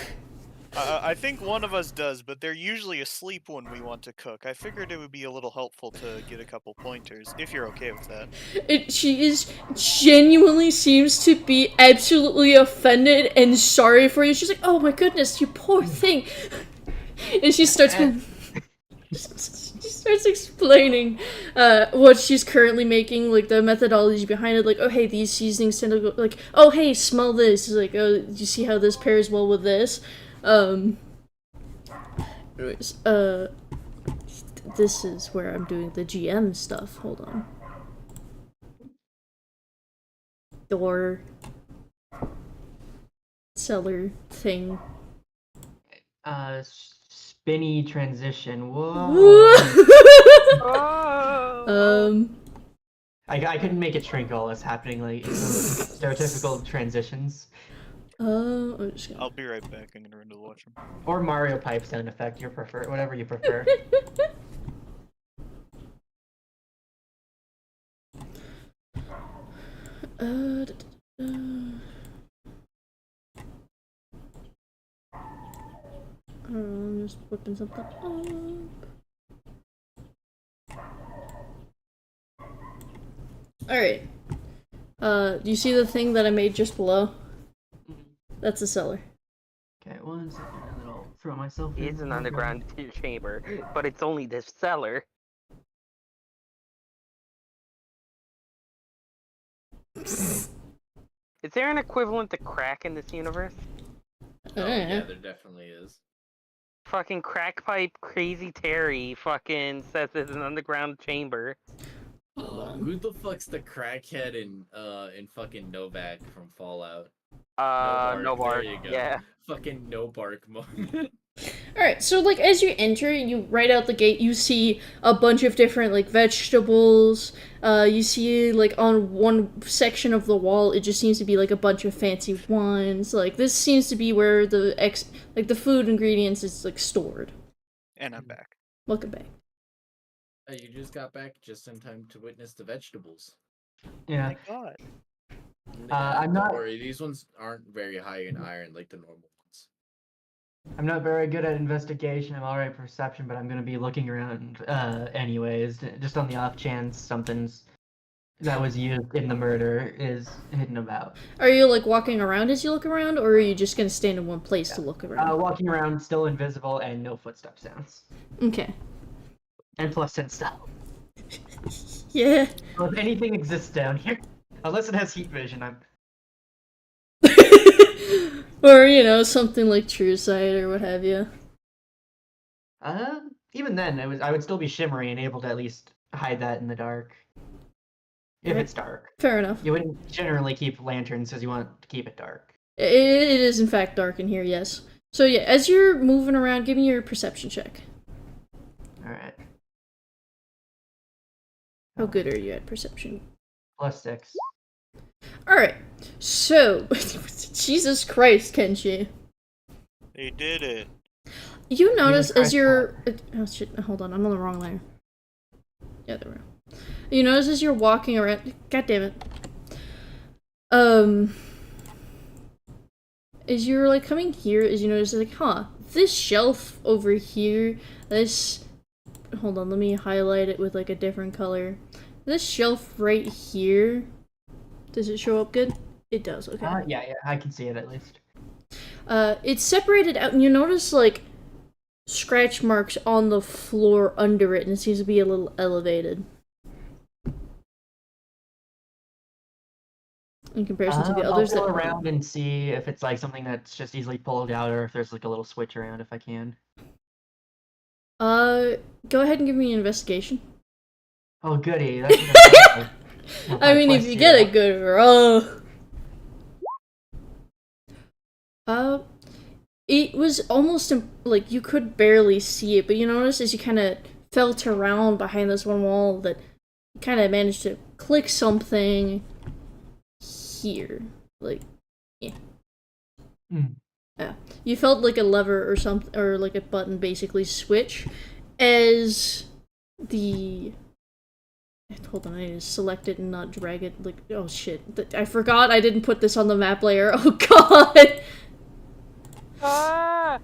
I think one of us does, but they're usually asleep when we want to cook. I figured it would be a little helpful to get a couple pointers, if you're okay with that. She is genuinely seems to be absolutely offended and sorry for you. She's like, oh my goodness, you poor thing. And she starts she starts explaining what she's currently making, like the methodology behind it, like, oh hey, these seasonings tend to go, like, oh hey, smell this. It's like, oh, do you see how this pairs well with this? Anyways, this is where I'm doing the GM stuff. Hold on. Door. Cellar thing. Spinny transition. Whoa. Oh. I couldn't make it shrink all that's happening, like stereotypical transitions. I'm just gonna... I'll be right back. I'm gonna run to the washroom. Or Mario pipe sound effect, whatever you prefer. I'm just whipping something up. Alright. Do you see the thing that I made just below? That's the cellar. Okay, 1 second, and then I'll throw myself in. It's an underground chamber, but it's only this cellar. Is there an equivalent to crack in this universe? Oh, yeah, there definitely is. Fucking crack pipe crazy Terry fucking says it's an underground chamber. Who the fuck's the crackhead in fucking Novak from Fallout? No bark. There you go. Yeah. Fucking no bark moment. Alright, so like as you enter, you right out the gate, you see a bunch of different like vegetables. You see like on one section of the wall, it just seems to be like a bunch of fancy wines. Like this seems to be where the food ingredients is like stored. And I'm back. Welcome back. You just got back just in time to witness the vegetables. Yeah. My God. I'm Don't not- worry, these ones aren't very high in iron like the normal ones. I'm not very good at investigation. I'm alright at perception, but I'm gonna be looking around anyways, just on the off chance something's that was used in the murder is hidden about. Are you like walking around as you look around, or are you just gonna stand in one place to look around? Walking around, still invisible, and no footstep sounds. Okay. And plus 10 stealth. Yeah. So if anything exists down here, unless it has heat vision, I'm... Or, you know, something like True Sight or what have you. Even then, I would still be shimmery and able to at least hide that in the dark. If it's dark. Fair enough. You wouldn't generally keep lanterns because you want to keep it dark. It is in fact dark in here, yes. So yeah, as you're moving around, give me your perception check. Alright. How good are you at perception? +6. Alright, so, Jesus Christ, Kenshi. They did it. You notice Christ, as you're... Oh shit, hold on, I'm on the wrong layer. Yeah, there we go. You notice as you're walking around... God damn it. As you're, like, coming here, as you notice, like, huh, this shelf over here, this... Hold on, let me highlight it with, like, a different color. This shelf right here... Does it show up good? It does, okay. Yeah, I can see it at least. It's separated out, and you notice, like, scratch marks on the floor under it, and it seems to be a little elevated. In comparison to the others I'll that... go around and see if it's, like, something that's just easily pulled out, or if there's, like, a little switch around if I can. Go ahead and give me an investigation. Oh, goody. That's I mean, if you get a good roll... It was almost like you could barely see it, but you notice as you kind of felt around behind this one wall that you kind of managed to click something here. Like, yeah. Yeah. You felt like a lever or something, or like a button basically switch as the. Hold on, I need to select it and not drag it. Like, oh shit. I forgot I didn't put this on the map layer. Oh god! Ah!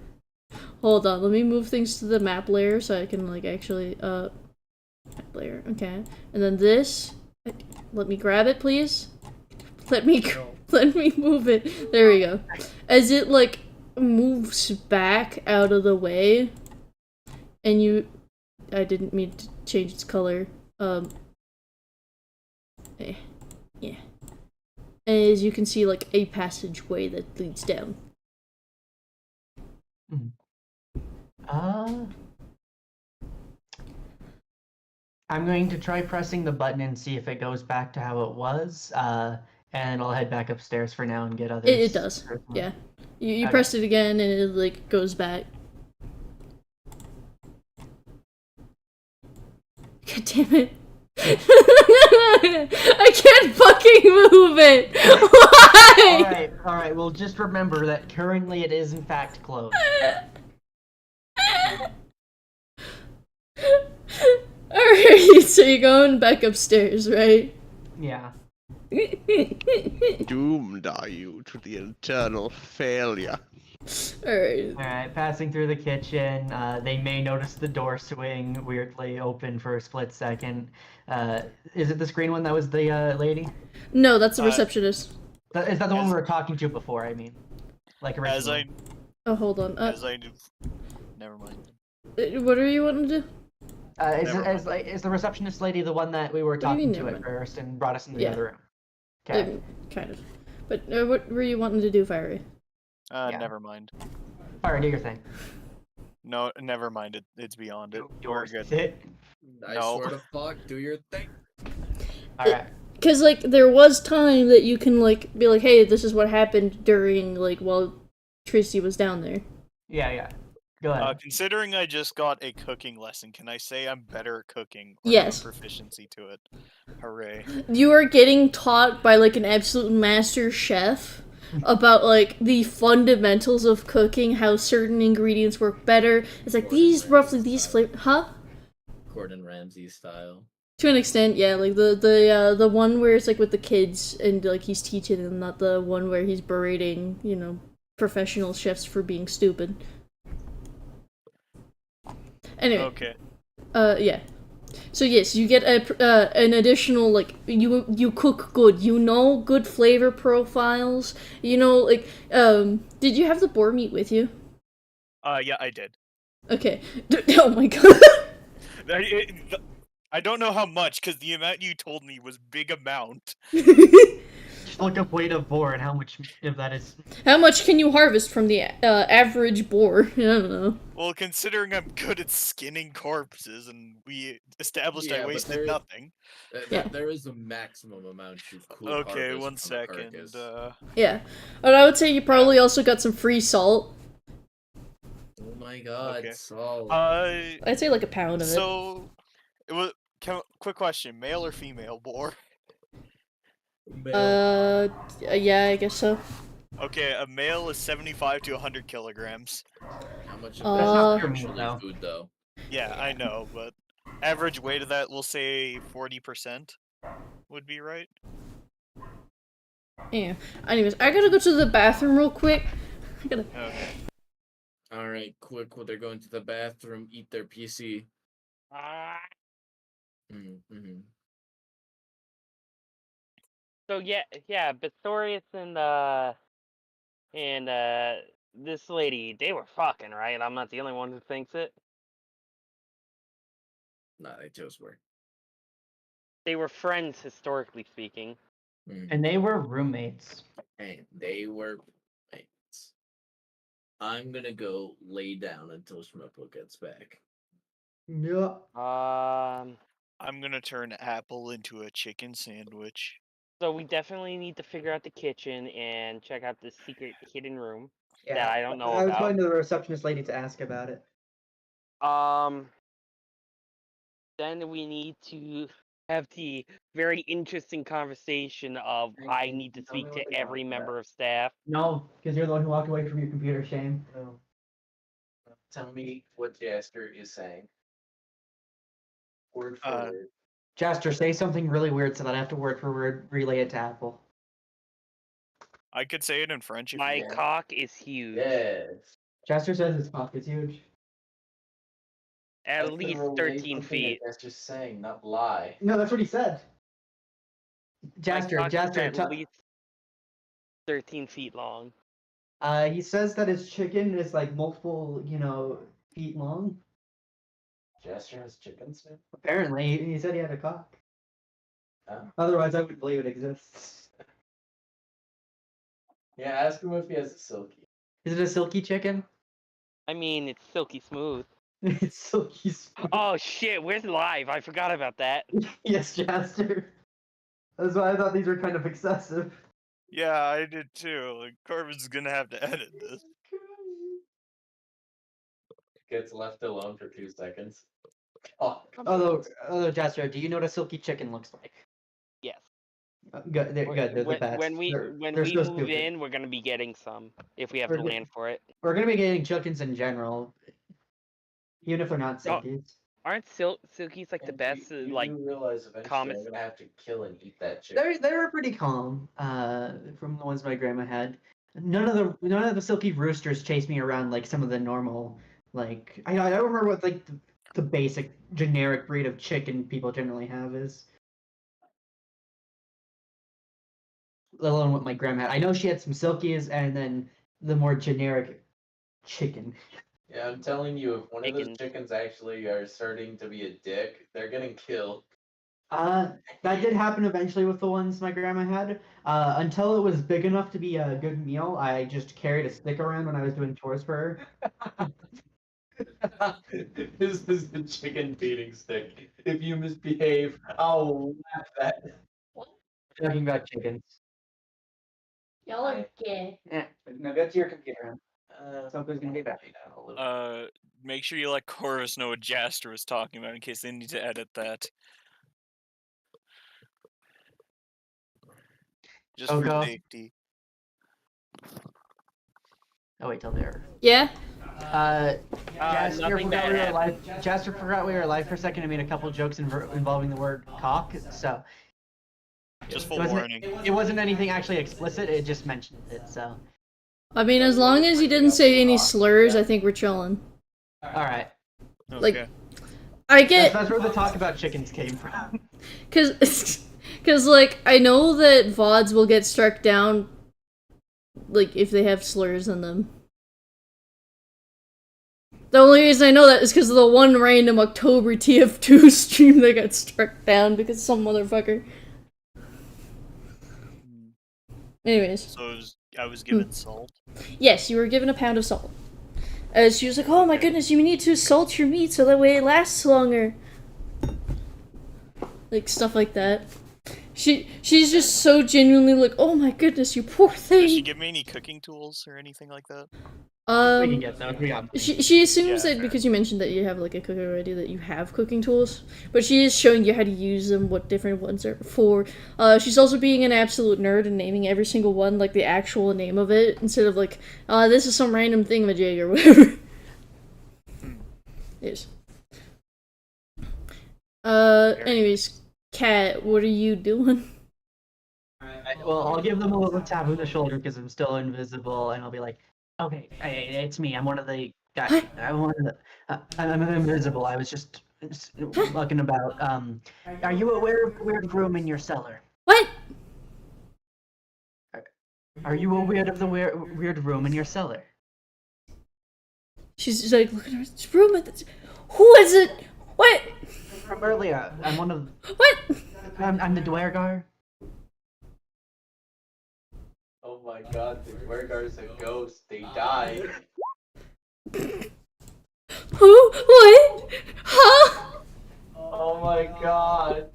Hold on, let me move things to the map layer so I can, like, actually, map layer, okay. And then this, let me grab it, please. Let me move it. There we go. As it, like, moves back out of the way, and I didn't mean to change its color, yeah. As you can see, like, a passageway that leads down. I'm going to try pressing the button and see if it goes back to how it was, and I'll head back upstairs for now and get others. It does, yeah. You Okay. pressed it again and it, like, goes back. God damn it. I can't fucking move it! Why? Alright, well just remember that currently it is in fact closed. Alright, so you're going back upstairs, right? Yeah. Doomed are you to the eternal failure. Alright, passing through the kitchen, they may notice the door swing weirdly open for a split second. Is it the screen one that was the lady? No, that's the receptionist. Is that the one we were talking to before, I mean? Like originally? Oh, hold on. Never mind. What are you wanting to do? Is the receptionist lady the one that we were talking to at first and brought us into the other room? Okay. Kind of. But what were you wanting to do, Fiery? Never mind. Fiery, do your thing. No, never mind. It's beyond it. We're good. I swear to fuck, do your thing. Alright. Because, like, there was time that you can, like, be like, hey, this is what happened during, like, while Tracy was down there. Yeah. Go ahead. Considering I just got a cooking lesson, can I say I'm better at cooking? Or Yes. have proficiency to it. Hooray. You are getting taught by, like, an absolute master chef about, like, the fundamentals of cooking, how certain ingredients work better. It's like, these flavors... Huh? Gordon Ramsay style. To an extent, yeah, like the one where it's like with the kids and like he's teaching them, not the one where he's berating, you know, professional chefs for being stupid. Anyway. Okay. Yeah. So yes, you get an additional, like, you cook good, you know, good flavor profiles, you know, like, did you have the boar meat with you? Yeah, I did. Okay. Oh my god. I don't know how much, because the amount you told me was big amount. Just look up weight of boar and how much of that is... How much can you harvest from the average boar? I don't know. Well, considering I'm good at skinning corpses, and we established I wasted nothing. There is a maximum amount you could harvest. Okay, one second. Yeah. But I would say you probably also got some free salt. Oh my god, Okay. salt. I'd say like a pound of it. So, quick question: male or female boar? Male. Yeah, I guess so. Okay, a male is 75 to 100 kilograms. How much That's not pure meat, actually though. food, though? Yeah, I know, but average weight of that, we'll say 40% would be right. Yeah. Anyways, I gotta go to the bathroom real quick. Okay. Alright, quick, while they're going to the bathroom, eat their PC. Mm-hmm. So yeah, Pistorius and this lady, they were fucking, right? I'm not the only one who thinks it. Nah, they just were. They were friends, historically speaking. And they were roommates. And they were mates. I'm gonna go lay down until Schmuppo gets back. Yeah. I'm gonna turn Apple into a chicken sandwich. So we definitely need to figure out the kitchen and check out this secret hidden room. that I don't know I was about. going to the receptionist lady to ask about it. Then we need to have the very interesting conversation of I need to speak to every member of staff. No, because you're the one who walked away from your computer, Shane. No. Tell me what Jaster is saying. Word for word. Jaster, say something really weird so that I have to word for word relay it to Apple. I could say it in French if My you want. cock is huge. Yes. Jaster says his cock is huge. At That's the least relate 13 something that feet. Jaster's saying, not lie. No, that's what he said. My Jaster, cock is Jaster, at least 13 feet long. he says that his chicken is like multiple, feet long. Jaster has chickens now? Apparently, he said he had a cock. Oh. Otherwise, I wouldn't believe it exists. Yeah, ask him if he has a silky. Is it a silky chicken? I mean, it's silky smooth. It's silky smooth. Oh shit, where's live? I forgot about that. Yes, Jaster. That's why I thought these were kind of excessive. Yeah, I did too. Like, Corbin's gonna have to edit this. Gets left alone for 2 seconds. Oh, Although, Jaster, do you know what a silky chicken looks like? Yes. Good, they're good. They're the best. When we They're so move stupid. in, we're gonna be getting some if we have We're the good. land for it. We're gonna be getting chickens in general, even if they're not Oh, silkies. Aren't silkies like the best? You like do realize eventually common- I'm gonna have to kill and eat that chicken. They were pretty calm. From the ones my grandma had. None of the silky roosters chased me around like some of the normal. Like I don't remember what like the basic generic breed of chicken people generally have is. Let alone what my grandma had. I know she had some silkies and then the more generic chicken. Yeah, I'm telling you, if one of those Chickens. chickens actually are starting to be a dick, they're getting killed. That did happen eventually with the ones my grandma had. Until it was big enough to be a good meal, I just carried a stick around when I was doing chores for her. This is the chicken beating stick. If you misbehave, I'll laugh that. Talking about chickens. Y'all are gay. Yeah, now go to your computer. Something's gonna be bad. Make sure you let Corvus know what Jaster was talking about in case they need to edit that. Just for Go. safety. Oh wait till there. Yeah? Jaster nothing forgot bad we were happened. live. Jaster forgot we were live for a second and made a couple jokes involving the word cock. So Just it full wasn't, warning. it wasn't anything actually explicit. It just mentioned it. So I mean, as long as he didn't say any slurs, I think we're chilling. all right. Like, Okay. I get... That's where the talk about chickens came from. Cause, like, I know that VODs will get struck down, like, if they have slurs in them. The only reason I know that is because of the one random October TF2 stream that got struck down because some motherfucker. Anyways. So I was given salt. Yes, you were given a pound of salt. She was like, oh my goodness, you need to salt your meat so that way it lasts longer. Like, stuff like that. She's just so genuinely like, oh my goodness, you poor thing. Did she give me any cooking tools or anything like that? We can get those. We got them. She assumes Yeah, that fair. because you mentioned that you have like a cooker already that you have cooking tools, but she is showing you how to use them, what different ones are for. She's also being an absolute nerd and naming every single one like the actual name of it instead of like, this is some random thingamajig or whatever. Yes. Anyways, Kat, what are you doing? Well, I'll give them a little tap on the shoulder because I'm still invisible, and I'll be like, "Okay, it's me. I'm one of the guys. What? I'm one of the. I'm invisible. I was just looking about. Are you aware of a weird room in your cellar? What? Are you aware of the weird room in your cellar? She's just like, look at her room. Who is it? What? From earlier, I'm one of. What? I'm the Dwergar. Oh my god, the Dwergar's a ghost. They died. Who? What? Huh? Oh my god.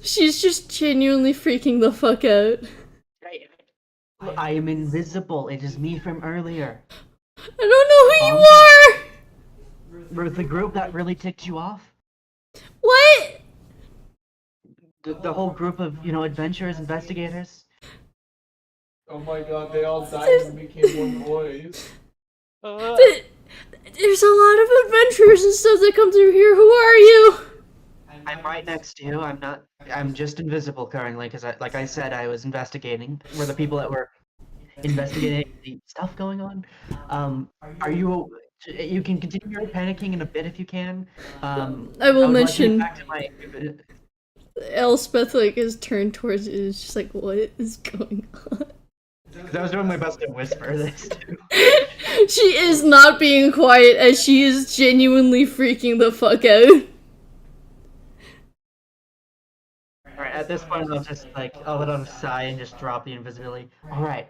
She's just genuinely freaking the fuck out. I am invisible. It is me from earlier. I don't know who you are! Were the group that really ticked you off? What? The whole group of, adventurers, investigators? Oh my god, they all died and became more boys. There's a lot of adventurers and stuff that come through here. Who are you? I'm right next to you. I'm just invisible currently because, like I said, I was investigating. We're the people that were investigating the stuff going on. Are you? You can continue your panicking in a bit if you can. I will would mention. like to get back to my... Elspeth is turned towards it and is just like, what is going on? Because I was doing my best to whisper this too. She is not being quiet as she is genuinely freaking the fuck out. Alright, at this point I'll just I'll let out a sigh and just drop the invisibility. Alright.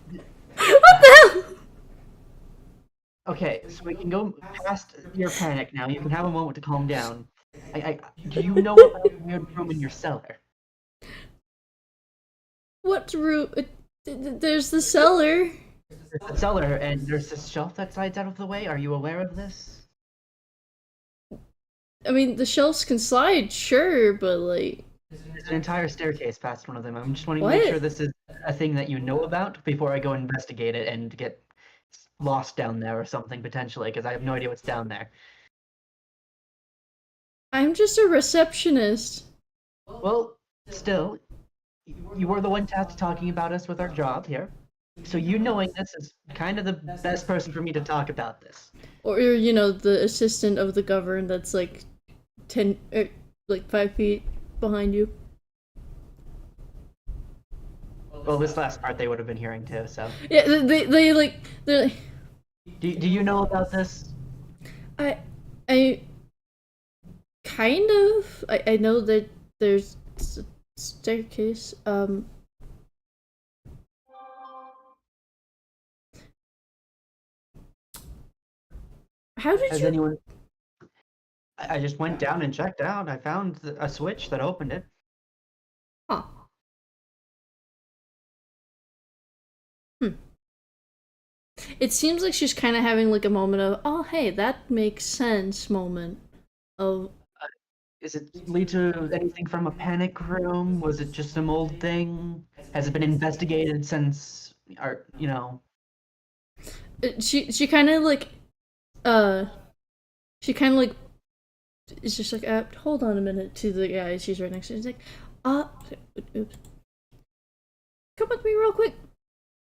What the hell? Okay, so we can go past your panic now. You can have a moment to calm down. Do you know about the weird room in your cellar? What room? There's the cellar. There's a cellar, and there's this shelf that slides out of the way. Are you aware of this? I mean, the shelves can slide, sure, but like... There's an entire staircase past one of them. I'm just wanting to What? make sure this is a thing that you know about before I go investigate it and get lost down there or something, potentially, because I have no idea what's down there. I'm just a receptionist. Well, still, you were the one tasked talking about us with our job here. So you knowing this is kind of the best person for me to talk about this. Or, the assistant of the governor that's like 5 feet behind you. Well, this last part they would have been hearing too, so. Yeah, they're like... Do you know about this? I kind of. I know that there's a staircase. How did Has you? anyone? I just went down and checked out. I found a switch that opened it. Huh. It seems like she's kind of having like a moment of, oh hey, that makes sense moment of. Is it lead to anything from a panic room? Was it just some old thing? Has it been investigated since our, She kind of like, she kind of like, is just like, hold on a minute to the guy she's right next to. She's like, oops, come with me real quick.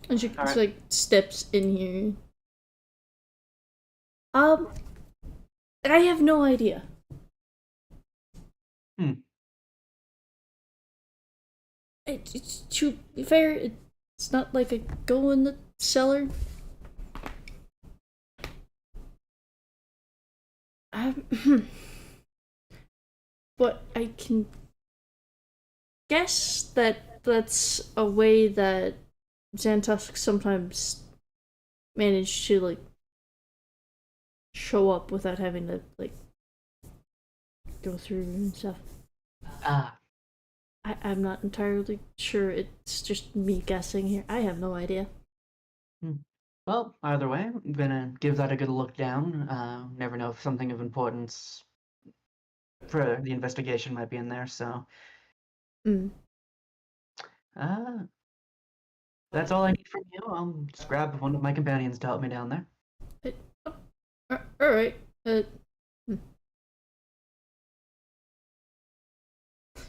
And she Alright. like steps in here. I have no idea. It's to be fair, it's not like I go in the cellar. But I can guess that that's a way that Xantusk sometimes manage to like show up without having to like go through and stuff. I'm not entirely sure. It's just me guessing here. I have no idea. Well, either way, I'm gonna give that a good look down. Never know if something of importance for the investigation might be in there, so. That's all I need from you. I'll just grab one of my companions to help me down there. Alright.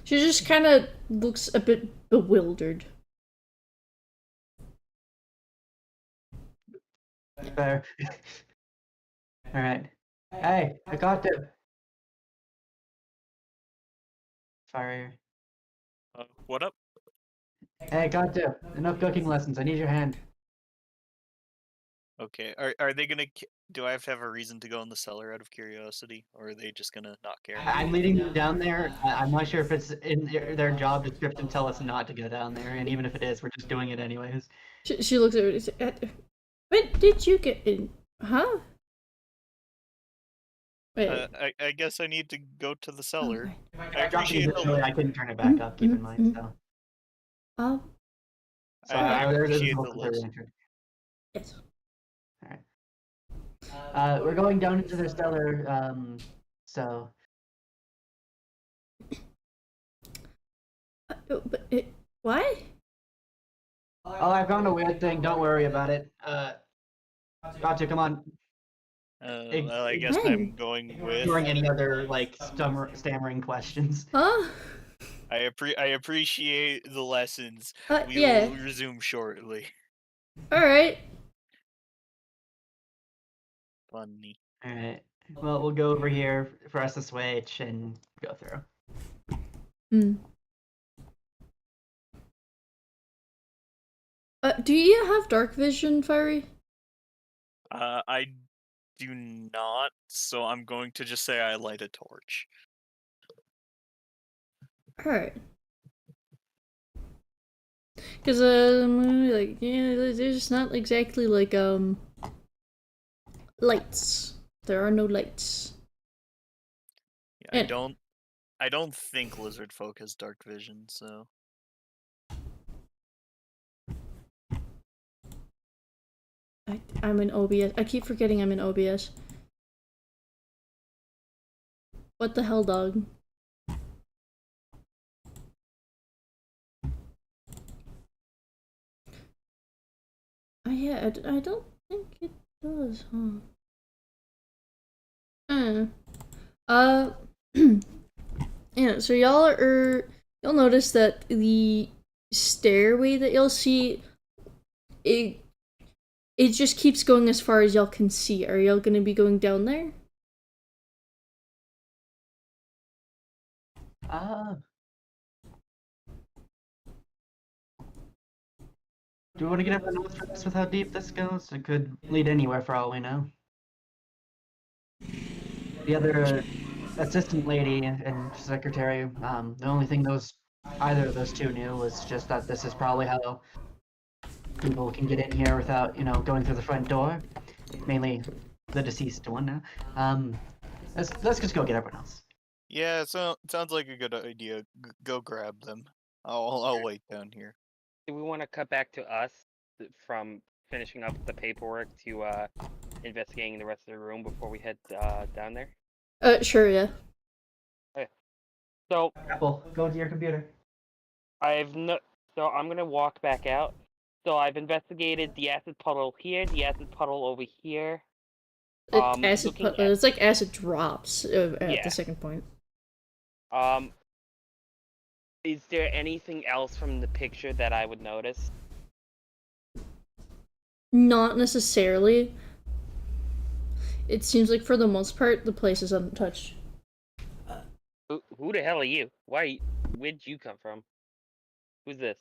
She just kind of looks a bit bewildered. Fair. Alright. Hey, I got to. Sorry. What up? Hey, I got to. Enough cooking lessons. I need your hand. Okay. Are they gonna? Do I have to have a reason to go in the cellar out of curiosity, or are they just gonna not care? I'm leading them down there. I'm not sure if it's in their job description to tell us not to go down there, and even if it is, we're just doing it anyways. She looks at her and says, when did you get in? Huh? Wait. I guess I need to go to the cellar. Okay. I I dropped it appreciate in the earlier, I couldn't turn it back up, keep in mind, so. Oh, So I there's appreciate a the book list. entered. yes. Alright. We're going down into their cellar, so. But why? Oh, I found a weird thing, don't worry about it. Gotcha, come on. Well, I guess Ben. I'm going with. Ignoring any other, like, stammering questions. Huh? I appreciate the lessons. We Yeah. will resume shortly. All right. Funny. Alright. Well, we'll go over here for us to switch and go through. Hmm. Do you have dark vision, Fiery? I do not, so I'm going to just say I light a torch. All right. Because like yeah, there's not exactly like lights. There are no lights. Yeah, And- I don't think lizard folk has dark vision, so. I'm in OBS. I keep forgetting I'm in OBS. What the hell, dog? Oh yeah, I don't think it does, huh? Yeah, so you'll notice that the stairway that you'll see, it just keeps going as far as y'all can see. Are y'all gonna be going down there? Do we want to get everyone else first with how deep this goes? It could lead anywhere for all we know. The other assistant lady and secretary, the only thing either of those two knew was just that this is probably how people can get in here without, going through the front door. Mainly the deceased one now. Let's just go get everyone else. Yeah, so sounds like a good idea. Go grab them. I'll wait down here. Do we want to cut back to us from finishing up the paperwork to investigating the rest of the room before we head down there? Sure, yeah. So Apple, go to your computer. So I'm gonna walk back out. So I've investigated the acid puddle here, the acid puddle over here. It's like acid drops at Yeah. the second point. Is there anything else from the picture that I would notice? Not necessarily. It seems like for the most part, the place is untouched. Who the hell are you? Where'd you come from? Who's this?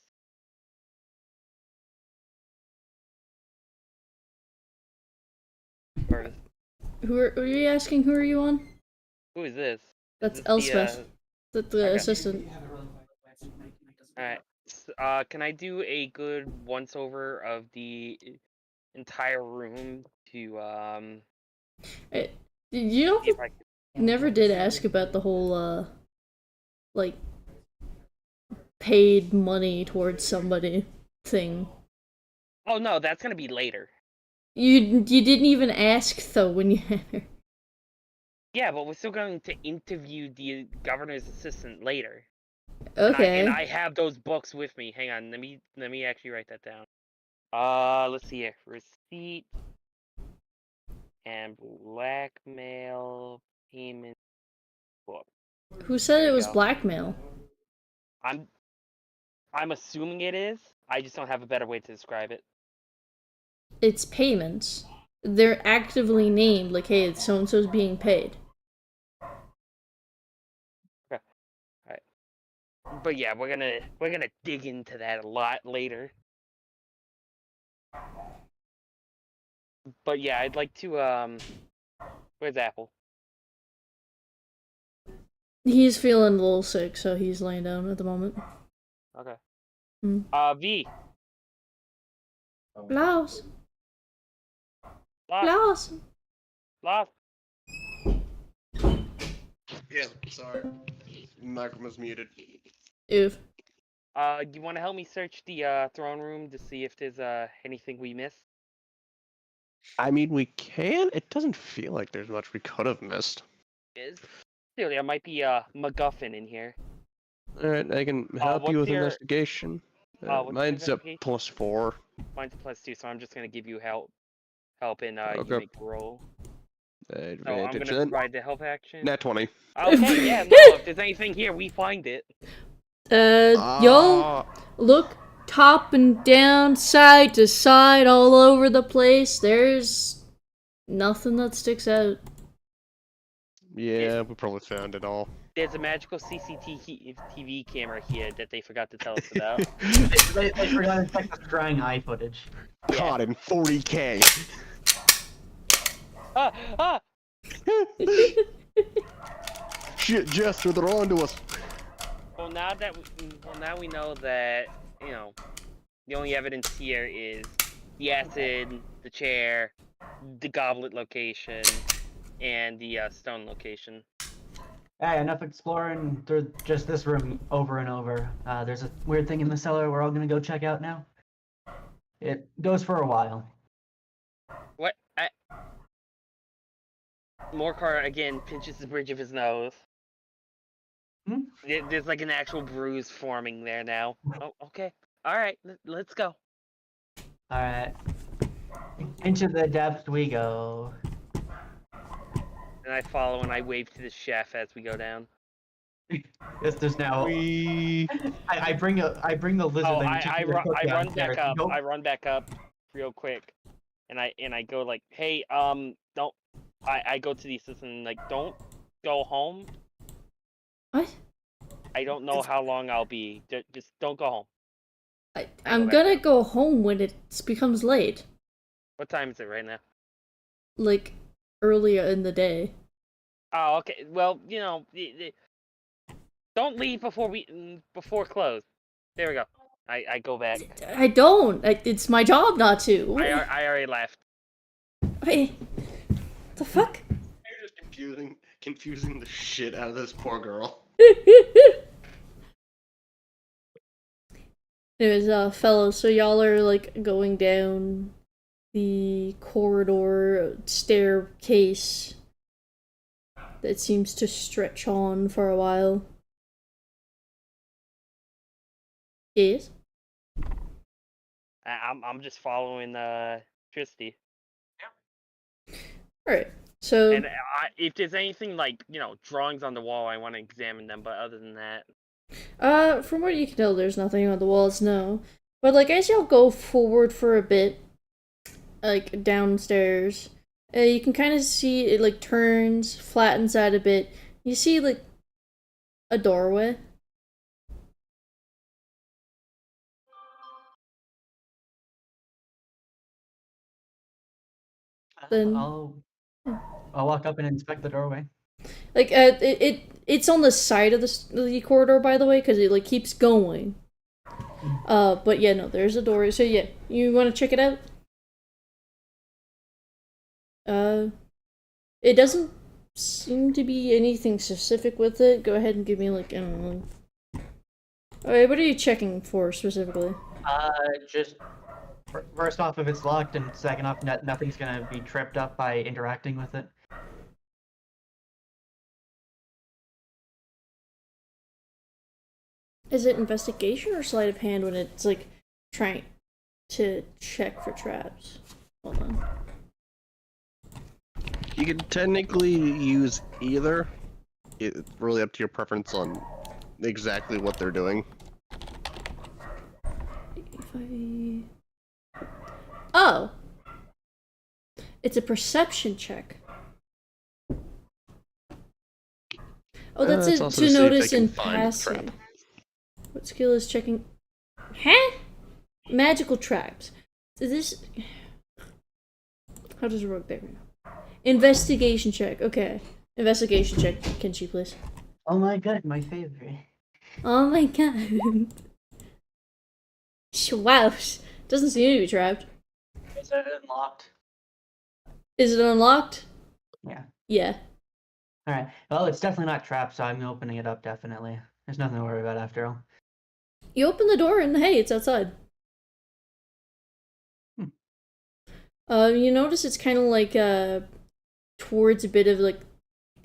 Or Who are you asking? Who are you on? who is this? That's Is this Elspeth, the okay. assistant. Alright. Can I do a good once over of the entire room to You see if I can... never did ask about the whole like paid money towards somebody thing. Oh no, that's gonna be later. You didn't even ask though when you had her. Yeah, but we're still going to interview the governor's assistant later. Okay. And I have those books with me. Hang on, let me actually write that down. Let's see here. Receipt and blackmail payment book. Who said There it we was go. blackmail? I'm assuming it is. I just don't have a better way to describe it. It's payments. They're actively named like, hey, so and so's being paid. Okay. Alright. But yeah, we're gonna dig into that a lot later. But yeah, I'd like to where's Apple? He's feeling a little sick, so he's laying down at the moment. Okay. Hmm. V. Klaus. Lost. Klaus. Lost. sorry. Microphone was muted. Oof. You want to help me search the throne room to see if there's anything we missed? I mean, we can. It doesn't feel like there's much we could have missed. Clearly, there might be a MacGuffin in here. All right, I can help you what's with your- investigation. what's your Mine's a investigation? +4. Mine's a +2, so I'm just gonna give you help in Okay. you make a roll. So I'm Advantage. gonna provide the help action. Nat 20. Okay, yeah, no. If there's anything here, we find it. Yo, look top and down, side to side, all over the place. There's nothing that sticks out. Yeah, we probably found it all. There's a magical CCTV camera here that they forgot to tell us about. They forgot to check the drying eye footage. Caught in 40K. Ah! Shit, Jester, they're on to us. Well, now we know that the only evidence here is the acid, the chair, the goblet location, and the stone location. Hey, enough exploring through just this room over and over. There's a weird thing in the cellar we're all gonna go check out now. It goes for a while. What? Morcar again pinches the bridge of his nose. Hmm? There's like an actual bruise forming there now. Oh, okay. All right, let's go. All right. Into the depths we go. And I follow and I wave to the chef as we go down. Yes, there's now. I bring the lizard. Oh, that you I took to the cook run downstairs. back up. Go- I run back up real quick, and I go like, hey, don't. I go to the assistant and like, don't go home. What? I don't know how long I'll be. Just don't go home. I'm gonna go home when it becomes late. What time is it right now? Like, earlier in the day. Oh, okay. Well, don't leave before close. There we go. I go back. I don't. It's my job not to. I already left. Wait. The fuck? You're just confusing the shit out of this poor girl. Anyways, fellows, so y'all are, like, going down the corridor staircase that seems to stretch on for a while. Yes? I'm just following Tristy. Alright, so... And if there's anything like, drawings on the wall, I want to examine them, but other than that... From what you can tell, there's nothing on the walls, no. But, like, as y'all go forward for a bit, like, downstairs, you can kind of see it, like, turns, flattens out a bit. You see, like, a doorway. Then... I'll walk up and inspect the doorway. Like, it's on the side of the corridor, by the way, because it, like, keeps going. But yeah, no, there's a door. So yeah, you want to check it out? It doesn't seem to be anything specific with it. Go ahead and give me, like, I don't know. Alright, what are you checking for, specifically? Just... First off, if it's locked, and second off, nothing's gonna be tripped up by interacting with it. Is it investigation or sleight of hand when it's, like, trying to check for traps? Hold on. You can technically use either. It's really up to your preference on exactly what they're doing. Oh! It's a perception check. Oh, that's It's it also to see if they notice can in find a passing. trap. What skill is checking? Huh? Magical traps. Is this... How does it work there? Investigation check. Okay. Investigation check, Kenshi, please. Oh my god, my favorite. Oh my god. Wow. Doesn't seem to be trapped. Is it unlocked? Is it unlocked? Yeah. Yeah. All right. Well, it's definitely not trapped, so I'm opening it up. Definitely. There's nothing to worry about after all. You open the door and hey, it's outside. You notice it's kind of like towards a bit of like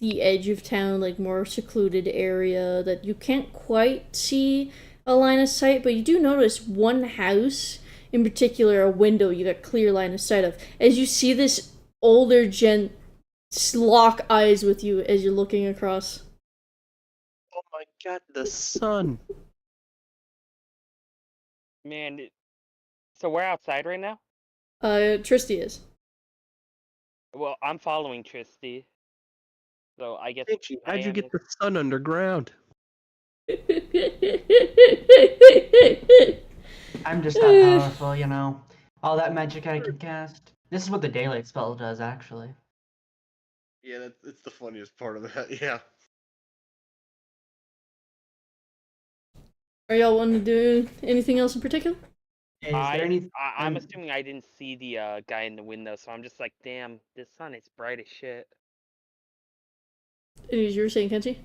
the edge of town, like more secluded area that you can't quite see a line of sight, but you do notice one house in particular, a window you got clear line of sight of. As you see this older gent lock eyes with you as you're looking across. Oh my god, the sun. Man, so we're outside right now? Tristy is. Well, I'm following Tristy. So I guess How'd you Diane get is- the sun underground? I'm just that powerful, you know. All that magic I can cast. This is what the daylight spell does, that's the funniest part of that, yeah. Are y'all wanting to do anything else in particular? Is there any? I'm assuming I didn't see the guy in the window, so I'm just like, damn, this sun is bright as shit. As you were saying, Kenji?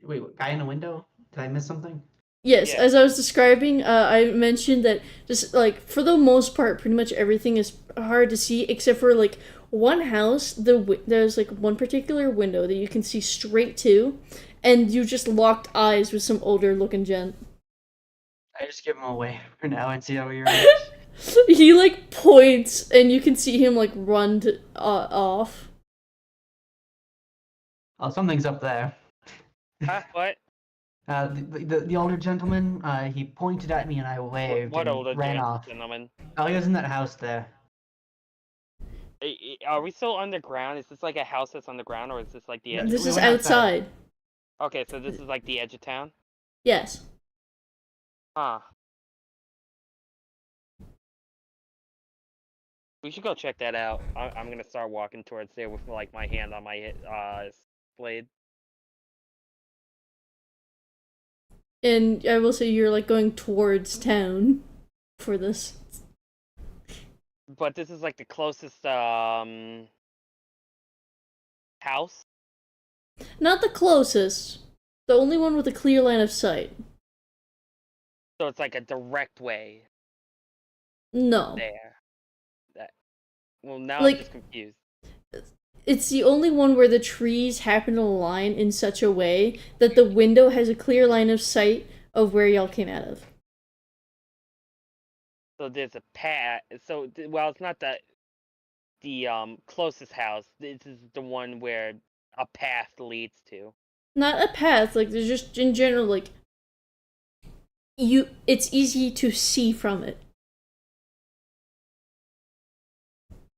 Wait, what, guy in a window? Did I miss something? Yes, Yeah. as I was describing, I mentioned that just like for the most part, pretty much everything is hard to see except for like one house. There's like one particular window that you can see straight to, and you just locked eyes with some older looking gent. I just give him away for now and see how he reacts. He like points, and you can see him like run to, off. Oh, something's up there. Huh? What? The older gentleman, he pointed at me and I waved What and older ran off. gentleman? Oh, he was in that house there. Are we still underground? Is this like a house that's underground, or is this like the edge? This we is went outside. outside. Okay, so this is like the edge of town? Yes. Huh. We should go check that out. I'm gonna start walking towards there with like my hand on my blade. And I will say you're like going towards town for this. But this is like the closest house. Not the closest. The only one with a clear line of sight. So it's like a direct way No. there. Well, now Like- I'm just confused. It's the only one where the trees happen to align in such a way that the window has a clear line of sight of where y'all came out of. So there's a path. So well, it's not the closest house. This is the one where a path leads to. Not a path, like there's just in general like it's easy to see from it.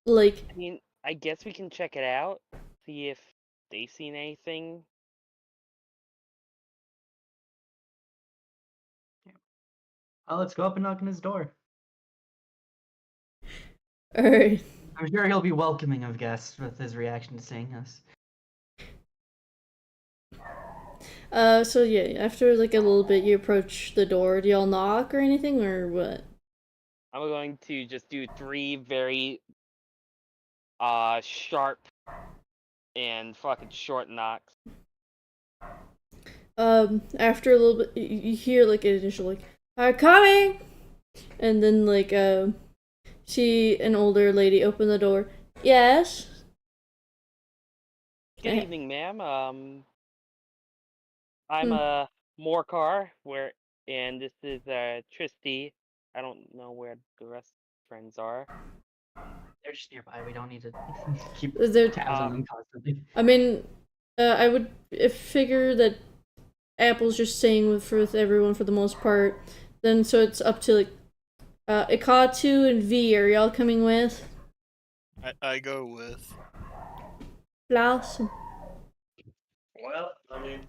Like I mean, I guess we can check it out, see if they've seen anything. Oh, let's go up and knock on his door. alright. I'm sure he'll be welcoming of guests with his reaction to seeing us. So yeah, after like a little bit you approach the door. Do y'all knock or anything or what? I'm going to just do 3 very sharp and fucking short knocks. After a little bit you hear like an initial like coming, and then like see an older lady open the door. Yes. Good Eh. evening, ma'am. I'm Morcar, and this is Tristy. I don't know where the rest of the friends are. They're just nearby. We don't need to keep They're- tabs on them constantly. I mean, I would figure that Apple's just staying with everyone for the most part. Then so it's up to like Ikatu and V. Are y'all coming with? I go with. Blossom. Well, I mean,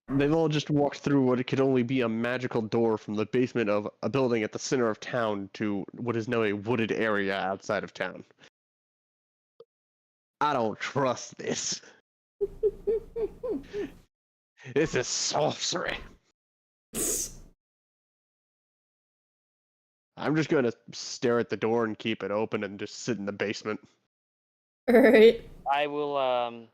they've all just walked through what could only be a magical door from the basement of a building at the center of town to what is now a wooded area outside of town. I don't trust this. This is sorcery. I'm just going to stare at the door and keep it open and just sit in the basement. Alright. I will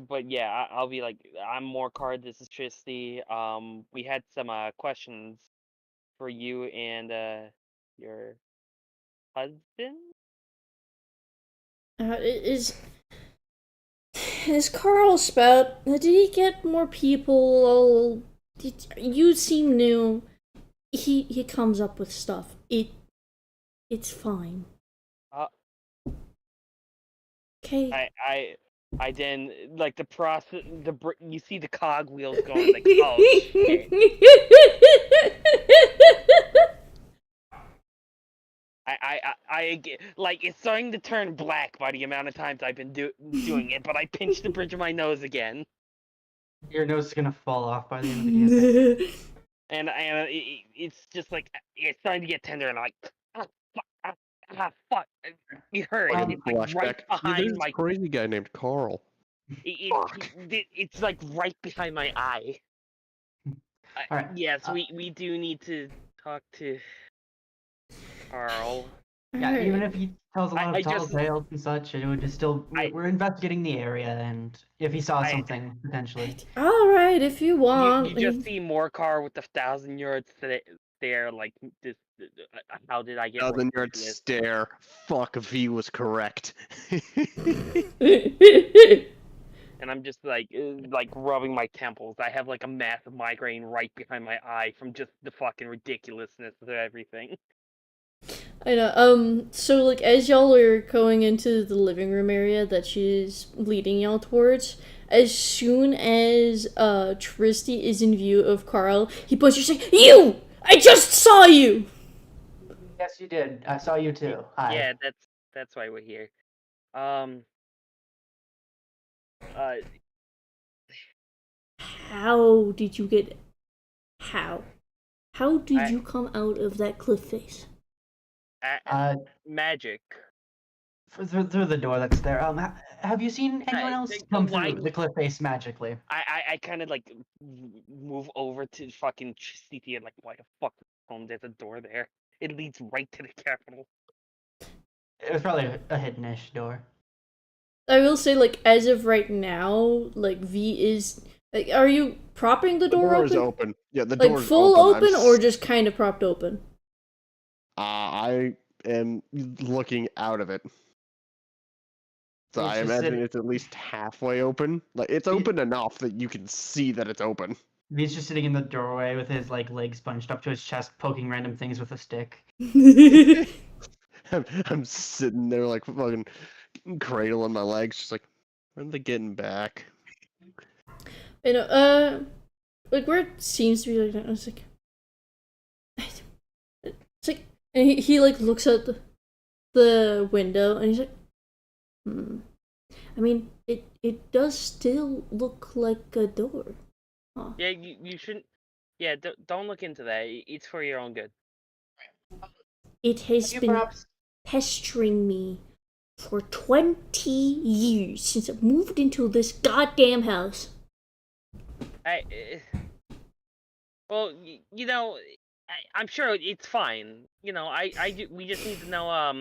but yeah, I'll be like, I'm more card. This is Tristy. We had some questions for you and your husband. Is Carl Spout? Did he get more people? You seem new. He comes up with stuff. It's fine. Okay. I then like the process. You see the cog wheels going like, oh shit. Like it's starting to turn black by the amount of times I've been doing it, but I pinched the bridge of my nose again. Your nose is gonna fall off by the end of the campaign. And it's just like it's starting to get tender, and I'm like, fuck, it hurt. Fucking It's like right flashback. Yeah, there's behind this my. crazy guy named Carl. It's like right behind my eye. All right. Yes, we do need to talk to Carl. Yeah, even if he tells a lot I of tall just- tales and such, it would just still. We're investigating the area, and if he saw something potentially. All right, if you want. You just see more car with the 1,000-yard stare. Like this. How did I get? 1,000-yard stare. Fuck, V was correct. And I'm just like rubbing my temples. I have like a massive migraine right behind my eye from just the fucking ridiculousness of everything. I know. So like as y'all are going into the living room area that she's leading y'all towards, as soon as Tristy is in view of Carl, he points you saying, "You! I just saw you!" Yes, you did. I saw you too. Hi. Yeah, that's why we're here. How did you get? How did you come out of that cliff face? Magic. Through the door that's there. Have you seen anyone else come why- through the cliff face magically? I kind of like move over to fucking CT and like, why the fuck there's a door there? It leads right to the capital. It was probably a hidden-ish door. I will say, like, as of right now, like, V is... Like, are you propping the door open? Is open. Yeah, the like, door's full open I'm or just kind of propped open? I am looking out of it. So It's I just imagine sitting- it's at least halfway open. Like, it's open enough that you can see that it's open. He's just sitting in the doorway with his like legs bunched up to his chest, poking random things with a stick. I'm sitting there like fucking cradling my legs, just like, when are they getting back? You know, like, where it seems to be like that, it's like, and he like, looks at the window, and he's like, I mean, it does still look like a door. Huh. Yeah, you shouldn't. Yeah, don't look into that. It's for your own good. It has been pestering me for 20 years since I moved into this goddamn house. Well, you know, I'm sure it's fine. You know, we just need to know,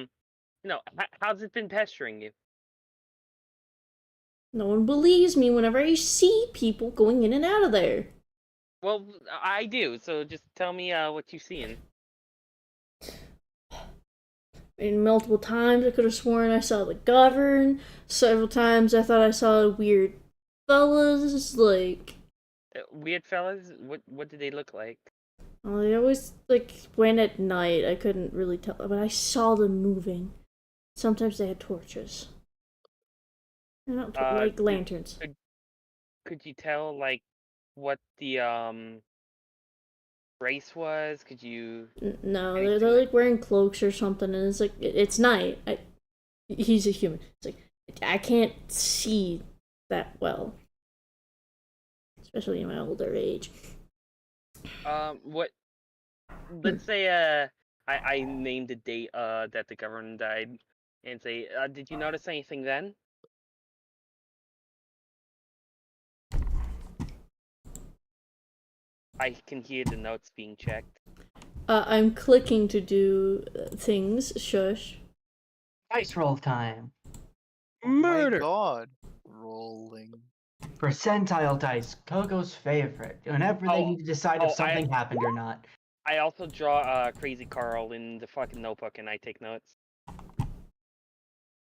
you know, how's it been pestering you? No one believes me whenever I see people going in and out of there. Well, I do. So just tell me what you've seen. And multiple times I could have sworn I saw the govern. Several times I thought I saw weird fellas, like... Weird fellas? What did they look like? Well, they always, like, went at night. I couldn't really tell, but I saw them moving. Sometimes they had torches. They're not like lanterns. Could you tell, like, what the race was? Could you... No, they're like wearing cloaks or something, and it's like, it's night. He's a human. It's like, I can't see that well. Especially in my older age. What... Let's say, I named the date, that the governor died, and say, did you notice anything then? I can hear the notes being checked. I'm clicking to do things. Shush. Dice roll time. Murder. My God. Rolling. Percentile dice, Coco's favorite. Whenever they Oh, need to decide oh, if something happened or not. I also draw Crazy Carl in the fucking notebook and I take notes.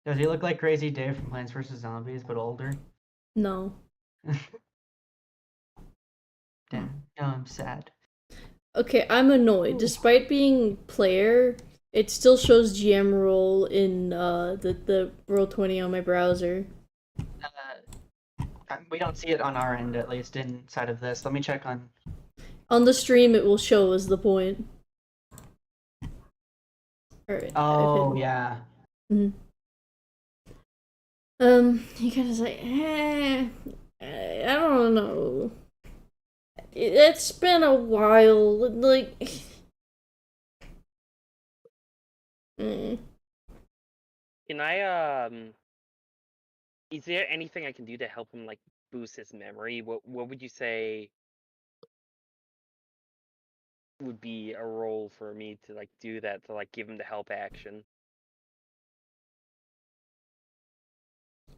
Does he look like Crazy Dave from Plants vs. Zombies, but older? No. Damn, now I'm sad. Okay, I'm annoyed. Despite being player, it still shows GM roll in the Roll20 on my browser. We don't see it on our end, at least inside of this. Let me check on. On the stream, it will show as the point. Alright. Oh yeah. Mm-hmm. He kind of like, I don't know. It's been a while. Like, Can I is there anything I can do to help him like boost his memory? What would you say would be a role for me to like do that, to like give him the help action?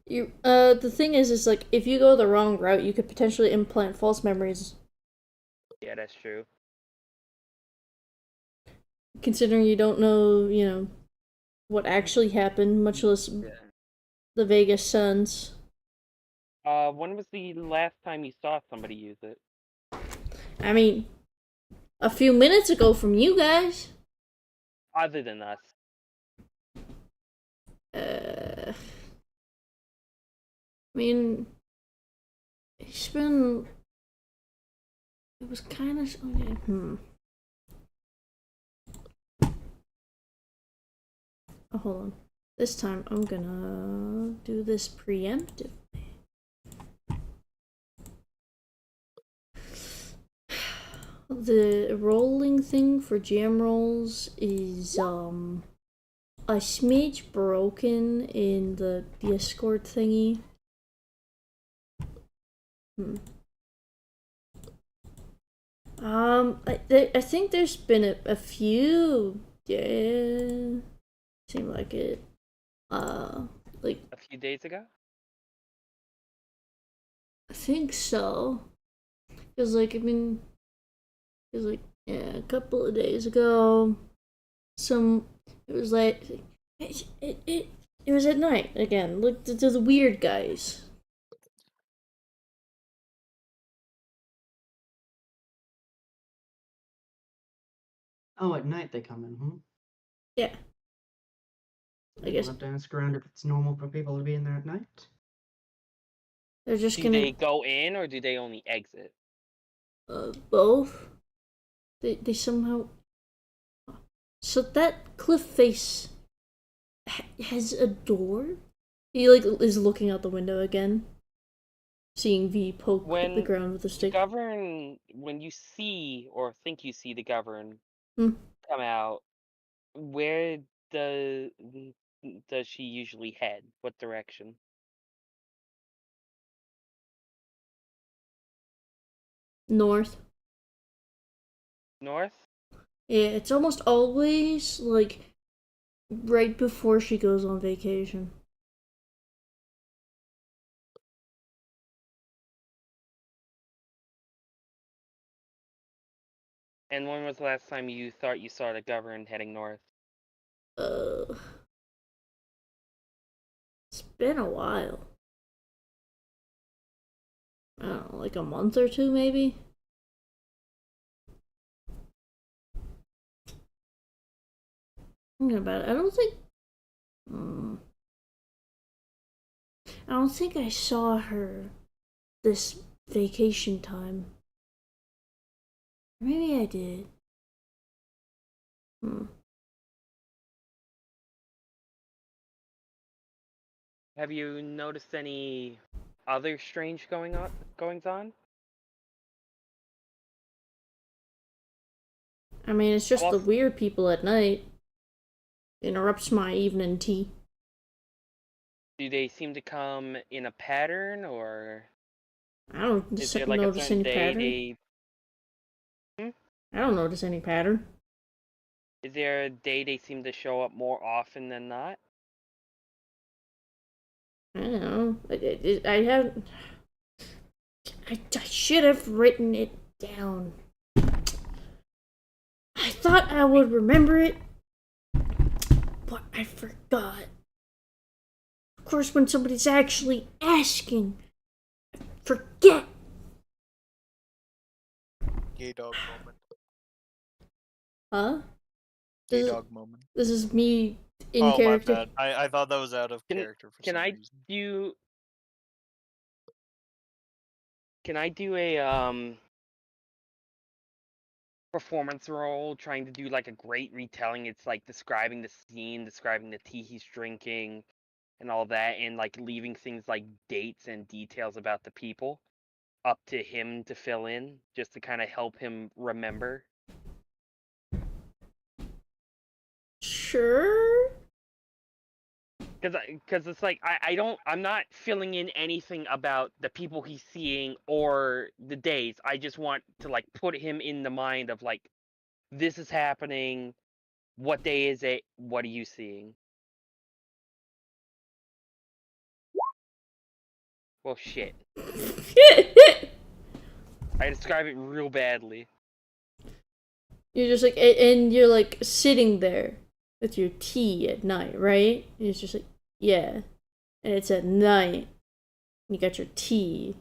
The thing is like, if you go the wrong route, you could potentially implant false memories. Yeah, that's true. Considering you don't know, what actually happened, much less the Vegas Suns. When was the last time you saw somebody use it? I mean, a few minutes ago from you guys. Other than us. I mean, it's been. It was kind of. Okay, Oh, hold on. This time I'm gonna do this preemptively. The rolling thing for jam rolls is a smidge broken in the escort thingy. I think there's been a few. Yeah, seemed like it. Like a few days ago. I think so. It was like a couple of days ago. It was like it was at night again. Look to the weird guys. Oh, at night they come in, Yeah. I guess. I'll have to ask around if it's normal for people to be in there at night. They're just Do gonna. they go in or do they only exit? Both. They somehow. So that cliff face has a door. He is looking out the window again, seeing V poke the ground with a stick. When you see or think you see the govern Hmm. come out, where does she usually head? What direction? North. North? Yeah, it's almost always like right before she goes on vacation. And when was the last time you thought you saw the govern heading north? It's been a while. I don't know, like a month or two maybe? Thinking about it, I don't think I saw her this vacation time. Maybe I did. Have you noticed any other strange goings on? I mean, it's just the weird people at night. Interrupts my evening tea. Do they seem to come in a pattern, or I don't notice any pattern. I don't notice any pattern. Is there a day they seem to show up more often than not? I don't know. I have. I should have written it down. I thought I would remember it, but I forgot. Of course, when somebody's actually asking, I forget. Gay dog moment. Huh? Gay This is, dog moment. this is me in Oh, character. my bad. I thought that was out of Can- character for Can some I reason. do? Can I do a performance role, trying to do like a great retelling? It's like describing the scene, describing the tea he's drinking, and all that, and like leaving things like dates and details about the people up to him to fill in, just to kind of help him remember. Sure. Because it's like I'm not filling in anything about the people he's seeing or the days. I just want to like put him in the mind of like, this is happening. What day is it? What are you seeing? Well, shit. I describe it real badly. You're just like, and you're like sitting there with your tea at night, right? And it's just like, yeah. And it's at night. You got your tea.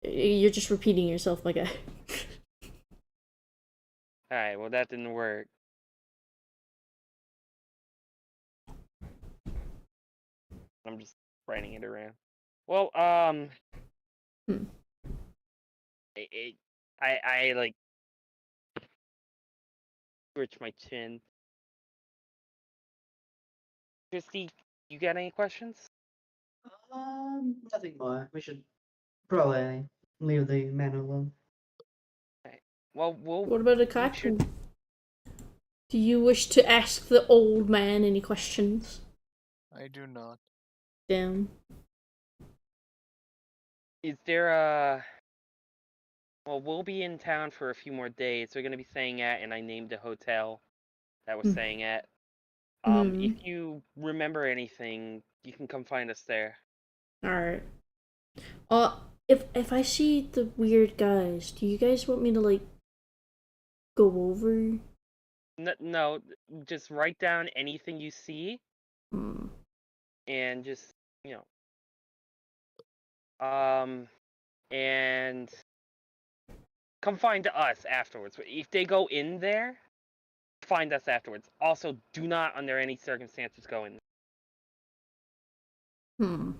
You're just repeating yourself, my guy. Alright, well, that didn't work. I'm just writing it around. Well, I like switch my chin. Christy, you got any questions? Nothing more. We should probably leave the man alone. Well, What about a captain? Do you wish to ask the old man any questions? I do not. Damn. Is there a... Well, we'll be in town for a few more days. We're going to be staying at, and I named a hotel that we're staying at. If you remember anything, you can come find us there. Alright. If I see the weird guys, do you guys want me to, like, go over? No, just write down anything you see, and just, you know, and come find us afterwards. If they go in there, find us afterwards. Also, do not, under any circumstances, go in there.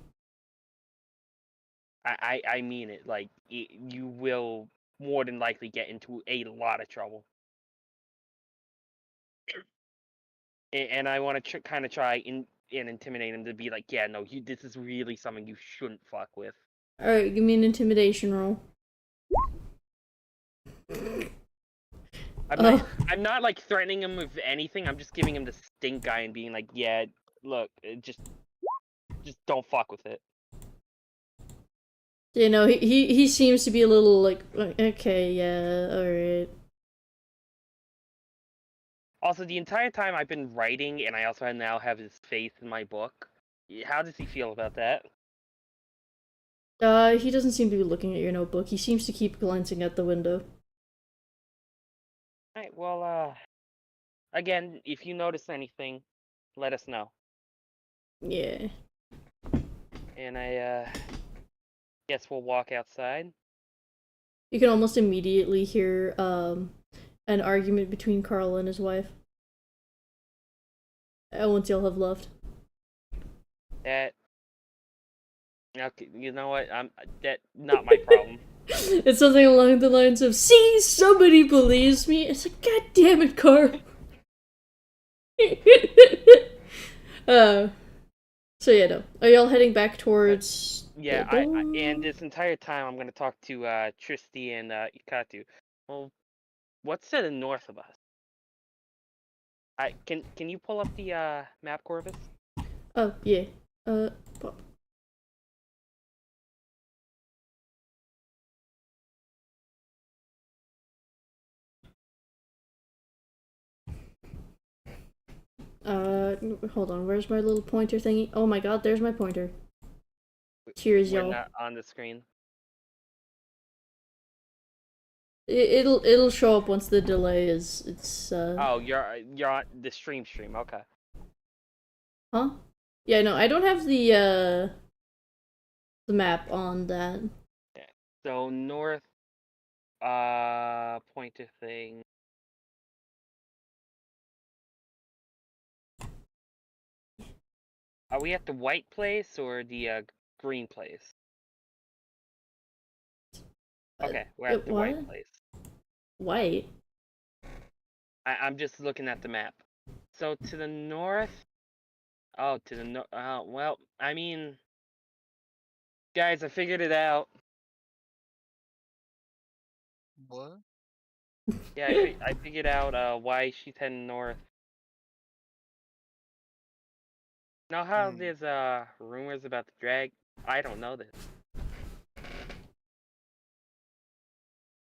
I mean it. Like, you will more than likely get into a lot of trouble. And I want to kind of try and intimidate him to be like, yeah, no, this is really something you shouldn't fuck with. Alright, give me an intimidation roll. I'm not like threatening him with anything. I'm just giving him the stink eye and being like, yeah, look, just don't fuck with it. You know, he seems to be a little like, okay, yeah, alright. Also, the entire time I've been writing, and I also now have his face in my book. How does he feel about that? He doesn't seem to be looking at your notebook. He seems to keep glancing at the window. Alright, well, again, if you notice anything, let us know. Yeah. And I, guess we'll walk outside. You can almost immediately hear, an argument between Carl and his wife. Once y'all have left. Okay, you know what? That's not my problem. It's something along the lines of, see, somebody believes me. It's like, god damn it, Carl. So yeah, no. Are y'all heading back towards... Yeah, and this entire time I'm gonna talk to Tristy and Ikatu. Well, what's to the north of us? Can you pull up the map, Corvus? Oh, yeah. Hold on, where's my little pointer thingy? Oh my god, there's my pointer. Cheers, We're y'all. not on the screen. It'll show up once the delay is Oh, you're on the stream. Okay. Huh? Yeah, no, I don't have the map on that. Yeah. So north, pointer thing. Are we at the white place or the green place? Okay, we're at the white what? place. White? I'm just looking at the map. So to the north. Oh, to the north. Well, I mean, guys, I figured it out. What? Yeah, I figured out why she's heading north. Know how there's rumors about the drag? I don't know this.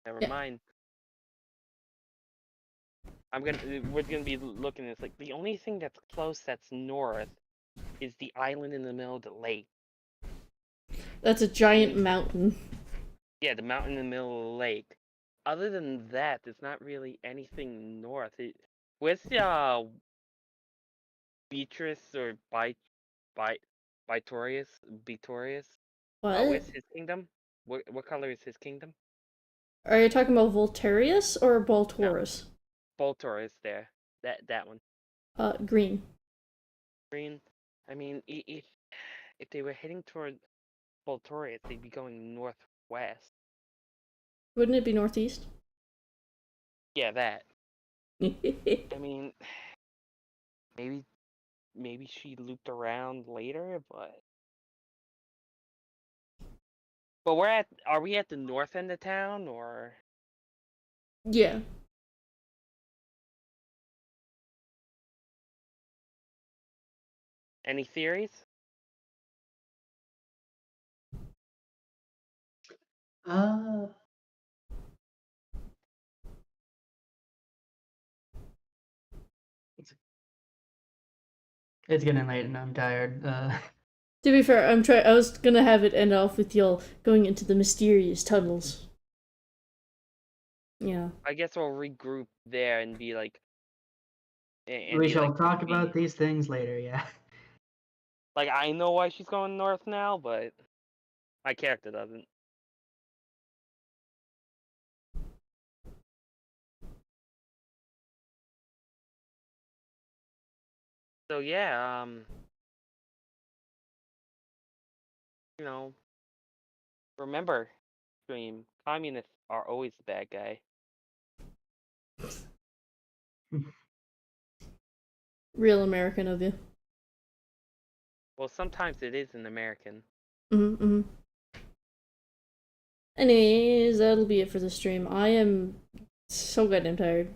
Never Yeah. mind. We're gonna be looking at this. Like, the only thing that's close that's north is the island in the middle of the lake. That's a giant mountain. Yeah, the mountain in the middle of the lake. Other than that, there's not really anything north. Where's the Beatrice or Bitorius? What? Where's his kingdom? What color is his kingdom? Are you talking about Voltarius or Baltaurus? Boltor is there. That one. Green. Green. I mean, if they were heading toward Boltorius, they'd be going northwest. Wouldn't it be northeast? Yeah, that. I mean, maybe she looped around later, but are we at the north end of town or? Yeah. Any theories? It's getting late and I'm tired. To be fair, I was gonna have it end off with y'all going into the mysterious tunnels. Yeah. I guess we'll regroup there and be like. And we be shall like, talk about these things later, yeah. Like, I know why she's going north now, but my character doesn't. So yeah, you know, remember, stream, communists are always the bad guy. Real American of you. Well, sometimes it is an American. Anyways, that'll be it for the stream. I am so goddamn tired.